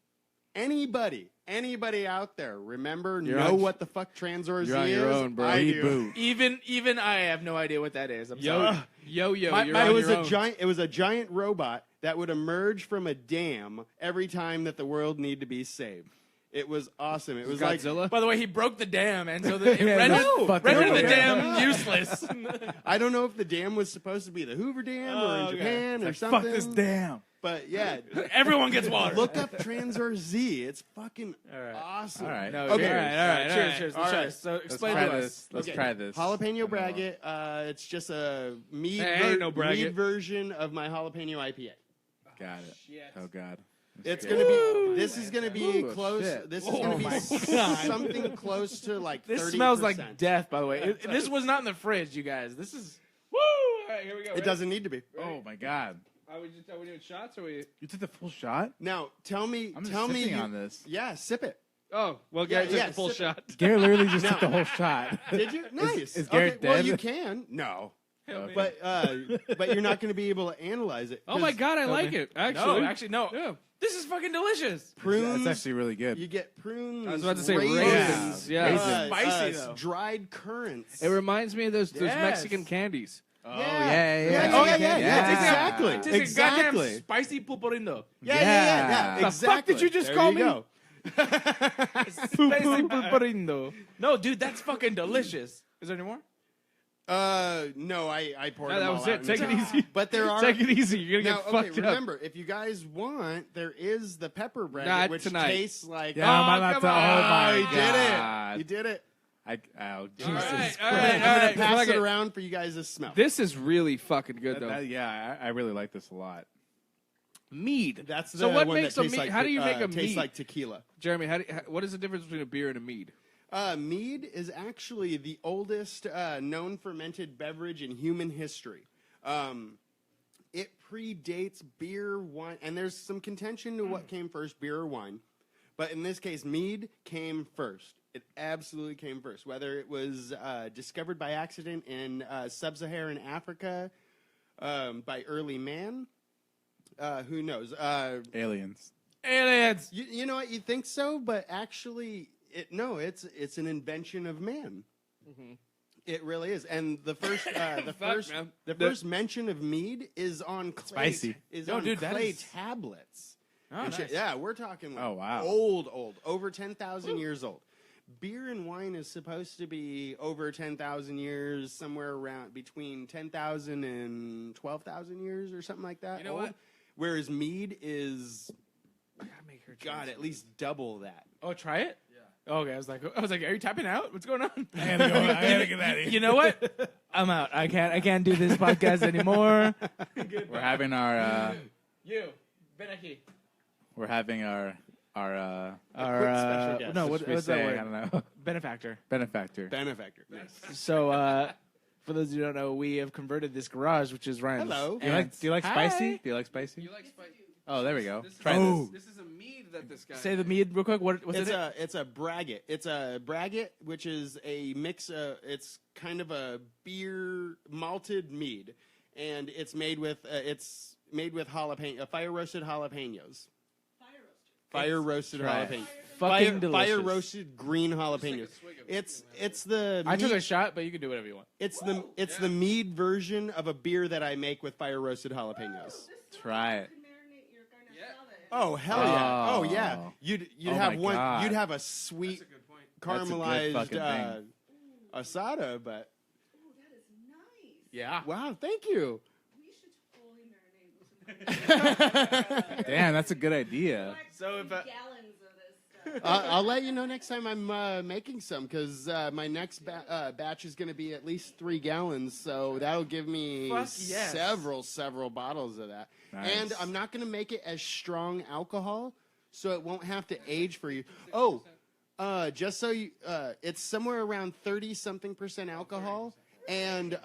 Anybody out there know on- what the fuck Transor Z you're on is? your own, bro. I do. Reboot. Even I have no idea what that is. I'm sorry. Yo, My- you're my- on It was your a own. giant. It was a giant robot that would emerge from a dam every time that the world needed to be saved. It was awesome. It was like Godzilla. By the way, he broke the dam, and so it Yeah, rendered, that's fucking rendered the cool. dam useless. I don't know if the dam was supposed to be the Hoover Dam or in okay. Japan or Like, something. fuck this damn. But yeah, Everyone gets water. look up Transor Z. It's fucking right. awesome. All right. No, Okay. all right. Cheers, Cheers. all right. Cheers. So Let's explain try to us. this. Let's Okay. try this. Jalapeno Braggot. It's just a mead, Hey, ain't no Braggot. mead version of my jalapeno IPA. Got it. Oh God. It's gonna be. This is gonna be Ooh, close. shit. This is gonna be something close to like. This 30%. smells like death, by the way. This was not in the fridge, you guys. This is. Woo! All right, here we go. It doesn't need to be. Oh my God. Are we doing shots or we? You took the full shot? Now tell me. I'm just tell me. sipping you- on this. Yeah, sip it. Oh, well, Yeah, guys, took yeah, the full sip it. shot. Garrett literally just took the whole shot. Did you? Nice. is Garrett okay, Well, dead? you can. No. Hell, man. But you're not going to be able to analyze it. Oh my 'cause God, I like it. Actually, no. Yeah. This is fucking delicious. Prunes. That's actually really good. You get prunes. I was about to say raisins, raisins. Yeah. Raisins. Spicy, though. dried currants. It reminds me of those Yes. Mexican candies. Oh yeah. Oh, Exactly. It's a goddamn Exactly. spicy pulporindo. Yeah. The Exactly. fuck did you just There call you me? go. Spicy pulporindo. No, dude, that's fucking delicious. Is there any more? No, I poured No, them that all was out it. in Take the it top. easy. But there are. Take it easy. You're Now, gonna get okay, fucked up. remember, if you guys want, there is the pepper bread, Not which tonight. tastes like. Yeah, I'm about come to. Oh on. my you did God. it. You did it. Oh, Jesus. All right, Christ. all I'm right, gonna pass fuck it it. around for you guys to smell. This is really fucking good, though. Yeah, I really like this a lot. Mead. That's the So what one makes that a tastes mead? like, How do you make a tastes mead? like tequila. Jeremy, what is the difference between a beer and a mead? Mead is actually the oldest known fermented beverage in human history. It predates beer, wine, and there's some contention to what came first, beer or wine. But in this case, mead came first. It absolutely came first. Whether it was discovered by accident in sub-Saharan Africa by early man, who knows? Aliens. Aliens. You know what? You think so, but actually, it's an invention of man. Mm-hmm. It really is. And the first man. first mention of mead is on clay, Spicy. is No, on dude, that clay is- tablets. Oh, And nice. shit. Yeah, we're talking like Oh, wow. old, over 10,000 years old. Beer and wine is supposed to be over 10,000 years, somewhere around between 10,000 and 12,000 years or something like that. You know old. what? Whereas mead is, I gotta make her. God, at least double that. Oh, try it? Yeah. Okay, I was like, are you tapping out? What's going on? I gotta get out of You know what? I'm out. I can't do this podcast anymore. We're having our You, Benaki. we're having our special guest. no, what should we what's that say? word? I don't know. Benefactor. Benefactor. Benefactor. So, For those who don't know, we have converted this garage, which is Ryan's. Hello. Do you like Hi. spicy? Do you like spicy? You like spicy? Oh, there we go. This is, Try this. This is a mead that this guy. Say the mead real quick. What's It's it? it's a braggot. It's a braggot, which is a mix. It's kind of a beer malted mead, and it's made with jalapeno, fire roasted jalapenos. Fire roasted Try it. jalapenos. Fucking delicious. Fire roasted green jalapenos. It's the I took mead- a shot, but you can do whatever you want. It's the mead version of a beer that I make with fire roasted jalapenos. Try it. Oh hell yeah! Oh. Oh yeah! You'd Oh have my one. God. You'd have a sweet That's a good caramelized fucking thing. asada. But Yeah. wow, thank you. Damn, that's a good idea. So if I'll let you know next time I'm making some because my next batch is going to be at least 3 gallons. So that'll give me Fuck yes. several bottles of that. Nice. And I'm not going to make it as strong alcohol, so it won't have to age for you. Oh, just so you, it's somewhere around 30-something% alcohol, and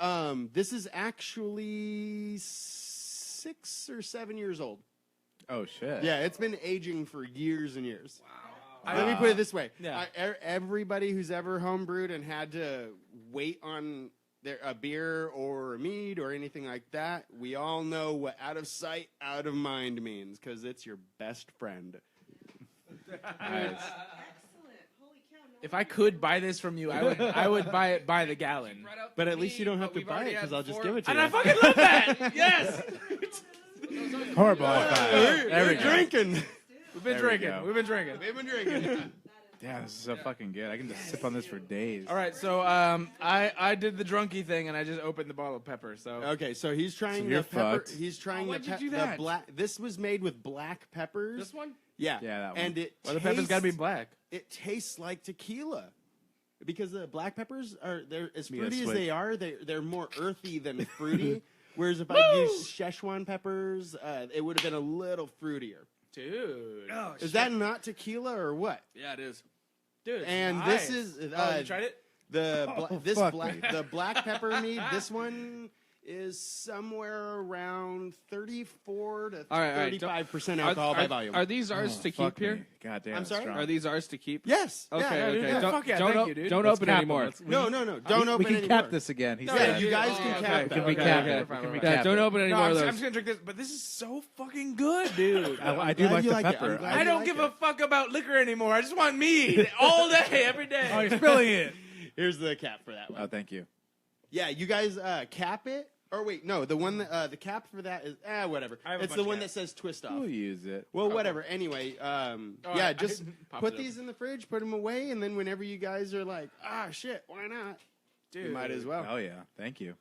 this is actually 6 or 7 years old. Oh shit. Yeah, it's been aging for years and years. Wow. Let me put it this way: Yeah. everybody who's ever homebrewed and had to wait on a beer or a mead or anything like that, we all know what out of sight, out of mind means because it's your best friend. Nice. if I could buy this from you, I would buy it by the gallon. But at least you don't have to buy it because I'll just give it to And you. I fucking love that. Yes. Horrible high five. There we go. Drinking. We've been There we drinking. go. We've been drinking. We've been drinking. Damn, this is so fucking good. I can just sip on this for days. All right, so I did the drunky thing and I just opened the bottle of pepper. So Okay, so he's trying So the you're pepper. fucked. He's trying why'd you do the that? black. This was made with black peppers. This one? Yeah, Yeah, that one. And it well, the pepper's got to be tastes- black. It tastes like tequila because the black peppers they're as Yeah, fruity as sweet. they are. They're more earthy than fruity. Whereas if I used Szechuan peppers, it would have been a little fruitier. Dude. Is that not tequila or what? Yeah, it is. Dude, And nice. this is Oh, you tried it? fuck me. the black pepper mead. This one is somewhere around 34 to All right, 35% alcohol by volume. Are these ours to Fuck keep here? me. God damn, I'm it's sorry? strong. Are these ours to keep? Yes. Okay, Yeah, okay. yeah. Fuck yeah, don't thank you, dude. don't Let's open cap anymore. them. No, don't we open can anymore. cap this again. He No, said. yeah, you guys can okay, cap We that. can okay, recap okay. it. We can Yeah, recap don't it. open any No, more I'm of just those. gonna drink this, but this is so fucking good, dude. I do glad like you the like it. I'm pepper. glad I you don't like give it. a fuck about liquor anymore. I just want mead all day, every day. Oh, you're spilling it. Here's the cap for that one. Oh, thank you. Yeah, you guys cap it. Or wait, no, the one that, the cap for that is whatever. I have a It's bunch the one of that says twist off. We'll use it. Well, whatever. Anyway, yeah, I just popped put it these in the fridge, put them away, and then whenever you guys are like, shit, why not? Dude. You might as well. Oh yeah, thank you.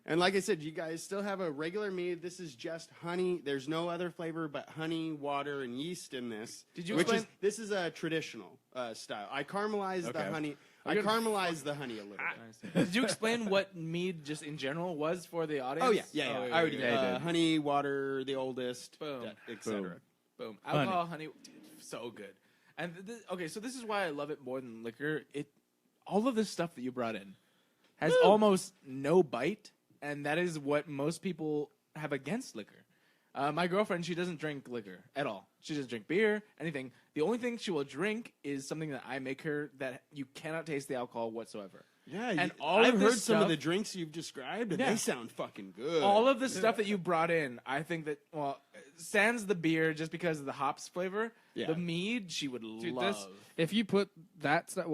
And like I said, you guys still have a regular mead. This is just honey. There's no other flavor but honey, water, and yeast in this. Did you Which is explain- this is a traditional style. I caramelized the Okay. honey. I caramelized the honey a little bit. Did you explain what mead just in general was for the audience? Oh yeah. I already did. yeah, you did. Honey, water, the oldest, Boom. etc. Boom. Alcohol, honey, dude, so good. And okay, so this is why I love it more than liquor. All of this stuff that you brought in has almost no bite, and that is what most people have against liquor. My girlfriend, she doesn't drink liquor at all. She doesn't drink beer, anything. The only thing she will drink is something that I make her that you cannot taste the alcohol whatsoever. Yeah, And all I've of heard this some of stuff- the drinks you've described, and Yeah. they sound fucking good. All of the stuff that you brought in, I think that, well, sans the beer just because of the hops flavor, Yeah. the mead she would Dude, love. if you put that stuff,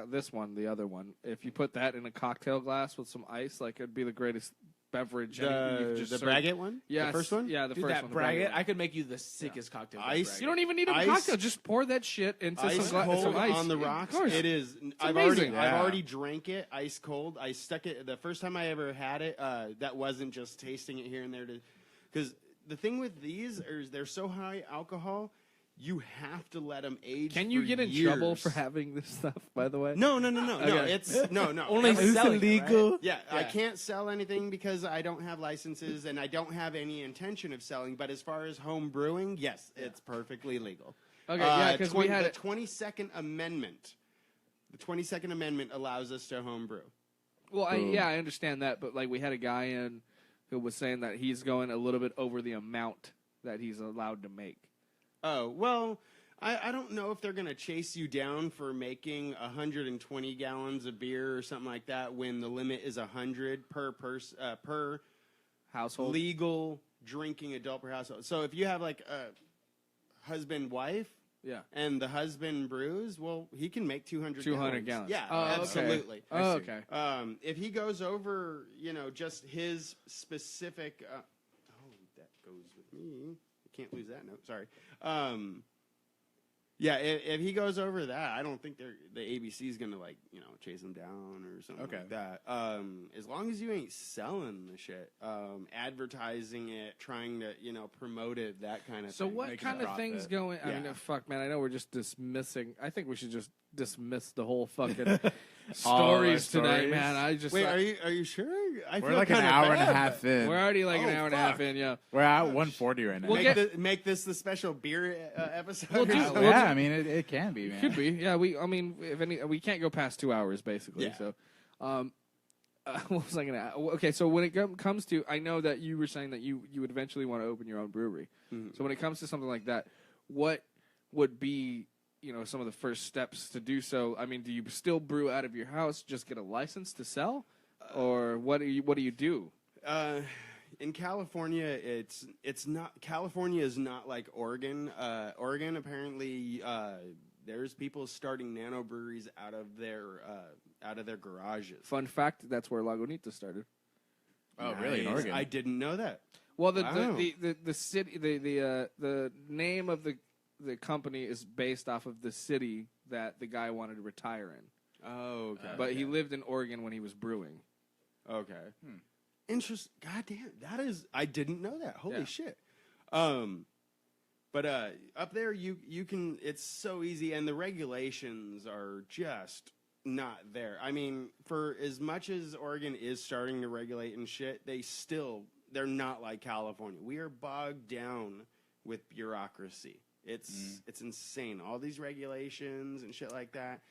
this one, the other one, if you put that in a cocktail glass with some ice, like it'd be the greatest beverage. you could just the serve. braggot one, Yeah, the first one. Yeah, the Dude, first that one. the braggot, one. I could make you the sickest cocktail. with Ice- braggot. You don't even need a Ice- cocktail. Just pour that shit into Ice some cold ice on the Of rocks. course. It is. I've amazing. I've Yeah. already drank it ice cold. I stuck it the first time I ever had it. That wasn't just tasting it here and there. Because the thing with these is they're so high alcohol, you have to let them age. Can you for get in years. trouble for having this stuff? By the way, No. Okay. It's no. Only I'm selling it, illegal. right? Yeah, I Yeah. can't sell anything because I don't have licenses and I don't have any intention of selling. But as far as home brewing, yes, it's perfectly legal. Okay, yeah, 'cause we had the it- 22nd Amendment. The 22nd Amendment allows us to home brew. Well, I understand that, but like we had a guy in who was saying that he's going a little bit over the amount that he's allowed to make. Oh, well, I don't know if they're going to chase you down for making 120 gallons of beer or something like that when the limit is 100 per Household. legal drinking adult per household. So if you have like a husband-wife and the husband brews, well, he can make 200 gallons. Yeah, okay. absolutely. Oh, okay. If he goes over, just his specific... that goes with me. I can't lose that note. Sorry. Yeah, if he goes over that, I don't think the ABC is gonna chase him down or something like that. As long as you ain't selling the shit, advertising it, trying to promote it, that kind of so thing. So what kind of things going? I mean, fuck, man. I know we're just dismissing. I think we should just dismiss the whole fucking stories tonight, man. I just wait. Are you sure? We're like an hour and a half in. We're already like an hour and a half in. Yeah, we're at 140 right now. We'll make this the special beer episode. I mean, it can be, man. Could be. Yeah, we can't go past 2 hours basically. Yeah. So, what was I going to? Okay, so when it comes to, I know that you were saying that you would eventually want to open your own brewery. Mm-hmm. So when it comes to something like that, what would be some of the first steps to do so? I mean, do you still brew out of your house, just get a license to sell, or what do you do? In California, it's not. California is not like Oregon. Oregon apparently there's people starting nano breweries out of their garages. Fun fact: that's where Lagunitas started. Oh, nice. Really? In Oregon? I didn't know that. Well, the city, the name of the company is based off of the city that the guy wanted to retire in. Oh, okay. But he lived in Oregon when he was brewing. Okay. Interesting. God damn, I didn't know that. Holy shit. But up there, you can. It's so easy, and the regulations are just not there. I mean, for as much as Oregon is starting to regulate and shit, they're not like California. We are bogged down with bureaucracy. It's insane. All these regulations and shit like that.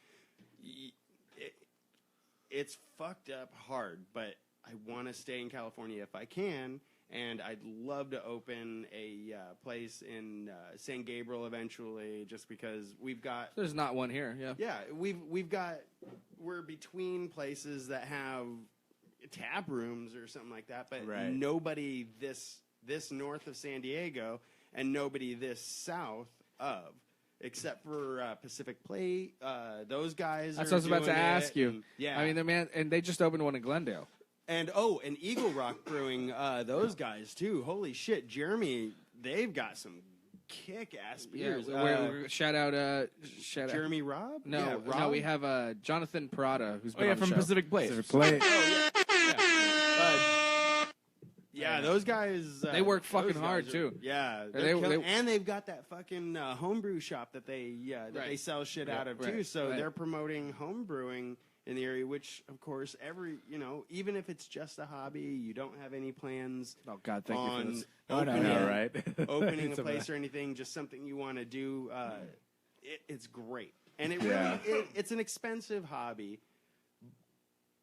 It's fucked up hard, but I want to stay in California if I can, and I'd love to open a place in San Gabriel eventually, just because we've got... There's not one here, yeah. Yeah, we're between places that have tap rooms or something like that, but nobody this north of San Diego and nobody this south of, except for Pacific Plate. Those guys That's what I was about to ask you. And, yeah. I mean, and they just opened one in Glendale. And Eagle Rock Brewing, those guys too. Holy shit, Jeremy, they've got some kick-ass beers. Yeah, shout out Jeremy Robb? No, yeah, Rob? no, we have Jonathan Parada, who's been on the from show. Pacific Plate. Pacific Plate. Yeah, those guys. They work fucking hard too. Yeah, and they've got that fucking homebrew shop that they they sell shit out of too. So they're promoting home brewing in the area, which of course even if it's just a hobby, you don't have any plans. Oh God, thank you for this. Opening a place or anything, just something you want to do. It's great, and it really it's an expensive hobby.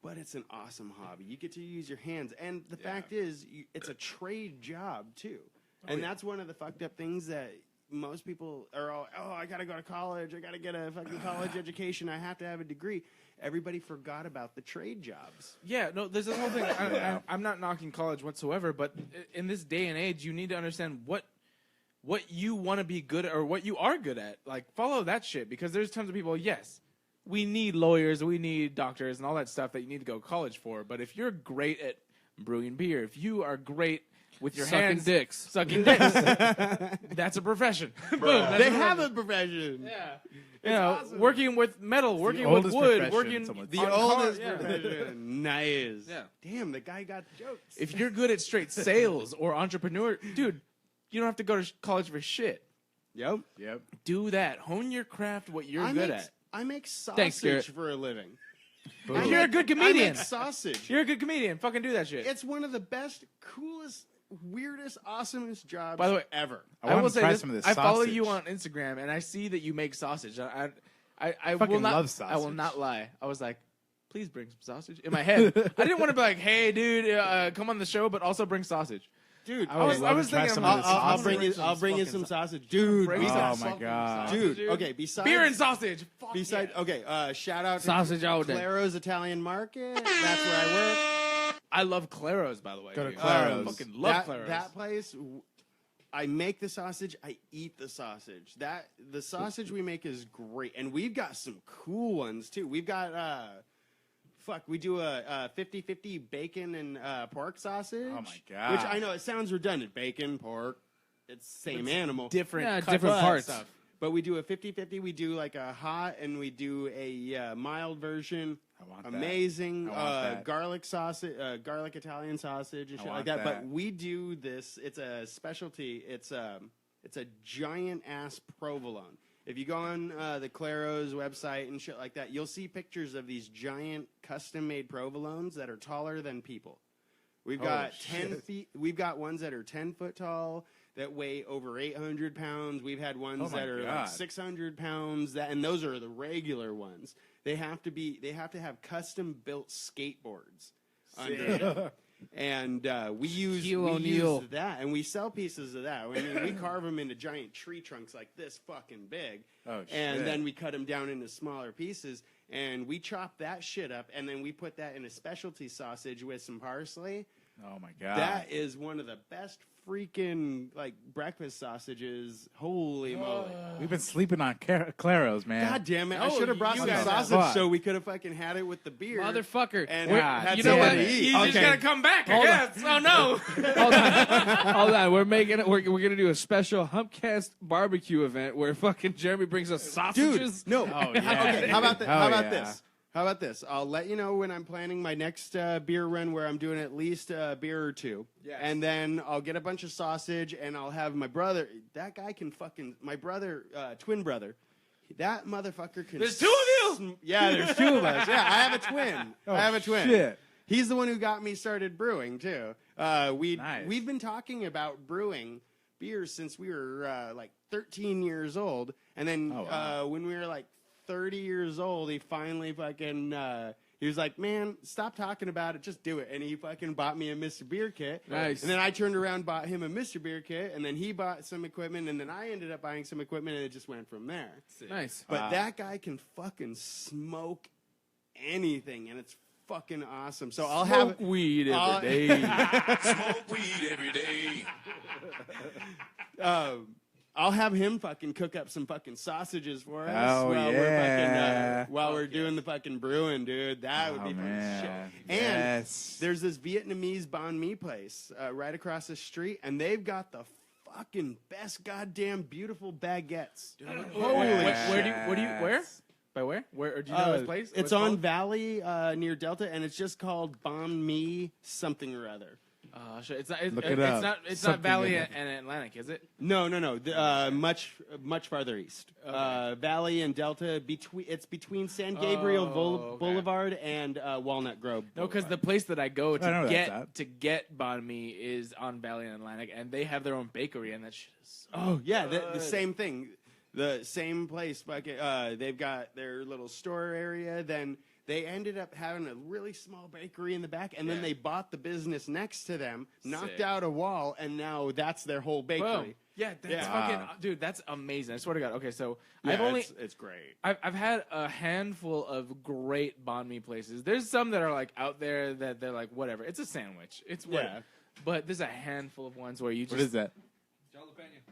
But it's an awesome hobby. You get to use your hands. And the fact is, it's a trade job, too. And that's one of the fucked up things that most people are all, I got to go to college. I got to get a fucking college education. I have to have a degree. Everybody forgot about the trade jobs. Yeah, no, there's this whole thing. I'm not knocking college whatsoever, but in this day and age, you need to understand what you want to be good at or what you are good at. Like, follow that shit, because there's tons of people, yes, we need lawyers, we need doctors, and all that stuff that you need to go to college for. But if you're great at brewing beer, if you are great with your hands, sucking dicks, that's a profession. Boom, they have a profession. Yeah, awesome. Working with metal, working with wood, working the oldest profession. Nice. Yeah. Damn, the guy got jokes. If you're good at straight sales or entrepreneur, dude, you don't have to go to college for shit. Yep. Do that. Hone your craft. What you're good at. I make sausage for a living. You're a good comedian. I make sausage. You're a good comedian. Fucking do that shit. It's one of the best, coolest, weirdest, awesomest jobs By the way, ever. I will say this. I follow you on Instagram, and I see that you make sausage. I will not, love sausage. I will not lie. I was like, please bring some sausage. In my head, I didn't want to be like, hey, dude, come on the show, but also bring sausage. Dude, I was thinking some about of this this. I'll bring you some sausage, dude. Bring Oh some my god. Dude, okay. Besides beer and sausage. Fuck Besides, yeah. okay. Shout out to Sausage all day. Claro's Italian Market. That's where I work. I love Claro's, by the way. Go to dude. Claro's. I fucking love that, Claro's. That place, I make the sausage. I eat the sausage. The sausage we make is great, and we've got some cool ones too. We've got we do a 50-50 bacon and pork sausage. Oh my god. Which I know it sounds redundant. Bacon, pork, it's same animal. different, Yeah, cuts different of parts. stuff. But we do a 50-50. We do like a hot, and we do a mild version. I want that. Amazing I want that. garlic sausage, garlic Italian sausage, and I shit like want that. that. But we do this. It's a specialty. It's a giant ass provolone. If you go on the Claro's website and shit like that, you'll see pictures of these giant custom made provolones that are taller than people. We've got 10 feet. We've got ones that are 10 foot tall that weigh over 800 pounds. We've had ones Oh my that are God. like 600 pounds. And those are the regular ones. They have to have custom built skateboards under them. And we use that, and we sell pieces of that. I mean, we carve them into giant tree trunks like this fucking big. Oh, shit. And then we cut them down into smaller pieces, and we chop that shit up, and then we put that in a specialty sausage with some parsley. Oh my god. That is one of the best freaking like breakfast sausages. Holy moly! We've been sleeping on Claro's, man. God damn it! I Oh, should have brought you some guys sausage have fun. so we could have fucking had it with the beer, Motherfucker. And God had you know something what? to eat. He's just Okay. gonna come back, I Hold on. guess. Oh no. Hold on. We're making it. We're gonna do a special Humpcast barbecue event where fucking Jeremy brings us sausages. Dude, no. Oh, yeah. Okay, how about Hell how about yeah. this? How about this? I'll let you know when I'm planning my next beer run where I'm doing at least a beer or two. Yes. And then I'll get a bunch of sausage and I'll have my brother. That guy can my brother, twin brother. That motherfucker can. There's two of you? Yeah, there's two of us. Yeah, I have a twin. Oh, I have a twin. shit. He's the one who got me started brewing too. Nice. We've been talking about brewing beers since we were like 13 years old, and then Oh, wow. when we were like 30 years old, he finally fucking he was like, "Man, stop talking about it, just do it." And he fucking bought me a Mr. Beer kit. Nice. And then I turned around, bought him a Mr. Beer kit, and then he bought some equipment, and then I ended up buying some equipment, and it just went from there. Nice. But Wow. that guy can fucking smoke anything, and it's fucking awesome. So I'll Smoke have weed I'll- every day. Smoke weed every day. I'll have him fucking cook up some fucking sausages for us Oh, while yeah. we're doing the fucking brewing, dude. That would Oh, be fucking man. shit. And Yes. there's this Vietnamese banh mi place right across the street, and they've got the fucking best goddamn beautiful baguettes. Holy Where? By where? Where? Or do you know his place? It's on Valley near Delta, and it's just called Banh Mi something or other. Sure. It's not. Look it's it up. not. It's Something not Valley in it. and Atlantic, is it? No. Much farther east. Valley and Delta. It's between San Gabriel okay. Boulevard and Walnut Grove. No, because the Boulevard. place that I go I know to that's at. get banh mi is on Valley and Atlantic, and they have their own bakery, and that shit is. Oh yeah, the same thing. The same place. They've got their little store area. Then they ended up having a really small bakery in the back, and then they bought the business next to them, knocked Sick. out a wall, and now that's their whole bakery. Boom. Yeah, that's Yeah. fucking Wow. dude. That's amazing. I swear to God. Okay, so Yeah, I've only it's great. I've had a handful of great banh mi places. There's some that are like out there that they're like whatever. It's a sandwich. It's whatever. Yeah. But there's a handful of ones where you just What is that?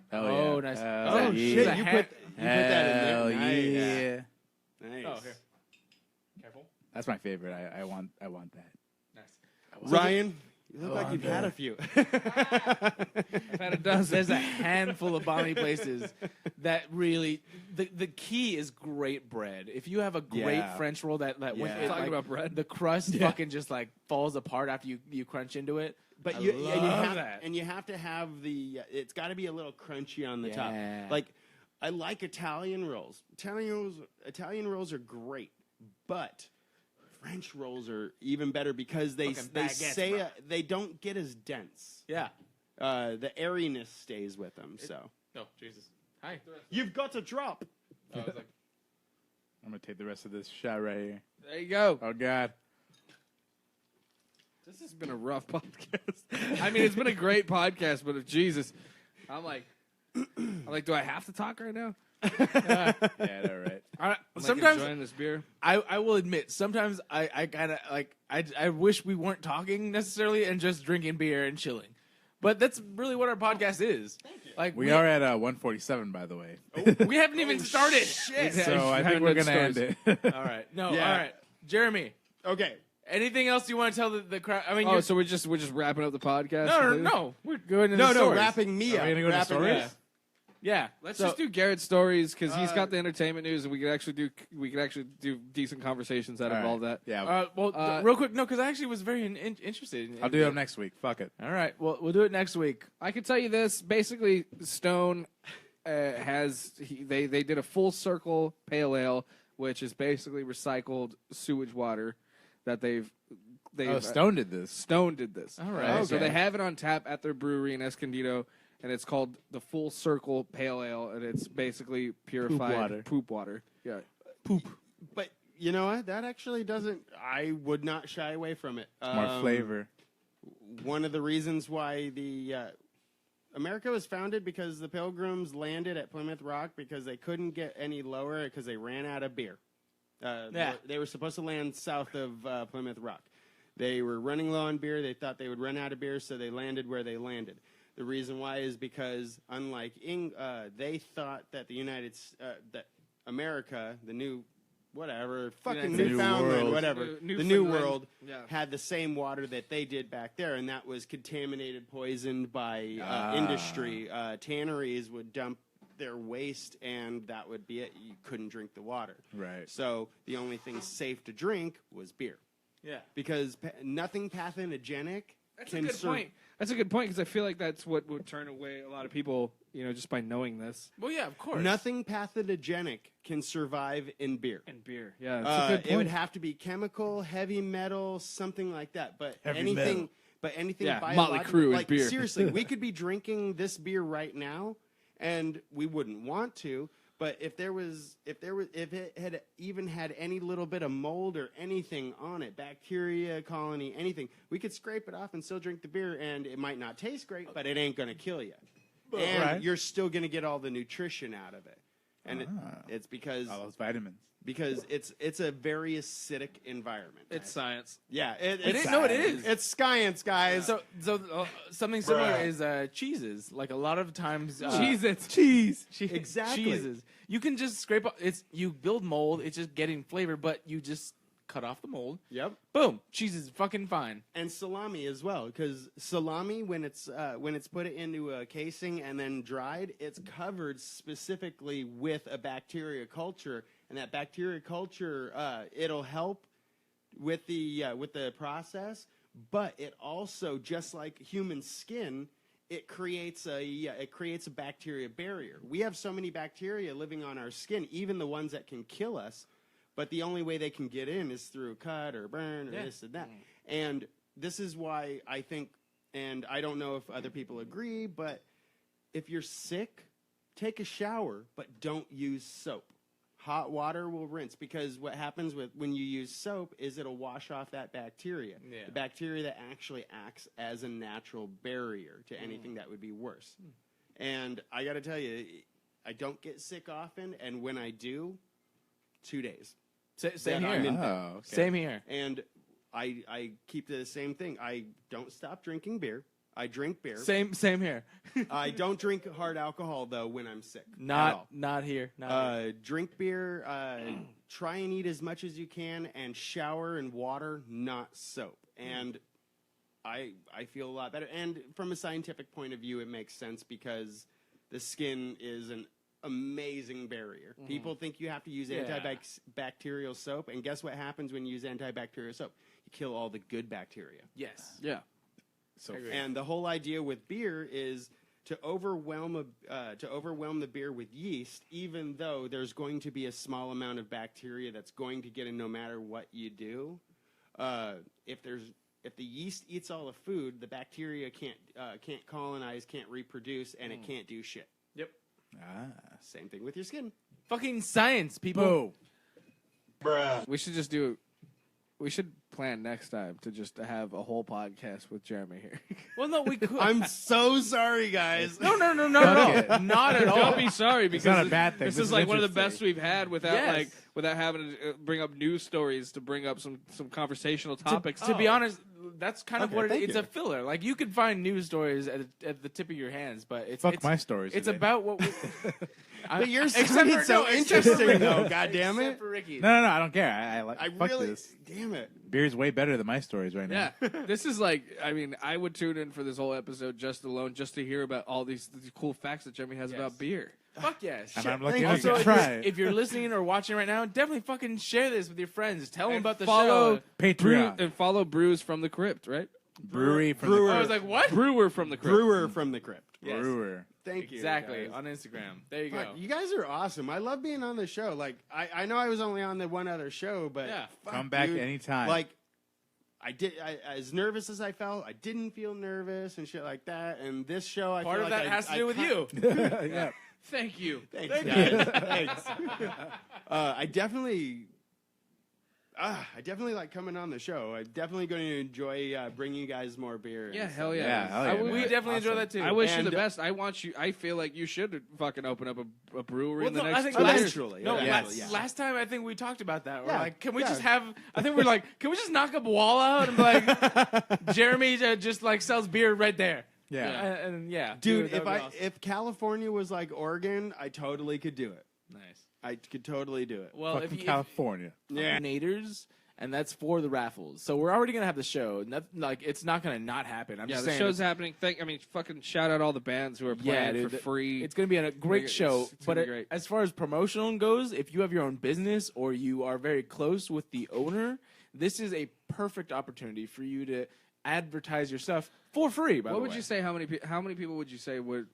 Oh, yeah. nice. Hell Oh, yeah. shit, You you put that in Hell there. Nice. yeah. Nice. Oh, here. Careful. That's my favorite. I want that. Nice. Ryan, you look like you've had a few. I've had a dozen. There's a handful of banh mi places that really the key is great bread. If you have a great Yeah. French roll that when Yeah. it, Talking like, about bread. the crust fucking just like falls apart after you crunch into it. But I you love have that. and you have to have the. It's got to be a little crunchy on the Yeah. top. Like I like Italian rolls. Italian rolls are great, but French rolls are even better because they Fucking they baguettes, say bro. they don't get as dense. Yeah. The airiness stays with them. So Oh Jesus. Hi. you've got to drop. I was like, I'm gonna take the rest of this shot right here. There you go. Oh God. This has been a rough podcast. I mean, it's been a great podcast, but Jesus, I'm like, do I have to talk right now? Yeah, all right. Sometimes enjoying this beer. I will admit, sometimes I kind of like I wish we weren't talking necessarily and just drinking beer and chilling. But that's really what our podcast is. Like We are at 147, by the way. we haven't even started. So I think we're gonna end it. All right. No. Yeah. All right. Jeremy, Okay. anything else you want to tell the crowd? I mean, Oh, so we're just wrapping up the podcast? no. We're going to No, the no, stories. wrapping me Are up. we gonna go to Wrapping stories? me up. Yeah. Let's So- just do Garrett's stories because he's got the entertainment news, and we could actually do decent conversations that All involve right. that. Yeah. Well, real quick, no, because I actually was very interested. I'll do them next week. Fuck it. All right. Well, we'll do it next week. I can tell you this: basically, Stone they did a full circle pale ale, which is basically recycled sewage water that they've Oh, Stone did this. Stone did this. All right. So Okay. they have it on tap at their brewery in Escondido, and it's called the Full Circle Pale Ale, and it's basically purified poop water. Yeah. But you know what? That actually doesn't. I would not shy away from it. More flavor. One of the reasons why the America was founded because the Pilgrims landed at Plymouth Rock because they couldn't get any lower because they ran out of beer. They were supposed to land south of Plymouth Rock. They were running low on beer. They thought they would run out of beer, so they landed where they landed. The reason why is because, unlike they thought that that America, the new whatever, fucking United Newfoundland, World. whatever, the New Newfoundland. World Yeah. had the same water that they did back there, and that was contaminated, poisoned by industry. Tanneries would dump their waste, and that would be it. You couldn't drink the water. Right. So the only thing safe to drink was beer. Yeah. Because nothing pathogenic That's can a good point. That's a good point because I feel like that's what would turn away a lot of people, just by knowing this. Well, yeah, of course. Nothing pathogenic can survive in beer. And beer. Yeah, that's a good point. It would have to be chemical, heavy metal, something like that. But Heavy anything, metal. but anything Yeah, Motley biological, Crue is like beer. seriously, we could be drinking this beer right now, and we wouldn't want to. But if it had even had any little bit of mold or anything on it, bacteria colony, anything, we could scrape it off and still drink the beer, and it might not taste great, but it ain't gonna kill you, and Right. you're still gonna get all the nutrition out of it, and it's because All those vitamins. it's a very acidic environment. It's science. Yeah, It is. No, it is. It's science, guys. So something similar is cheeses. Like a lot of times, Cheese. cheese, Exactly. cheeses. You can just scrape. You build mold. It's just getting flavor, but you just cut off the mold. Yep. Boom, cheese is fucking fine. And salami as well, because salami, when it's put into a casing and then dried, it's covered specifically with a bacteria culture, and that bacteria culture it'll help with the process, but it also, just like human skin, it creates a bacteria barrier. We have so many bacteria living on our skin, even the ones that can kill us. But the only way they can get in is through a cut or burn or this and that. And this is why I think, and I don't know if other people agree, but if you're sick, take a shower, but don't use soap. Hot water will rinse, because what happens when you use soap is it'll wash off that bacteria. Yeah. The bacteria that actually acts as a natural barrier to anything that would be worse. And I got to tell you, I don't get sick often, and when I do, 2 days. Same Yeah, I'm here. in bed. Oh, okay. Same here. And I keep the same thing. I don't stop drinking beer. I drink beer. Same here. I don't drink hard alcohol, though, when I'm sick. at all. Not here. Not here. Drink beer. Try and eat as much as you can, and shower in water, not soap. And I feel a lot better. And from a scientific point of view, it makes sense, because the skin is an amazing barrier. People think you have to use antibacterial soap, and guess what happens when you use antibacterial soap? You kill all the good bacteria. Yes. Yeah. And the whole idea with beer is to overwhelm the beer with yeast, even though there's going to be a small amount of bacteria that's going to get in no matter what you do. If the yeast eats all the food, the bacteria can't colonize, can't reproduce, and it can't do shit. Yep. Same thing with your skin. Fucking science, people. Boom. We should just do. We should plan next time to just have a whole podcast with Jeremy here. Well, no, we could. I'm so sorry, guys. no, Fuck it. not at all. Don't be sorry because not a bad thing. This This is is like one of the interesting. best we've had without Yes. without having to bring up news stories to bring up some conversational topics. To be honest, that's kind of Okay, what it thank is. It's you. a filler. Like you can find news stories at the tip of your hands, but it's Fuck it's, my stories. It's today. about what we. But yours Except sounded for- so no, except for interesting, Ricky. though. God damn Except it! for Ricky. No, I don't care. I like. I fuck really, this. damn it. Beer's way better than my stories right now. Yeah, this is like. I mean, I would tune in for this whole episode just to hear about all these cool facts that Jeremy has about beer. Fuck yes. And I'm Thank looking you. at Also, you. if Try you're, it. if you're listening or watching right now, definitely fucking share this with your friends. Tell them And about the follow show. Patreon. and follow Brews from the Crypt, right? Brewery from Brewer. I was like, what? Brewer from the Crypt. Brewer from the Crypt. the Yes. brewer. Thank you. Exactly, guys. on Instagram. There you Fuck, go. you guys are awesome. I love being on the show. Like, I know I was only on the one other show, but Yeah. fuck, Come back dude. anytime. Like, as nervous as I felt, I didn't feel nervous and shit like that. And this show, I Part feel of like that I- has to I do with kin- you. yeah. Thank you. Thanks, guys. Thanks. I definitely like coming on the show. I'm definitely going to enjoy bringing you guys more beer. Yeah, and hell stuff. yeah. Yeah, hell yeah, I would- man. We definitely enjoy Awesome. that too. I wish you And- the best. I want you. I feel like you should fucking open up a brewery in the no, next I think 2 years. Eventually. No, eventually, last, yeah. last time I think we talked about that. We're Yeah, like, can we yeah. just have? I think we're like, can we just knock up a wall out and be like, Jeremy just like sells beer right there. Yeah. And yeah, Dude, that would be awesome. if California was like Oregon, I totally could do it. nice. I could totally do it. Well, Fucking if California. Yeah. Naders, and that's for the raffles. So we're already gonna have the show. Like it's not gonna not happen. I'm Yeah, just the saying. show's happening. Fucking shout out all the bands who are playing dude, for free. It's going to be a great It's- show. it's But gonna be great. as far as promotional goes, if you have your own business or you are very close with the owner, this is a perfect opportunity for you to advertise your stuff for free. By What the would way. you say? How many people would you say would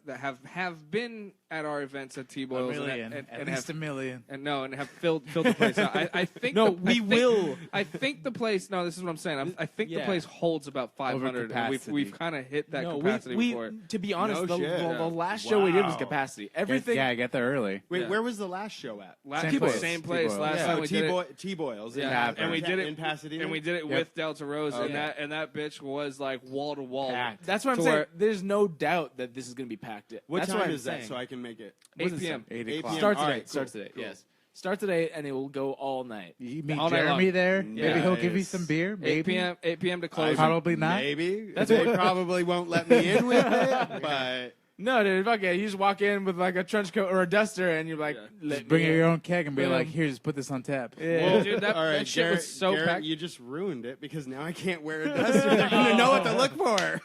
that have been at our events at T A Boils million. and At have least a million. and have filled the place out? I think No, I think- will. I think the place. No, this is what I'm saying. I think the Yeah. place holds about 500. And capacity. we've kind of hit that No, capacity we, before. to be honest, No the, shit. the last show we did was Wow. capacity. Everything. Yeah, get there early. Wait, Yeah. where was the last show at? Last Same place. same place. T-Boils. Last Yeah. time Oh, we did it. T-Boils. Yeah, in and we did it in Pasadena. and we did it Yep. with Delta Rose, and yeah. that bitch was like wall to wall. Packed. That's what I'm To saying. where- There's no doubt that this is going to be packed. What That's time what I'm is that? saying. So I can make it. 8 p.m. 8 8 o'clock. p.m. Start All today. right, Start cool, today. cool. Yes. Start today, and it will go all night. You meet All night Jeremy long. there? Maybe Yeah, he'll give you it's some beer. 8 Maybe. p.m. 8 p.m. to close. Probably not. Maybe. They probably won't let me in with it, but No, dude, fuck it. You just walk in with like a trench coat or a duster, and you're like, Yeah. let Just bring me in. your own keg and be Boom. like, here, just put this on tap. Yeah. Well, dude, that, all right, that shit Garrett, was so Garrett, packed. you just ruined it because now I can't wear a duster. They're gonna know what to look for.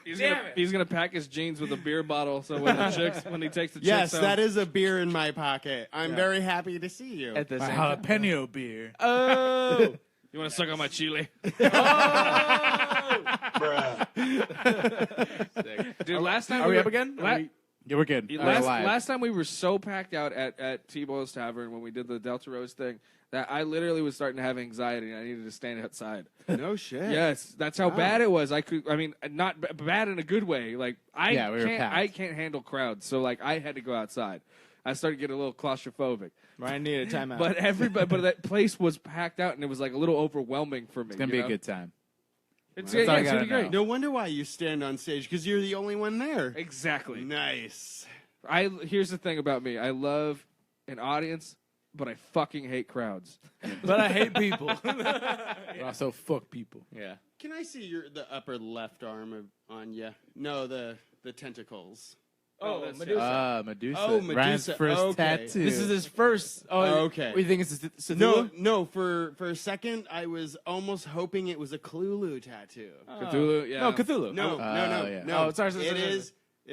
He's gonna pack his jeans with a beer bottle, so when he takes the Yes, chicks home, that is a beer in my pocket. I'm very happy to see you. At the My same time. jalapeno beer. Oh. you want to suck on my chili, dude. Last time Are we were- up again? la- Are we- Yeah, we're good. last time we were so packed out at T-Boy's Tavern when we did the Delta Rose thing that I literally was starting to have anxiety and I needed to stand outside. No shit. Yes, that's how bad it was. I mean, not bad in a good way. Like Yeah, we were packed. I can't handle crowds, so like I had to go outside. I started getting a little claustrophobic. Ryan needed a timeout. But but that place was packed out and it was like a little overwhelming for me. It's going to be a good time. It's, That's all I it's gonna gotta be great. know. No wonder why you stand on stage because you're the only one there. Exactly. Nice. Here's the thing about me. I love an audience, but I fucking hate crowds. but I hate people. But also, fuck people. yeah. Can I see the upper left arm on you? No, the tentacles. Oh, that's Medusa. Medusa. Oh, Medusa. Ryan's first Okay. tattoo. This is his first. Oh, Okay. We think it's a No. For a second, I was almost hoping it was a Cthulhu tattoo. Cthulhu, yeah. No, Cthulhu. No, yeah. no. Oh, sorry. It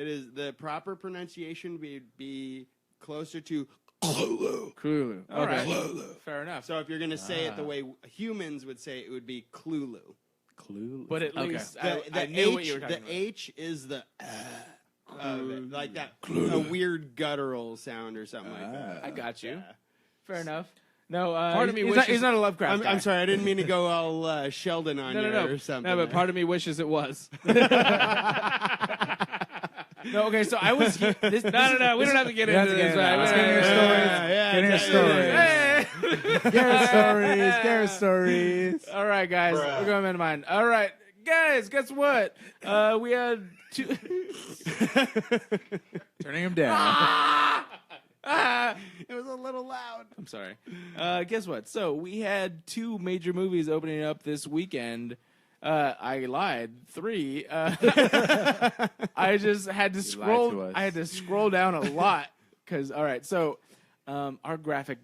is the proper pronunciation would be closer to Cthulhu. Cthulhu. All right. Okay. Fair enough. So if you're gonna say it the way humans would say it, would be Cthulhu. Clue. But at least The I knew H, what you were talking the about. H is the of it, like that a weird guttural sound or something like that. I got you. Yeah. Fair enough. No, Part of me he's wishes- not a Lovecraft guy. I'm sorry, I didn't mean to go all Sheldon on you No. or something. No, but part of me wishes it was. No, okay, so I was. No. We don't have to get We don't into have to get this. into that. Right? Let's get into your stories. yeah, Get in your yeah, story. yeah, yeah. Scare stories. All right, guys, we're going into mine. All right, guys, guess what? We had two. Turning him down. It was a little loud. I'm sorry. Guess what? So we had two major movies opening up this weekend. I lied. 3. I just had to scroll. to us. I had to scroll down a lot because. All right, so our graphic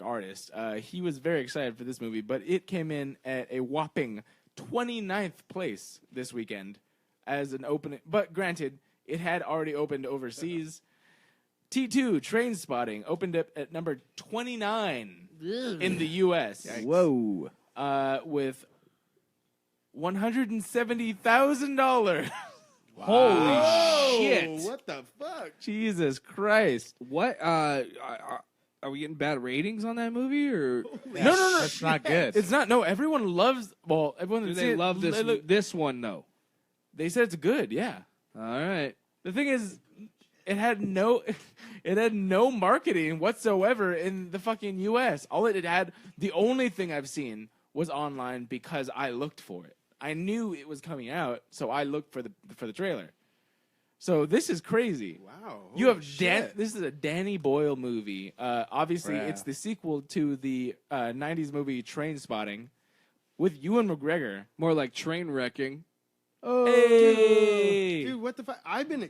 artist, he was very excited for this movie, but it came in at a whopping 29th place this weekend as an opening. But granted, it had already opened overseas. T2 Train Spotting opened up at number 29 in the U.S. Whoa. With $170,000. Holy shit! What the fuck? Jesus Christ! What? Are we getting bad ratings on that movie or? No. That's not good. It's not. No, everyone loves. Well, everyone. Do that's they seen it, love this this one though? They said it's good. Yeah. All right. The thing is, it had no marketing whatsoever in the fucking U.S. All it had, the only thing I've seen was online because I looked for it. I knew it was coming out, so I looked for the trailer. So this is crazy. Wow. You have shit. This is a Danny Boyle movie. Obviously, Yeah. it's the sequel to the '90s movie Train Spotting with Ewan McGregor. More like train wrecking. Oh, hey. Dude, what the fuck? I've been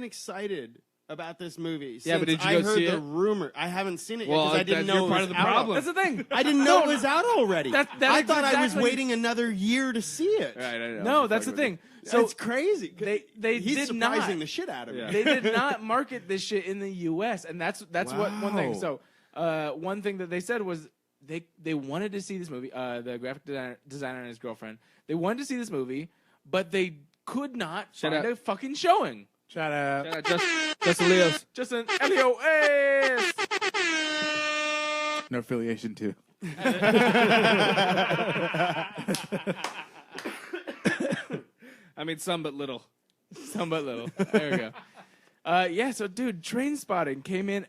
excited about this movie since Yeah, but did you I go heard see the it? rumor. I haven't seen it yet Well, because I didn't you're know it part was of the out. problem. That's the thing. I didn't know it was out already. That I is thought I was exactly- waiting another year to see it. Right, I know. No, that's the thing. So It's crazy. they He's did not. surprising the shit out of me. Yeah. They did not market this shit in the U.S. and that's what one thing. Wow. So one thing that they said was they wanted to see this movie. The graphic designer and his girlfriend, they wanted to see this movie, but they could not Shut find up. a fucking showing. Shut up. Shout out Justin Leos. Just an LEOS. No affiliation too. I mean, some but little. Some but little. There we go. Yeah. So, dude, Train Spotting came in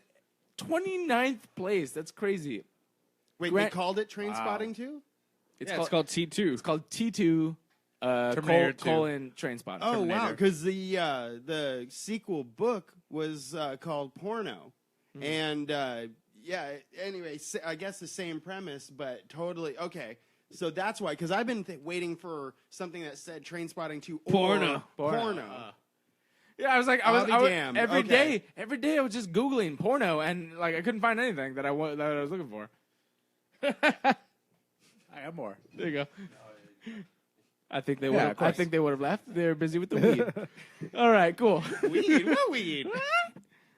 29th place. That's crazy. Wait, Grant- they called it Train Spotting too? It's called T2. It's called T2. Terminator 2. colon Train Spotting. Oh wow! Terminator. Because the sequel book was called Porno, and yeah. Anyway, I guess the same premise, but totally okay. So that's why. Because I've been waiting for something that said Train Spotting 2 or Porno. Yeah, I was like, I'll be damned. every Okay. day I was just Googling porno and like I couldn't find anything that I was looking for. I got more. There you go. I think they Yeah, would. of course. I think they would have left. They're busy with the weed. All right, cool. Weed? What weed?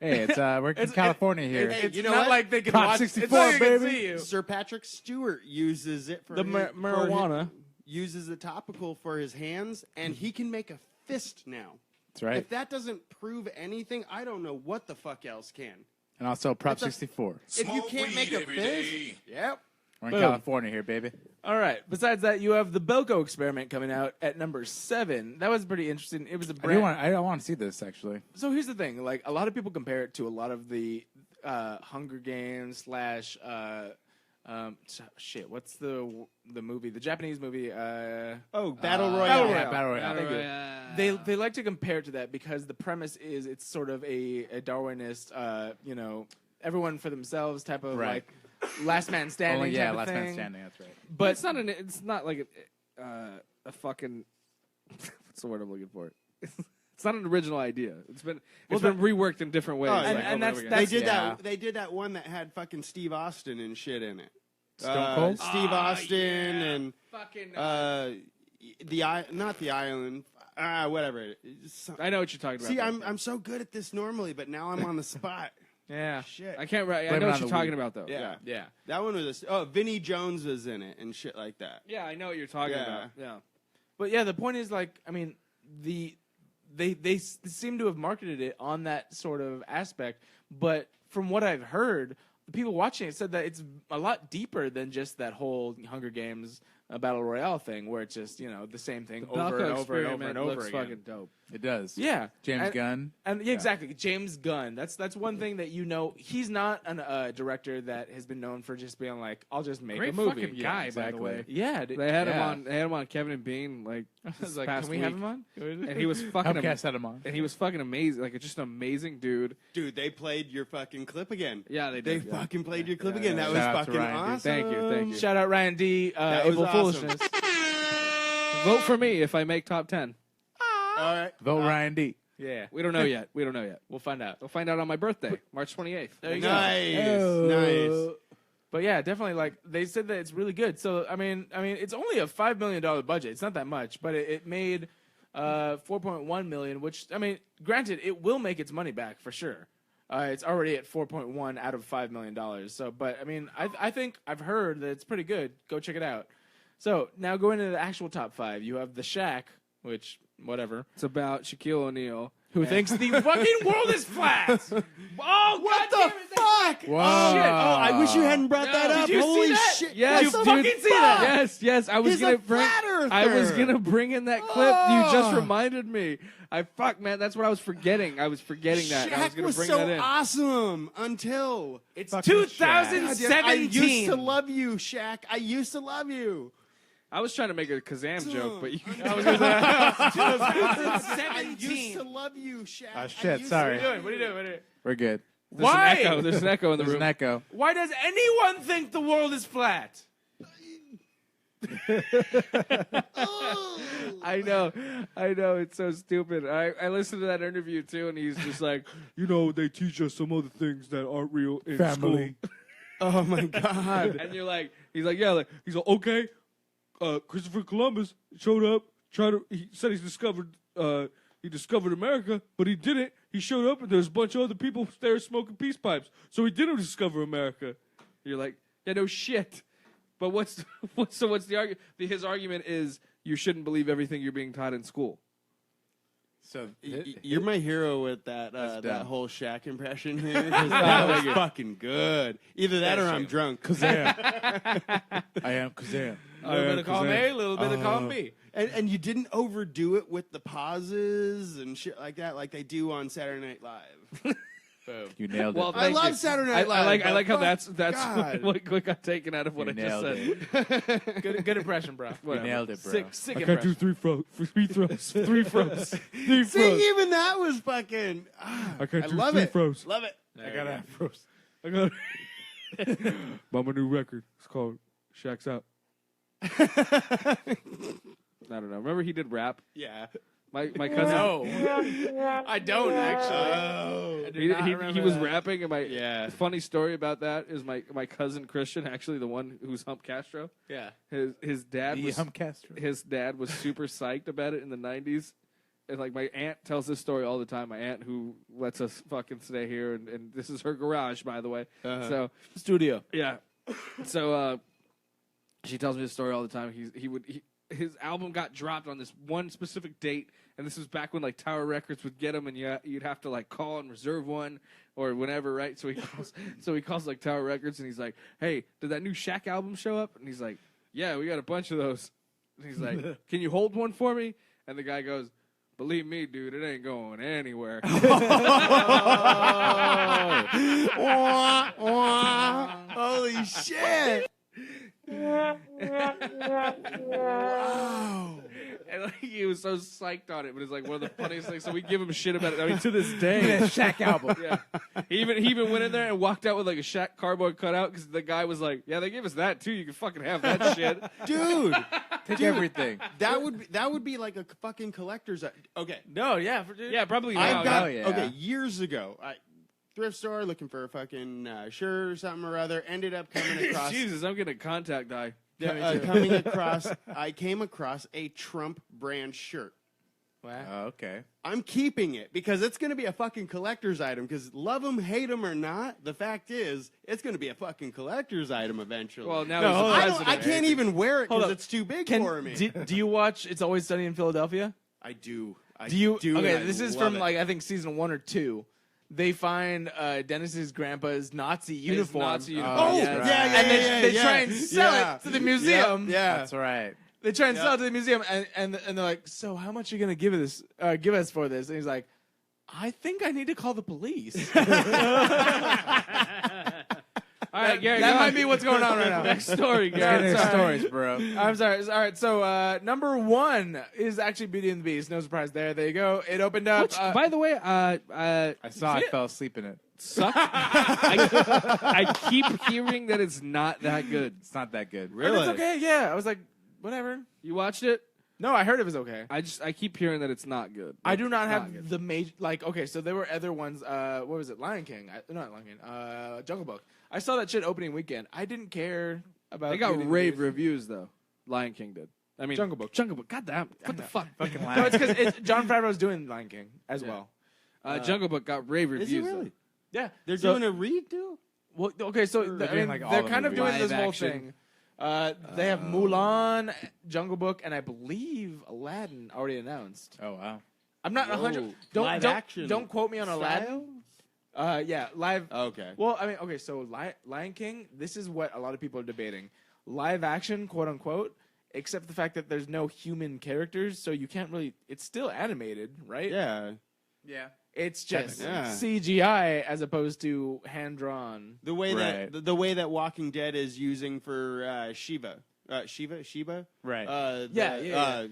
Hey, it's we're in California here. It's you know not what? like they can Prop watch. 64, it's not like they can baby. see you. Sir Patrick Stewart uses it for The marijuana. uses the topical for his hands, and he can make a fist now. That's right. If that doesn't prove anything, I don't know what the fuck else can. And also Prop It's a- 64. If you Smoke can't weed make a every fist, day. yep. We're in Boom. California here, baby. All right. Besides that, you have the Belko Experiment coming out at number 7. That was pretty interesting. It was a brand. I don't want to see this actually. So here's the thing: like a lot of people compare it to a lot of the Hunger Games / shit. What's the movie? The Japanese movie. Oh, Battle Royale. Battle Royale. Battle Royale. Thank you. They like to compare it to that because the premise is it's sort of a Darwinist, everyone for themselves type of Right. like last man standing. Only, yeah, type of last thing. man standing. That's right. But it's not like a fucking what's the word I'm looking for? It's not an original idea. It's been reworked in different ways. Oh, like, and over and that's- over They again. did Yeah. that. They did that one that had fucking Steve Austin and shit in it. Stone Cold? Steve Austin and fucking. not the island. Whatever. I know what you're talking about. See, though. I'm so good at this normally, but now I'm on the spot. yeah, Shit. I can't. I Blame it know on what you're the talking weed. about though. Yeah. yeah. That one was Vinnie Jones was in it and shit like that. Yeah, I know what you're talking Yeah. about. Yeah. But yeah, the point is like, I mean, they seem to have marketed it on that sort of aspect, but from what I've heard, the people watching it said that it's a lot deeper than just that whole Hunger Games a battle royale thing where it's just the same thing Balco over and over and over experiment and over looks again. fucking dope. It does. Yeah, James Gunn. and exactly James Gunn. That's one thing that he's not a director that has been known for just being like, I'll just make Great a movie. fucking guy, by the exactly. way. Yeah, They had him on. They had him on Kevin and Bean like I this was like, past can we week, have him on? and he was fucking. Humpcast had him on. And he was fucking amazing. Like just an amazing dude. Dude, they played your fucking clip again. Yeah, they They did. yeah. fucking played your clip again. That Shout was out to fucking Ryan, dude. awesome. Thank you. Shout out Ryan D. That was Able awesome. Foolishness. Vote for me if I make top 10. All right. Vote Ryan D. Yeah, We don't know yet. we'll find out. We'll find out on my birthday, March 28th. There you go. Nice. But yeah, definitely. Like they said that it's really good. So I mean, it's only a $5 million budget. It's not that much, but it made $4.1 million. Which I mean, granted, it will make its money back for sure. It's already at 4.1 out of $5 million. So, but I mean, I think I've heard that it's pretty good. Go check it out. So now going into the actual top 5, you have The Shack, which whatever, It's about Shaquille O'Neal. who thinks the fucking world is flat. Oh, What God damn the it. fuck? Whoa. Oh, shit. Oh, I wish you hadn't brought that Did up. you see Holy that? shit. Yes, What the dude. fucking See that? fuck? Yes, I was He's gonna a bring. flat earther. I was gonna bring in that clip. You just Oh. reminded me. Man, that's what I was forgetting. I was forgetting that. I was Shaq gonna was bring so that in. awesome until It's Fucking I 2017. used to love you, Shaq. I used to love you. I was trying to make a Kazam joke, but you. I used to love you, Shaq. Oh, I shit, used sorry. to love What are you doing? We're good. Why? There's an echo in the There's room. an echo. Why does anyone think the world is flat? I know. It's so stupid. I listened to that interview too, and he's just like, they teach us some other things that aren't real in Family. school. Oh my god. And you're like, he's like, okay. Christopher Columbus showed up, he said he discovered America, but he didn't. He showed up and there's a bunch of other people there smoking peace pipes. So he didn't discover America. You're like, yeah, no shit. But what's the argument? His argument is you shouldn't believe everything you're being taught in school. So You're my hero with that that dumb. whole Shaq impression here. 'Cause that was fucking good. Either that or I'm drunk. Kazam. I am Kazam. A little bit of column A, a little bit of column B. And you didn't overdo it with the pauses and shit like that, like they do on Saturday Night Live. You nailed it. Well, I thank love you. Saturday Night Live. I but like how fuck that's God. what got taken out of what You I just nailed said. Good impression, bro. You Whatever. nailed it, bro. Sick impression. three throws. Three throws. See, even that was fucking. I can't do love three it. throws. Love it. I got afros. I got my new record. It's called Shaq's Out. I don't know. Remember he did rap? Yeah. My cousin. No, I don't actually. Oh. I do He, not he remember was that. rapping, and Yeah. funny story about that is my cousin Christian, actually the one who's Hump Castro. Yeah. His dad The was Humpcast. his dad was super psyched about it in the 90s. And like my aunt tells this story all the time. My aunt who lets us fucking stay here, and this is her garage, by the way. So Studio. yeah, so she tells me this story all the time. His album got dropped on this one specific date, and this was back when like Tower Records would get them, and you'd have to like call and reserve one or whenever, right? So he calls like Tower Records, and he's like, "Hey, did that new Shaq album show up?" And he's like, "Yeah, we got a bunch of those." And he's like, "Can you hold one for me?" And the guy goes, "Believe me, dude, it ain't going anywhere." Wah, wah. Holy shit. Wow. And like, he was so psyched on it, but it's like one of the funniest things. So we give him shit about it. I mean, to this day, Shaq album. yeah. He even went in there and walked out with like a Shaq cardboard cutout because the guy was like, "Yeah, they gave us that too. You can fucking have that shit." Dude, Take everything. that would be like a fucking collector's. Okay. No, yeah, Yeah, probably now. I've got, hell yeah. okay, years ago, thrift store looking for a fucking shirt or something or other, ended up coming across. Jesus, I'm getting a contact eye. I came across a Trump brand shirt. Oh, okay. I'm keeping it because it's going to be a fucking collector's item. Because love them, hate them, or not, the fact is, it's going to be a fucking collector's item eventually. Well, now No, he's the hold on. president. I can't even wear it Hold because up. it's too big Can, for me. do you watch It's Always Sunny in Philadelphia? I do. Do you? and Okay, I this is love from it. like I think season 1 or 2. they find Dennis's grandpa's Nazi uniform. Nazi uniform. Oh, yes. yeah, And they try and sell Yeah. it to the museum. Yeah. That's right. They try and sell it to the museum, and they're like, "So, how much are you gonna give us for this?" And he's like, "I think I need to call the police." All right, Gary, that go might on. be what's going on right now. Next story, Get Gary. their sorry. stories, bro. I'm sorry. All right, so number 1 is actually Beauty and the Beast. No surprise there. There you go. It opened up. Which, by the way, I saw it, fell asleep in it. sucks. I keep hearing that it's not that good. It's not that good. Really? It's okay. Yeah, I was like, whatever. You watched it? No, I heard it was okay. I keep hearing that it's not good. I do not It's have good. the major okay. So there were other ones. What was it? Lion King? Not Lion King. Jungle Book. I saw that shit opening weekend. I didn't care about. They got Beauty and the rave Beast. reviews though. Lion King did. I mean, Jungle Book. Jungle Book. God damn. What the fuck? Fucking No, lying. it's because John Favreau's doing Lion King as well. Jungle Book got rave reviews. Is he really? Though. Yeah, They're so, doing a redo? Well, okay, so They're I doing, mean, like, all they're the kind of doing movies. this whole Live action. thing. They have Mulan, Jungle Book, and I believe Aladdin already announced. Oh wow. I'm not Whoa. 100. Live action Don't quote me on Aladdin. Yeah, live. Okay. Well, I mean, okay, so Lion King. This is what a lot of people are debating: live action, quote unquote, except the fact that there's no human characters, so you can't really. It's still animated, right? Yeah. Yeah. It's just Yeah. CGI as opposed to hand drawn. The way Right. that the way that Walking Dead is using for Shiva. Shiva? Right. Yeah.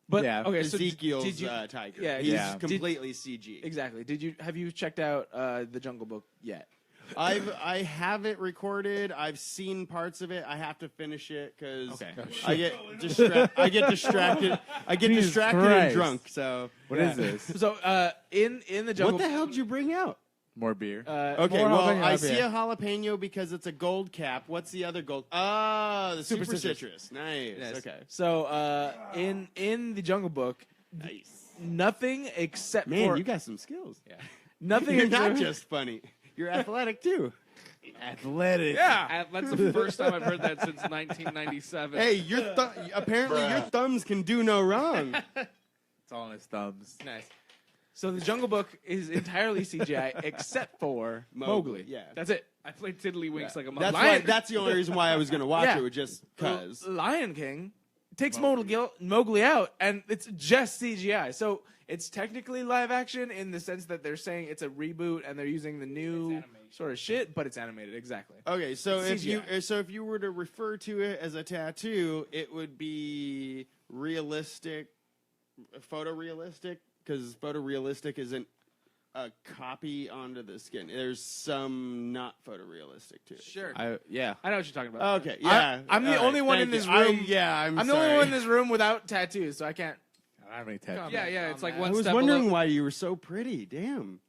But Yeah. okay, so Ezekiel's did you tiger. Yeah, He's yeah. completely CG. exactly? Have you checked out the Jungle Book yet? I have it recorded. I've seen parts of it. I have to finish it because Okay. I get distracted. I get Jesus distracted Christ. and drunk. So What is this? So in the Jungle what the hell did you bring out? More beer. Okay, more well, jalapeno I IPA. see a jalapeno because it's a gold cap. What's the other gold? Ah, the super, Super citrus. Nice. Yes. Okay. So in the Jungle Book, Nice. nothing except Man, for you got some skills. nothing. You're not except- just funny. You're athletic too. Athletic. yeah. That's the first time I've heard that since 1997. Hey, apparently your thumbs can do no wrong. It's all in his thumbs. Nice. So the Jungle Book is entirely CGI except for Mowgli. Yeah. That's it. I played Tiddlywinks like a That's mother. why. That's the only reason why I was going to watch Yeah. it, just because. Lion King takes Mowgli out, and it's just CGI. So it's technically live action in the sense that they're saying it's a reboot and they're using the new sort of shit, but it's animated. Exactly. Okay, so CGI. if you were to refer to it as a tattoo, it would be realistic, photorealistic, because photorealistic isn't a copy onto the skin. There's some not photorealistic to it. Sure. I know what you're talking about. Okay, yeah. I'm the all only one thank in this you. room. I'm the sorry. only one in this room without tattoos, so I can't. I don't have any tattoos. Yeah, it's like I one I was step wondering below. why you were so pretty. Damn.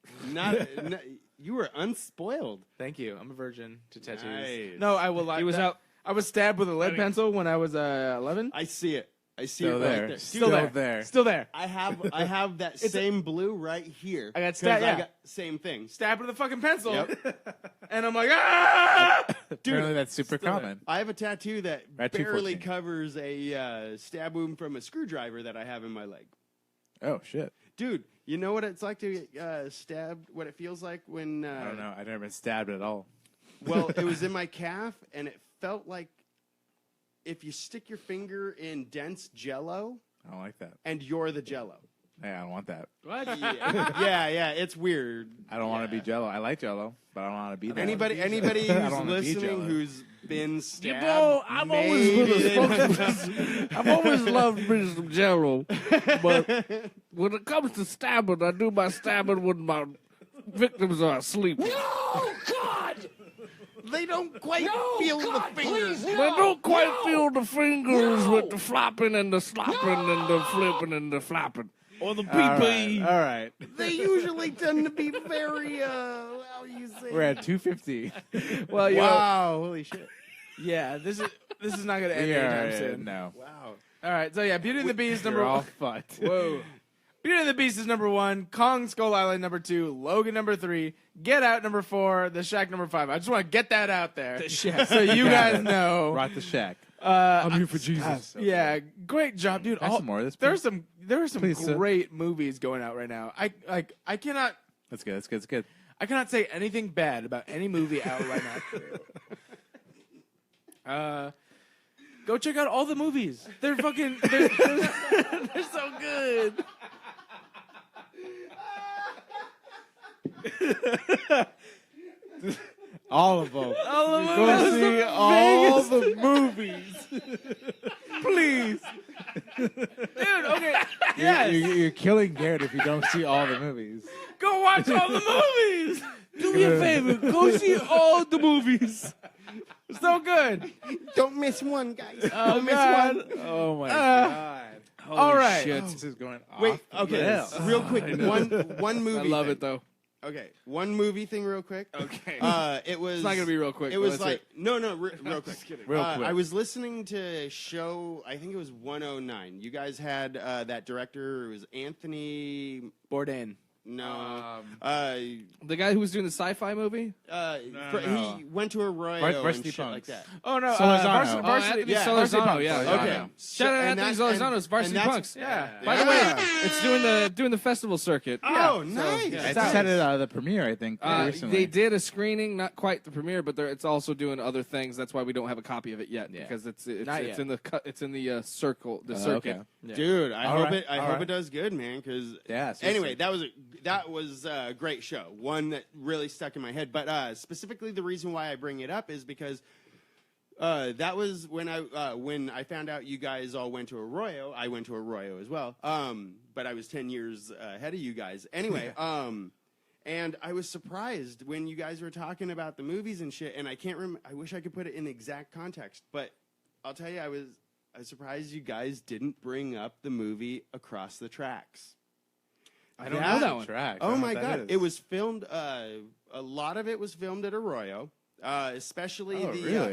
You were unspoiled. Thank you. I'm a virgin to tattoos. Nice. No, I will. He was out. I was stabbed with a lead pencil when I was 11. I see it. I see Still it there. right there. Still Dude, there. Still there. I have that same blue right here. I got 'Cause stabbed, yeah. I got same thing. Stabbed with a fucking pencil. Yep. And I'm like, ah! Apparently that's super common. I have a tattoo that Right, barely 214. covers a stab wound from a screwdriver that I have in my leg. Oh shit. Dude, you know what it's like to get stabbed? What it feels like when? I don't know. I've never been stabbed at all. Well, it was in my calf, and it felt like if you stick your finger in dense Jello, I don't like that. and you're the Jello. Hey, I don't want that. What? Yeah, it's weird. I don't want to be Jello. I like Jello, but I don't want to be that. Anybody I who's don't wanna be listening Jello. who's been stabbed, know, I've always been maybe a they- I've always loved me some Jello, but when it comes to stabbing, I do my stabbing when my victims are asleep. Oh, God! they don't quite No, feel God, the fingers. please, They no, don't quite no. feel the fingers No. with the flopping and the slopping and the flipping and the flapping. Or the pee-pee. All right. They usually tend to be very, how you say? We're at 250. Well, yo, Wow, holy shit. yeah, this is not going to end We anytime are, soon. no. Wow. All right, so yeah, Beauty and the Beast You're number all one. fucked. Whoa. Beauty and the Beast is number 1. Kong Skull Island number 2. Logan number 3. Get Out number 4. The Shack number 5. I just want to get that out there. The Shack. So you guys know. Rock the shack. I'm here for Jesus. Yeah, great job, dude. Have some more of this, There are please? some Please, sir. great movies going out right now. I cannot. That's good. That's good. That's good. I cannot say anything bad about any movie out right now. Go check out all the movies. They're fucking. They're so good. All of them. All of them. Go see all the movies. Please. Dude, okay. Yes. You're killing Garrett if you don't see all the movies. Go watch all the movies. Do me a favor. Go see all the movies. So good. Don't miss one, guys. Oh, Don't miss God. one. Oh my god. All right. shit. This is going off. Wait, okay, real quick, one movie. I love thing. it though. Okay, one movie thing, real quick. Okay. It was. It's not gonna be real quick. It but was that's like real quick. Real quick. I was listening to a show. I think it was 109. You guys had that director. It was Anthony. Bourdain. No. the guy who was doing the sci-fi movie. He went to Arroyo and shit like that. Oh, no. Solorzano. Varsity, Anthony yeah. Solorzano, Varsity yeah. Punks. Okay. Yeah. Shout out And Anthony that's- Solorzano's Varsity and that's- Punks. Yeah. By the way, Yeah. it's doing the festival circuit. Oh, nice. I said it at the premiere, I think, recently. They did a screening, not quite the premiere, but it's also doing other things. That's why we don't have a copy of it yet because it's Not yet. in the circle, the circuit. Okay. Yeah. Dude, I All hope right, it. I all hope right. it does good, man. Because Yeah, seriously. anyway, that was a great show. One that really stuck in my head. But specifically, the reason why I bring it up is because that was when I found out you guys all went to Arroyo. I went to Arroyo as well. But I was 10 years ahead of you guys. Anyway, and I was surprised when you guys were talking about the movies and shit. And I can't remember. I wish I could put it in exact context, but I'll tell you, I was surprised you guys didn't bring up the movie Across the Tracks. I don't know that one. Track. Oh my god! It was filmed. A lot of it was filmed at Arroyo, especially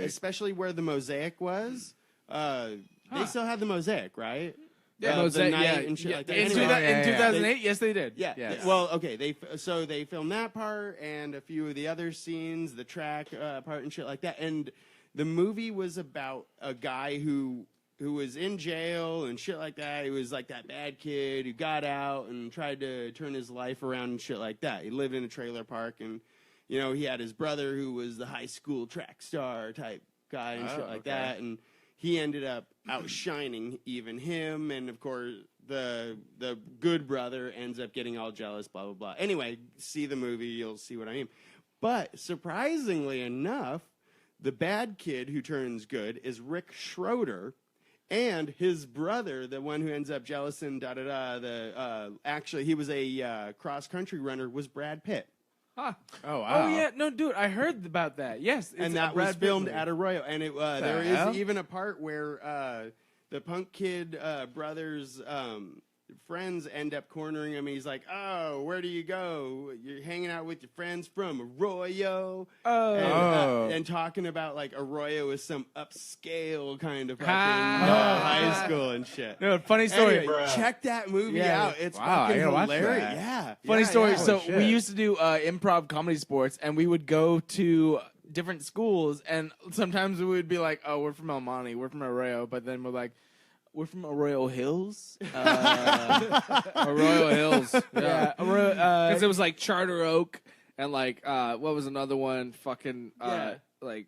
especially where the mosaic was. They still had the mosaic, right? Yeah, the Mosaic, night yeah, and shit yeah. like that. In, Anyway, in 2008, yes, they did. yeah. Yes. Well, okay. They filmed that part and a few of the other scenes, the track part and shit like that. And the movie was about a guy who was in jail and shit like that. He was like that bad kid who got out and tried to turn his life around and shit like that. He lived in a trailer park and, you know, he had his brother who was the high school track star type guy and shit like that. And he ended up outshining even him. And, of course, the good brother ends up getting all jealous, blah, blah, blah. Anyway, see the movie. You'll see what I mean. But surprisingly enough, the bad kid who turns good is Rick Schroeder. And his brother, the one who ends up jealous and da-da-da, actually, he was a cross-country runner, was Brad Pitt. Huh. Oh, wow. Oh, yeah. No, dude, I heard about that. Yes. And that was filmed at Arroyo. And there hell? is even a part where the punk kid brothers' friends end up cornering him. And he's like, oh, where do you go? You're hanging out with your friends from Arroyo. And talking about, like, Arroyo is some upscale kind of fucking high school and shit. No, funny story. Anyway, check that movie out. It's Wow, I fucking gotta watch hilarious. that. Yeah. Funny Yeah, story. yeah. So shit. we used to do improv comedy sports, and we would go to different schools, and sometimes we would be like, "Oh, we're from El Monte, we're from Arroyo," but then we're like, "We're from Arroyo Hills." Arroyo Hills. Yeah, Arroyo. Because it was like Charter Oak and like what was another one? Fucking like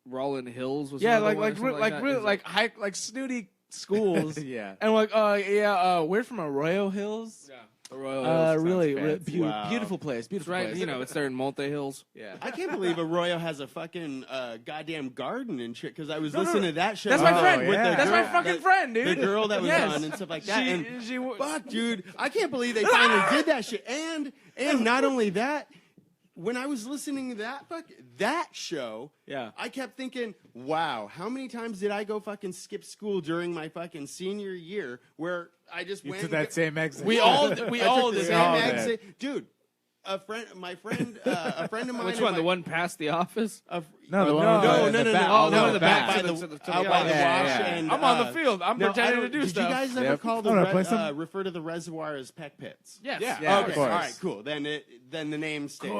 Rollin Hills was yeah, another like one or like something like that. really It's like high like snooty schools. Yeah. And we're like, we're from Arroyo Hills. Arroyo Hills. Really, fancy. Wow. beautiful place. Beautiful Right, place. you know, it's there in Monte Hills. Yeah. I can't believe Arroyo has a fucking goddamn garden and shit. Because I was listening to that show. That's my friend. with the That's girl- my fucking friend, dude. The girl that was Yes. on and stuff like that. And She fuck, dude, I can't believe they finally did that shit. And not only that, when I was listening to that show, Yeah. I kept thinking, wow, how many times did I go fucking skip school during my fucking senior year where I just went To that same exit. We all I did. took the same all did. exit. Dude, a friend of mine. Which and one? my- The one past the office? No, the one No, on no, the no, back. no, Oh, the no, one in the back. by To the the- to the- out by the yeah, wash. yeah. And I'm on the field. I'm no, I pretending to don't- do did stuff. you guys ever Yep. call Oh, no, play the some- refer to the reservoir as peck pits? Yes. Yeah. Yeah, Okay, of all course. right, cool. Then the name stays.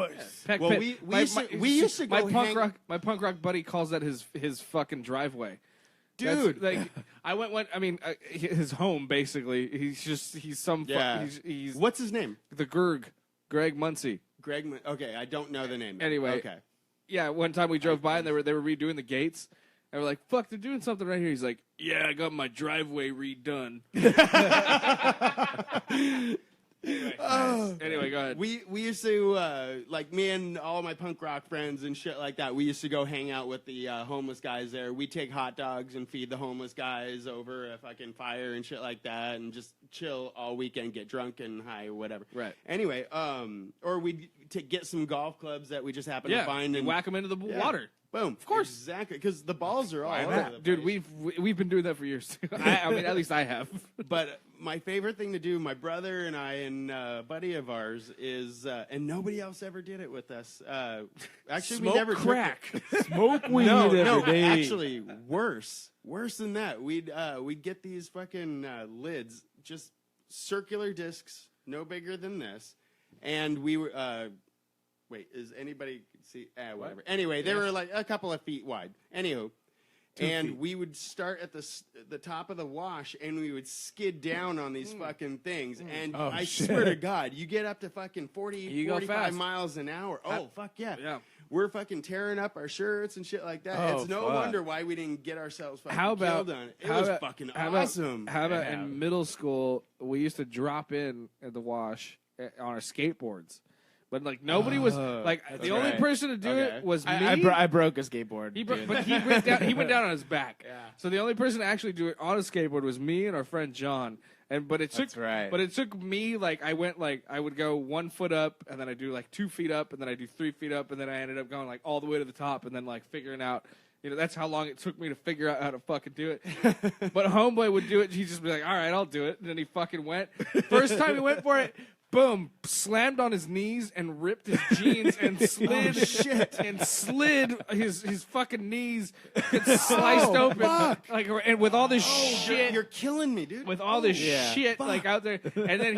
Peck Well, Pit. we used to go hang. My punk rock buddy calls that his fucking driveway. Dude. That's, like I went. I mean, his home basically. He's some. Yeah. He's What's his name? the Greg Muncie. Okay, I don't know the name. Anyway. Okay. Yeah, one time we drove by and they were redoing the gates. And we're like, fuck, they're doing something right here. He's like, yeah, I got my driveway redone. Anyway, go ahead. We used to, like me and all my punk rock friends and shit like that, we used to go hang out with the homeless guys there. We'd take hot dogs and feed the homeless guys over a fucking fire and shit like that and just chill all weekend, get drunk and high or whatever. Right. Anyway, or we'd get some golf clubs that we just happened to find and whack them into the water. Boom. Of course. Exactly. Because the balls are all over the Dude, place. we've been doing that for years. I mean, at least I have. But my favorite thing to do, my brother and I and a buddy of ours is, and nobody else ever did it with us. Actually, Smoke we never crack. Smoke weed No, every day. actually, worse than that. We'd get these fucking lids, just circular discs, no bigger than this, and we were. Wait, is anybody see? Whatever. Anyway, they were like a couple of feet wide. Anywho. We would start at the top of the wash, and we would skid down on these fucking things. And I swear to God, you get up to fucking 40, 45 miles an hour. Oh, fuck yeah. Yeah. We're fucking tearing up our shirts and shit like that. Oh, It's no wonder why we didn't get ourselves fucking killed on it. It was fucking awesome. How about in middle school, we used to drop in at the wash on our skateboards. But like nobody was like the only person to do it was me. I broke a skateboard. But he went down on his back. Yeah. So the only person to actually do it on a skateboard was me and our friend John. But it took me like I would go 1 foot up and then I do like 2 feet up and then I do 3 feet up and then I ended up going like all the way to the top and then like figuring out. That's how long it took me to figure out how to fucking do it. But Homeboy would do it. He'd just be like, all right, I'll do it. And then he fucking went. First time he went for it, boom, slammed on his knees and ripped his jeans and slid his fucking knees and sliced open. Like, and with all this shit. You're killing me, dude. With all this shit like out there. And then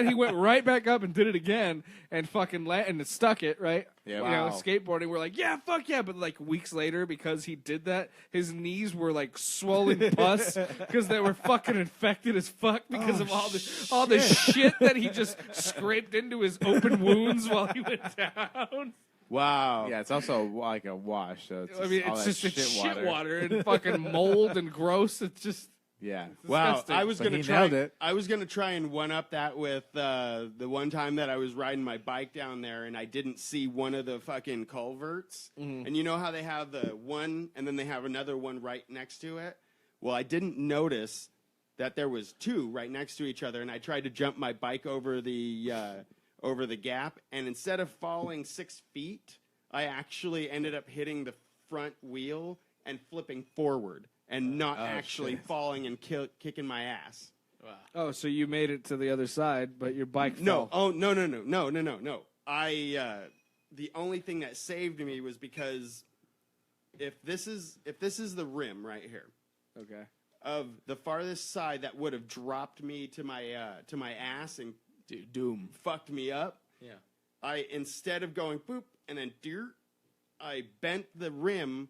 he went right back up and did it again and fucking and stuck it, right? Yeah, Skateboarding. We're like, yeah, fuck yeah. But like weeks later, because he did that, his knees were like swollen pus because they were fucking infected as fuck because of all the shit that he just scraped into his open wounds while he went down. Wow. Yeah, it's also like a wash. So it's just shit water and fucking mold and gross. It's just. Yeah. Wow. I was gonna try. It. I was gonna try and one up that with the one time that I was riding my bike down there and I didn't see one of the fucking culverts. Mm-hmm. And you know how they have the one and then they have another one right next to it. Well, I didn't notice that there was two right next to each other, and I tried to jump my bike over the gap, and instead of falling 6 feet, I actually ended up hitting the front wheel and flipping forward. And not actually falling and kicking my ass. Wow. Oh, so you made it to the other side, but your bike fell. No. Oh, no. The only thing that saved me was because if this is the rim right here, okay, of the farthest side that would have dropped me to my ass and doom fucked me up. Yeah. I instead of going boop and then I bent the rim.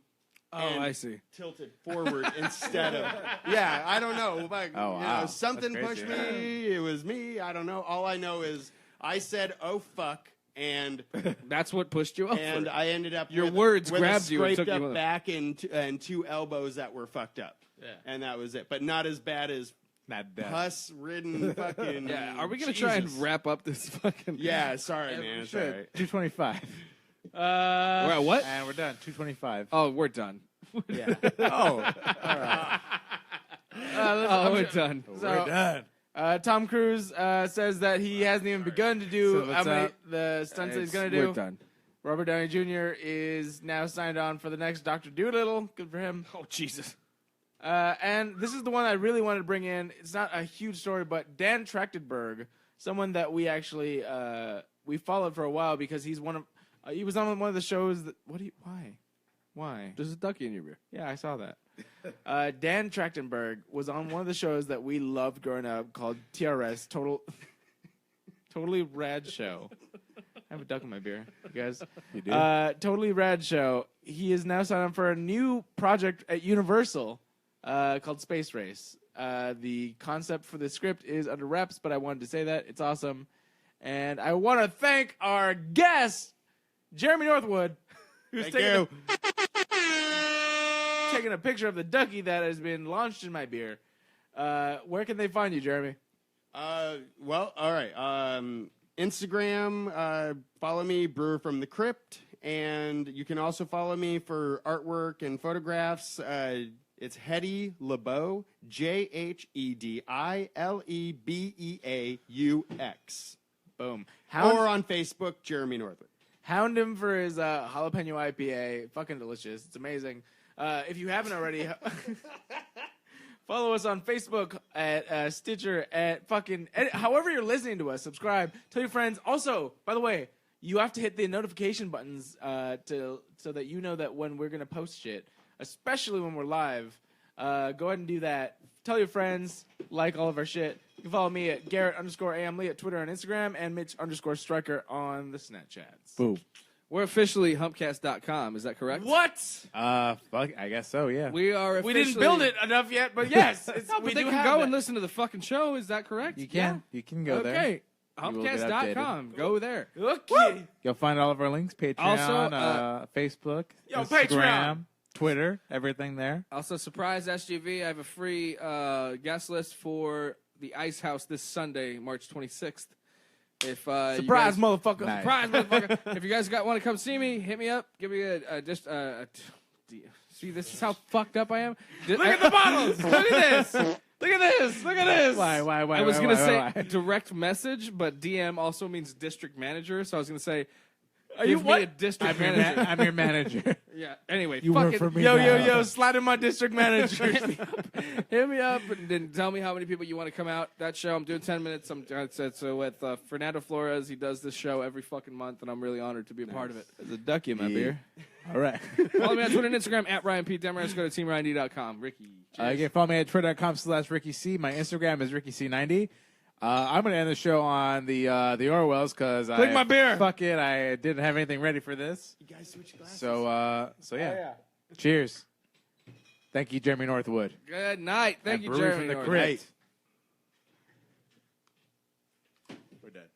Oh, I see. Tilted forward instead of I don't know. But, something pushed me. It was me. I don't know. All I know is I said, "Oh fuck," and that's what pushed you up. And I ended up your words grabbed you and scraped took up you back and 2 elbows that were fucked up. Yeah, and that was it. But not as bad as pus-ridden fucking. Yeah, are we gonna try and wrap up this fucking? Yeah, sorry, man. It's all right. 225. We're at what? And we're done. 225. Oh, we're done. Yeah. All right. We're done. We're done. Tom Cruise says that he hasn't even begun to do the stunts that he's going to do. We're done. Robert Downey Jr. is now signed on for the next Dr. Dolittle. Good for him. Oh, Jesus. And this is the one I really wanted to bring in. It's not a huge story, but Dan Trachtenberg, someone that we actually we followed for a while because he's he was on one of the shows that. Why? There's a ducky in your beer. Yeah, I saw that. Dan Trachtenberg was on one of the shows that we loved growing up called TRS, Totally Rad Show. I have a duck in my beer, you guys. You do? Totally Rad Show. He is now signed on for a new project at Universal called Space Race. The concept for the script is under wraps, but I wanted to say that. It's awesome. And I want to thank our guest, Jeremy Northwood, who's taking a picture of the ducky that has been launched in my beer. Where can they find you, Jeremy? Well, all right. Instagram, follow me, Brewer from the Crypt, and you can also follow me for artwork and photographs. It's Hedy Lebeaux, JHEDILEBEAUX. Boom. Or on Facebook, Jeremy Northwood. Hound him for his jalapeno IPA. Fucking delicious. It's amazing. If you haven't already, follow us on Facebook at Stitcher at fucking however you're listening to us. Subscribe. Tell your friends. Also, by the way, you have to hit the notification buttons so that you know that when we're gonna post shit, especially when we're live. Go ahead and do that. Tell your friends. Like all of our shit. You can follow me at Garrett_AMLee at Twitter and Instagram, and Mitch_Striker on the Snapchats. Boom. We're officially humpcast.com. Is that correct? What? Fuck, I guess so, yeah. We are officially... We didn't build it enough yet, but yes. But they can go and listen to the fucking show. Is that correct? You can. You can go there. Okay. You will get Humpcast.com. Go there. Okay. You'll find all of our links, Patreon, Also, Facebook, Yo, Instagram, Patreon. Twitter, everything there. Also, surprise SGV. I have a free guest list for the Ice House this Sunday, March 26th. If Surprise, you guys, motherfucker. Nice. surprise, motherfucker! If you guys want to come see me, hit me up. Give me see, this is how fucked up I am. Look at the bottles. Look at this. Look at this. Look at this. Why? I was gonna say direct message, but DM also means district manager. So I was gonna say, Are you give what? me a district manager. I'm your manager. Yeah. Anyway, You fuck work it. for me. Yo, slide in my district manager. Hit me up and then tell me how many people you want to come out. That show, I'm doing 10 minutes. So with Fernando Flores, he does this show every fucking month, and I'm really honored to be a part of it. There's a ducky in my beer. All right. Follow me on Twitter and Instagram at Ryan P. Demers. Go to teamryanD.com. Ricky. You can follow me at twitter.com/RickyC. My Instagram is RickyC90. I'm going to end the show on the Orwells because Click my beer. Fuck it, I didn't have anything ready for this. You guys switch glasses. So yeah. Cheers. Thank you, Jeremy Northwood. Good night. Thank At you, Brewery Jeremy. from the Northwood. Crypt. We're dead.